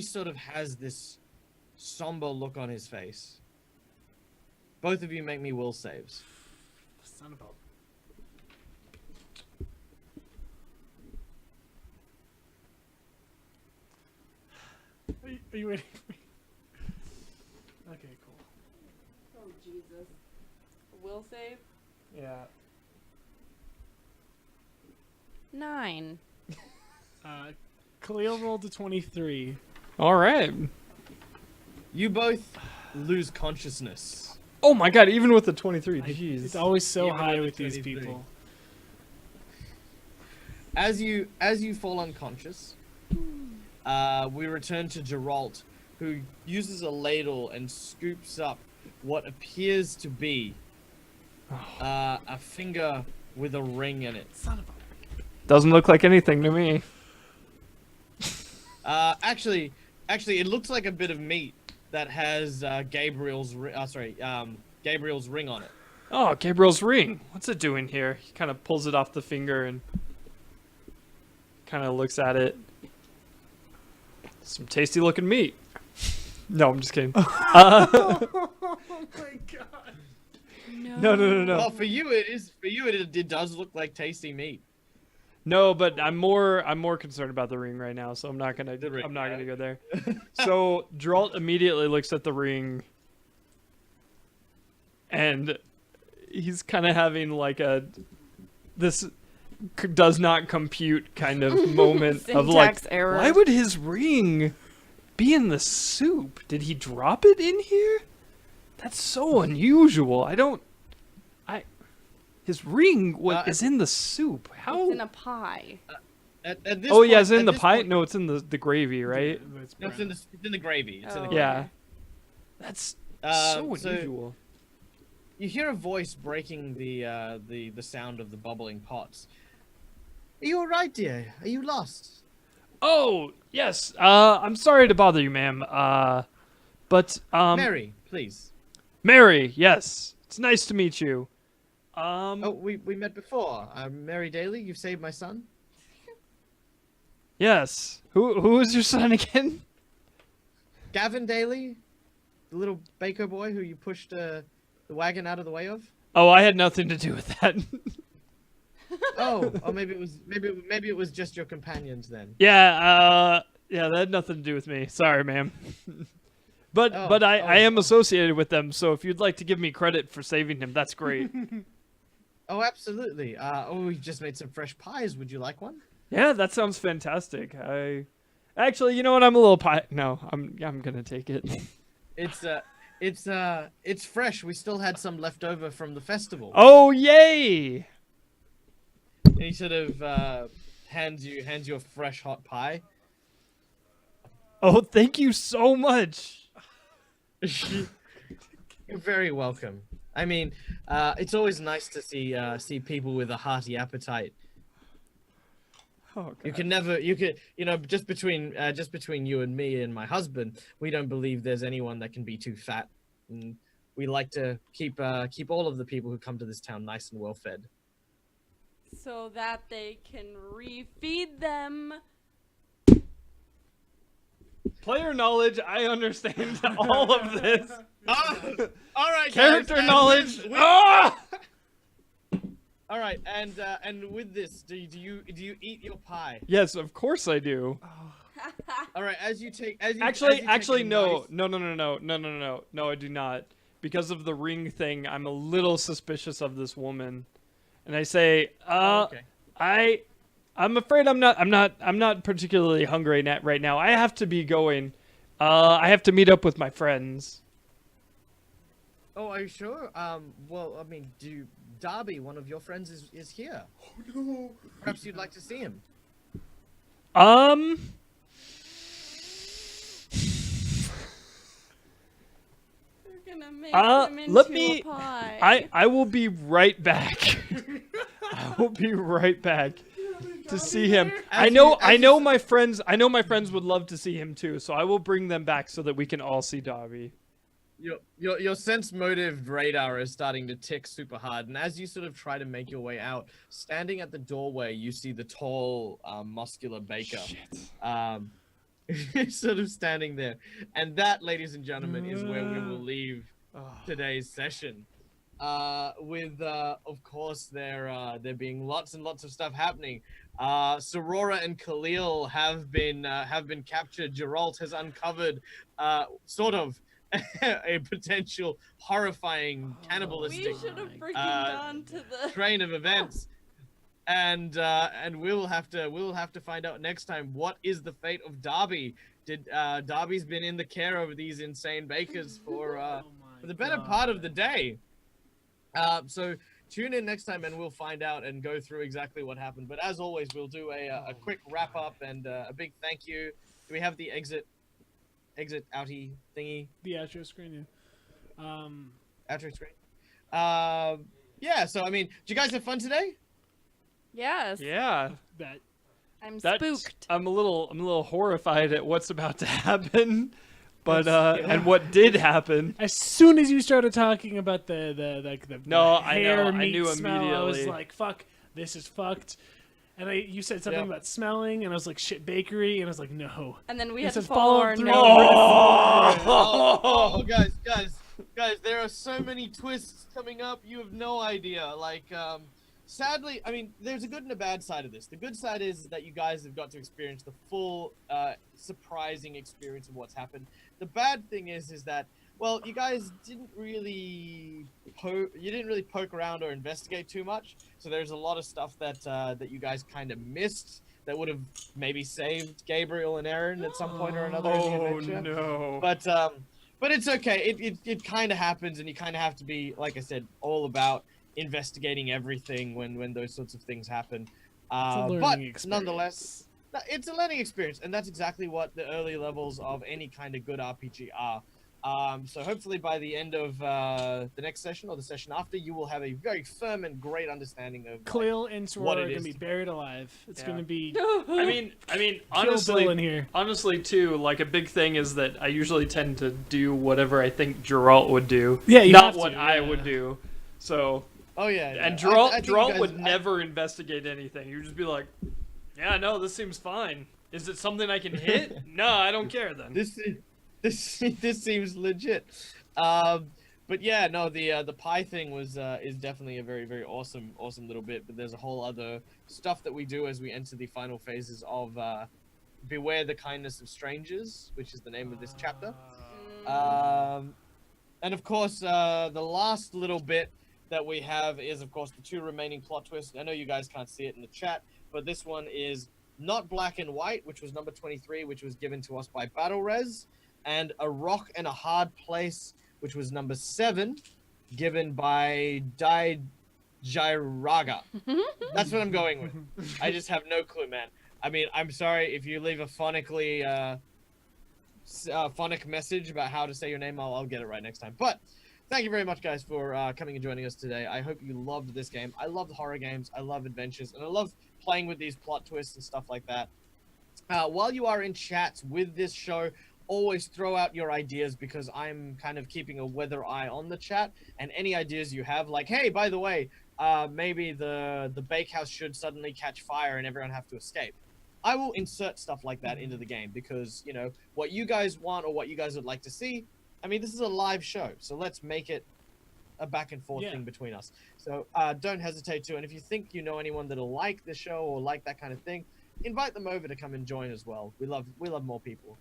sort of has this somber look on his face. Both of you make me will saves. Son of a... Are you waiting for me? Okay, cool. Oh Jesus. Will save? Yeah. 9. Khalil rolled a 23. All right. You both lose consciousness. Oh my god, even with the 23. Jeez. It's always so Even high with with the these 23. people. As you fall unconscious, we return to Geralt, who uses a ladle and scoops up what appears to be a finger with a ring in it. Son of a... Doesn't look like anything to me. Actually, it looks like a bit of meat that has Gabriel's ring on it. Oh, Gabriel's ring. What's it doing here? He kind of pulls it off the finger and kind of looks at it. Some tasty looking meat. No, I'm just kidding. Oh my god. No. Well, for you it does look like tasty meat. No, but I'm more concerned about the ring right now, so I'm not gonna go there. So Geralt immediately looks at the ring, and he's kind of having like this does not compute kind of moment of like, Syntax error. why would his ring be in the soup? Did he drop it in here? That's so unusual. His ring is in the soup. How? It's in a pie. At this Oh yeah, point- it's in at the this pie. point- No, it's in the gravy, right? It's No, it's in the gravy. It's in the Oh. gravy. Yeah. That's so so- unusual. You hear a voice breaking the sound of the bubbling pots. Are you all right, dear? Are you lost? Oh yes. I'm sorry to bother you, ma'am. But Mary, please. Mary, yes. It's nice to meet you. Oh, we met before. I'm Mary Daly. You've saved my son. Yes. Who is your son again? Gavin Daly, the little baker boy who you pushed the wagon out of the way of. Oh, I had nothing to do with that. Oh, maybe it was just your companions then. Yeah, that had nothing to do with me. Sorry, ma'am. But I am associated with them, so if you'd like to give me credit for saving him, that's great. Oh, absolutely. We just made some fresh pies. Would you like one? Yeah, that sounds fantastic. Actually, you know what? I'm a little pie. No, I'm gonna take it. It's fresh. We still had some left over from the festival. Oh, yay! And he sort of hands you a fresh hot pie. Oh, thank you so much. You're very welcome. I mean, it's always nice to see people with a hearty appetite. Oh, God. Just between you and me and my husband, we don't believe there's anyone that can be too fat. And we like to keep all of the people who come to this town nice and well fed. So that they can refeed them. Player knowledge, I understand all of this. All right, Character guys, knowledge. All right, and with this, do you eat your pie? Yes, of course I do. All right, Actually, no, I do not. Because of the ring thing, I'm a little suspicious of this woman, and I say, okay. I'm afraid I'm not particularly hungry right now. I have to be going. I have to meet up with my friends. Oh, are you sure? Well, I mean, Darby, one of your friends, is here. Oh no! Perhaps you'd like to see him. You're gonna make him into a pie. I will be right back. I will be right back to see him. I know my friends would love to see him too, so I will bring them back so that we can all see Darby. Your sense motive radar is starting to tick super hard, and as you sort of try to make your way out, standing at the doorway, you see the tall, muscular baker. Sort of standing there. And that, ladies and gentlemen, is where we will leave today's session. With of course there being lots and lots of stuff happening. Sorora and Khalil have been captured. Geralt has uncovered sort of a potential horrifying cannibalistic We should have freaking gone to the train of events. And we'll have to find out next time what is the fate of Darby. Darby's been in the care of these insane bakers for the better part of the day. So tune in next time and we'll find out and go through exactly what happened. But as always, we'll do a quick wrap up and a big thank you. Do we have the exit outie thingy? The outro screen. Outro screen. Yeah. So I mean, did you guys have fun today? Yes. Yeah. I'm spooked. I'm a little horrified at what's about to happen. But and what did happen? As soon as you started talking about the hair I meat knew smell, I was immediately. like, "Fuck, this is fucked." And you said something about smelling, and I was like, "Shit, bakery," and I was like, "No." And then we It had to says follow our through. nose. Oh, guys, there are so many twists coming up. You have no idea. Like, sadly, I mean, there's a good and a bad side of this. The good side is that you guys have got to experience the full, surprising experience of what's happened. The bad thing is that, well, you guys didn't really poke around or investigate too much. So there's a lot of stuff that you guys kind of missed that would have maybe saved Gabriel and Aaron at some point or another in the adventure. No! But it's okay. It kind of happens, and you kind of have to be, like I said, all about investigating everything when those sorts of things happen. But nonetheless, it's a learning experience, and that's exactly what the early levels of any kind of good RPG are. So hopefully by the end of the next session or the session after, you will have a very firm and great understanding of Khalil and Soror what are it gonna is be to- buried alive. It's Yeah. gonna be I mean, Kill Bill in here. honestly, too, like a big thing is that I usually tend to do whatever I think Geralt would do, Yeah, you not have what to, I yeah. would do. So, Oh yeah, and yeah. Geralt, I think you Geralt guys- would never investigate anything. He would just be like, "Yeah, no, this seems fine. Is it something I can hit? No, I don't care then." This seems legit. But yeah, no, the pie thing was is definitely a very very awesome little bit. But there's a whole other stuff that we do as we enter the final phases of Beware the Kindness of Strangers, which is the name of this chapter. And of course, the last little bit that we have is, of course, the 2 remaining plot twists. I know you guys can't see it in the chat, but this one is not Black and White, which was number 23, which was given to us by Battle Res, and A Rock and a Hard Place, which was number 7, given by Dai Jairaga. That's what I'm going with. I just have no clue, man. I mean, I'm sorry if you leave a phonically phonic message about how to say your name. I'll get it right next time. But thank you very much, guys, for coming and joining us today. I hope you loved this game. I love horror games. I love adventures, and I love playing with these plot twists and stuff like that. While you are in chats with this show, always throw out your ideas, because I'm kind of keeping a weather eye on the chat, and any ideas you have, like, hey, by the way, maybe the bakehouse should suddenly catch fire and everyone have to escape. I will insert stuff like that into the game, because, you know, what you guys want or what you guys would like to see, I mean, this is a live show, so let's make it a back and forth thing between us. So don't hesitate to, and if you think you know anyone that'll like the show or like that kind of thing, invite them over to come and join as well. We love more people.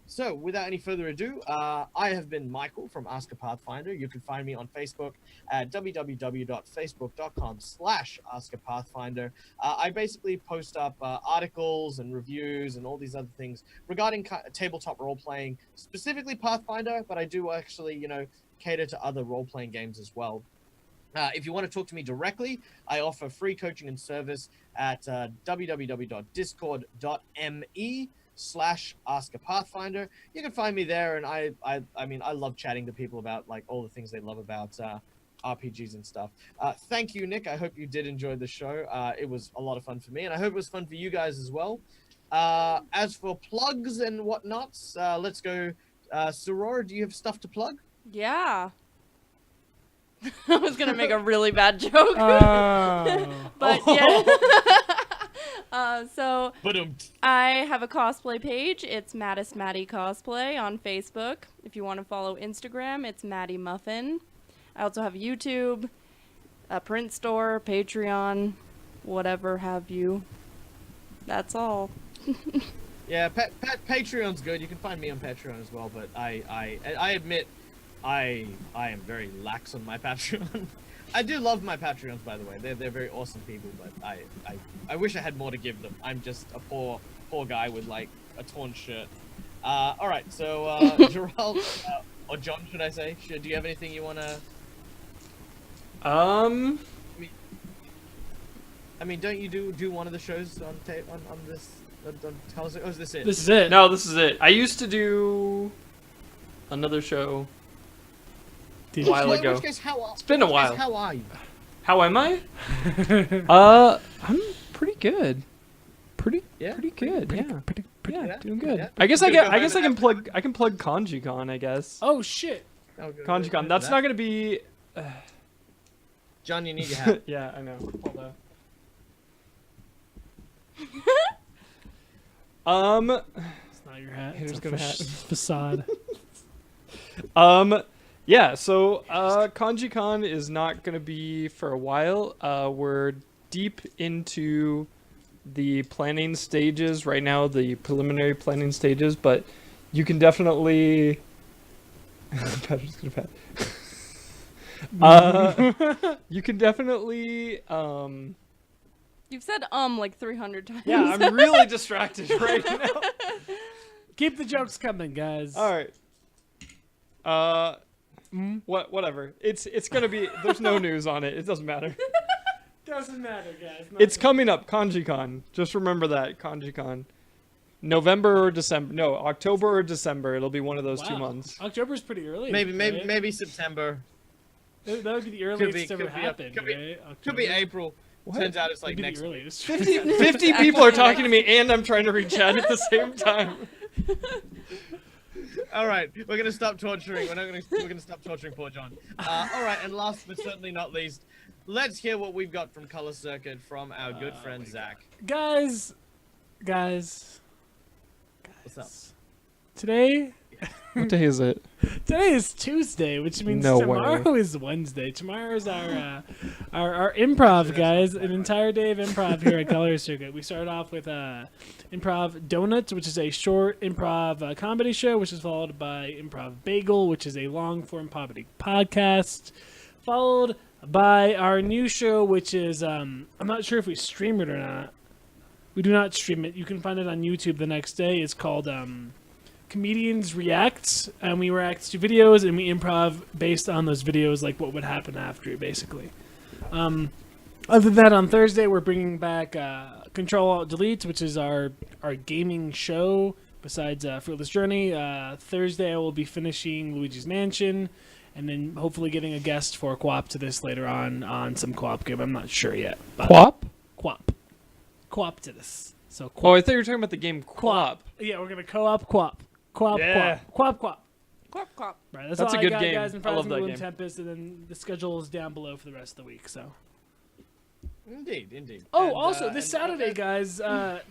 So without any further ado, I have been Michael from Ask a Pathfinder. You can find me on Facebook at www.facebook.com/askapathfinder. I basically post up articles and reviews and all these other things regarding tabletop role-playing, specifically Pathfinder, but I do actually, you know, cater to other role-playing games as well. If you want to talk to me directly, I offer free coaching and service at www.discord.me/askapathfinder. You can find me there, and I mean, I love chatting to people about like all the things they love about RPGs and stuff. Thank you, Nick. I hope you did enjoy the show. It was a lot of fun for me, and I hope it was fun for you guys as well. As for plugs and whatnots, let's go. Soror, do you have stuff to plug? Yeah. I was gonna make a really bad joke. But yeah. So I have a cosplay page. It's Mattis Maddie Cosplay on Facebook. If you want to follow Instagram, it's Maddie Muffin. I also have YouTube, a print store, Patreon, whatever have you. That's all. Yeah, Patreon's good. You can find me on Patreon as well, but I admit I am very lax on my Patreon. I do love my Patreons, by the way. They're very awesome people, but I wish I had more to give them. I'm just a poor guy with like a torn shirt. All right, so Gerald or John, should I say? Do you have anything you wanna? I mean, don't you do one of the shows on tape on this? How is it? Oh, is this it? This is it. No, this is it. I used to do another show a while Well, in ago. which case, It's been a while. How are you? How am I? I'm pretty good. Pretty good. Yeah. Yeah. Doing good. Yeah. I guess You I gonna go guess home I and can plug KanjiCon, I guess. Oh shit. KanjiCon. That's not gonna be. John, you need your hat. Yeah, I know. Hold on. It's not your hat. Haters It's a gonna hat. facade. Yeah, so KanjiCon is not going to be for a while. We're deep into the planning stages right now, the preliminary planning stages, but you can definitely Patrick's gonna pat. You can definitely You've said like 300 times. yeah, I'm really distracted right now. Keep the jokes coming, guys. All right. Whatever. It's gonna be. There's no news on it. It doesn't matter. Doesn't matter, guys. It's coming up. KanjiCon. Just remember that KanjiCon. November or December. No, October or December. It'll be one of those 2 Wow. months. October's pretty early. Maybe right? September. That would be the earliest it's ever could be, happened, could be- right? Could be October. April. Turns out it's like Could be next the week. earliest. 50 people are talking to me, and I'm trying to reach out at the same time. All right, we're gonna stop torturing. We're gonna stop torturing poor John. All right, and last but certainly not least, let's hear what we've got from Color Circuit from our good friend Zach. Guys. What's up? Today What day is it? Today is Tuesday, which means No tomorrow is Wednesday. Tomorrow is our improv, guys. An entire day of improv here at Color Circuit. We started off with Improv Donuts, which is a short improv comedy show, which is followed by Improv Bagel, which is a long-form comedy podcast, followed by our new show, which is I'm not sure if we stream it or not. We do not stream it. You can find it on YouTube the next day. It's called Comedians React, and we react to videos and we improv based on those videos, like what would happen after, basically. Other than that, on Thursday we're bringing back Control Alt Delete, which is our gaming show. Besides Fruitless Journey, Thursday I will be finishing Luigi's Mansion, and then hopefully getting a guest for co-op to this later on some co-op game. I'm not sure yet. But co-op to this. So co-op. Oh, I thought you were talking about the game Co-op. Yeah, we're gonna co-op co-op. Co-op, Yeah. co-op. Quap, quap. Right, that's That's all a good I got, game. guys. In I love Frozen that Bloom game. Tempest, and then the schedule is down below for the rest of the week. So. Indeed. Oh, And, also and- this Saturday, and- guys. Sorry,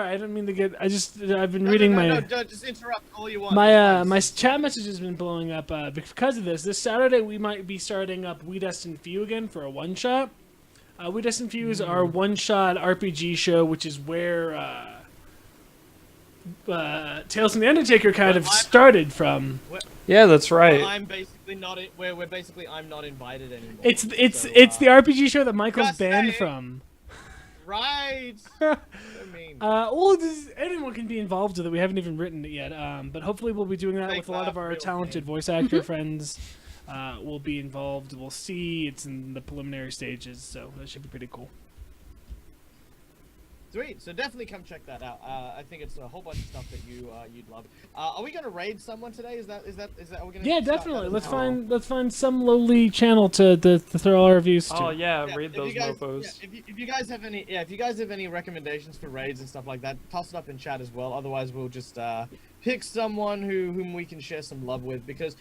I didn't mean to get. I've been No, reading no, my. no, just interrupt all you want. My chat message has been blowing up because of this. This Saturday we might be starting up We Destined Few again for a one shot. We Destined Few is our one shot RPG show, which is where Tales from the Undertaker kind of started from. Yeah, that's right. I'm basically not. We're basically I'm not invited anymore. It's So, the RPG show that Michael's just banned saying. from. Right. I mean, Well, anyone can be involved with it. We haven't even written it yet. But hopefully we'll be doing that Fake with a lot of laugh, our real talented voice actor friends. Will be involved. We'll see. It's in the preliminary stages, so that should be pretty cool. sweet. So definitely come check that out. I think it's a whole bunch of stuff that you'd love. Are we gonna raid someone today? Is that? Are we gonna? Yeah, start that definitely. as Let's well? find some lowly channel to throw all our views to. Oh yeah, Yeah, read if those you guys, mofos. Yeah, if you guys have any recommendations for raids and stuff like that, toss it up in chat as well. Otherwise, we'll just pick someone whom we can share some love with, because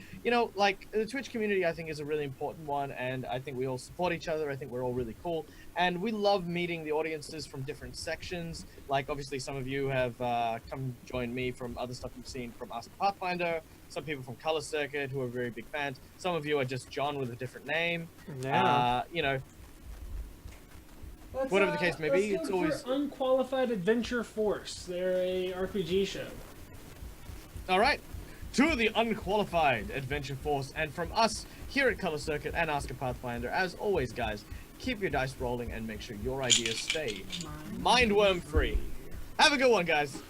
like the Twitch community, I think is a really important one, and I think we all support each other. I think we're all really cool, and we love meeting the audiences from different sections. Like obviously, some of you have come join me from other stuff you've seen from Ask Pathfinder. Some people from Color Circuit who are very big fans. Some of you are just John with a different name. Yeah. Whatever the case may be, it's always Unqualified Adventure Force. They're a RPG show. all right. To the Unqualified Adventure Force, and from us here at Color Circuit and Ask a Pathfinder, as always, guys, keep your dice rolling and make sure your ideas stay mindworm free. Have a good one, guys.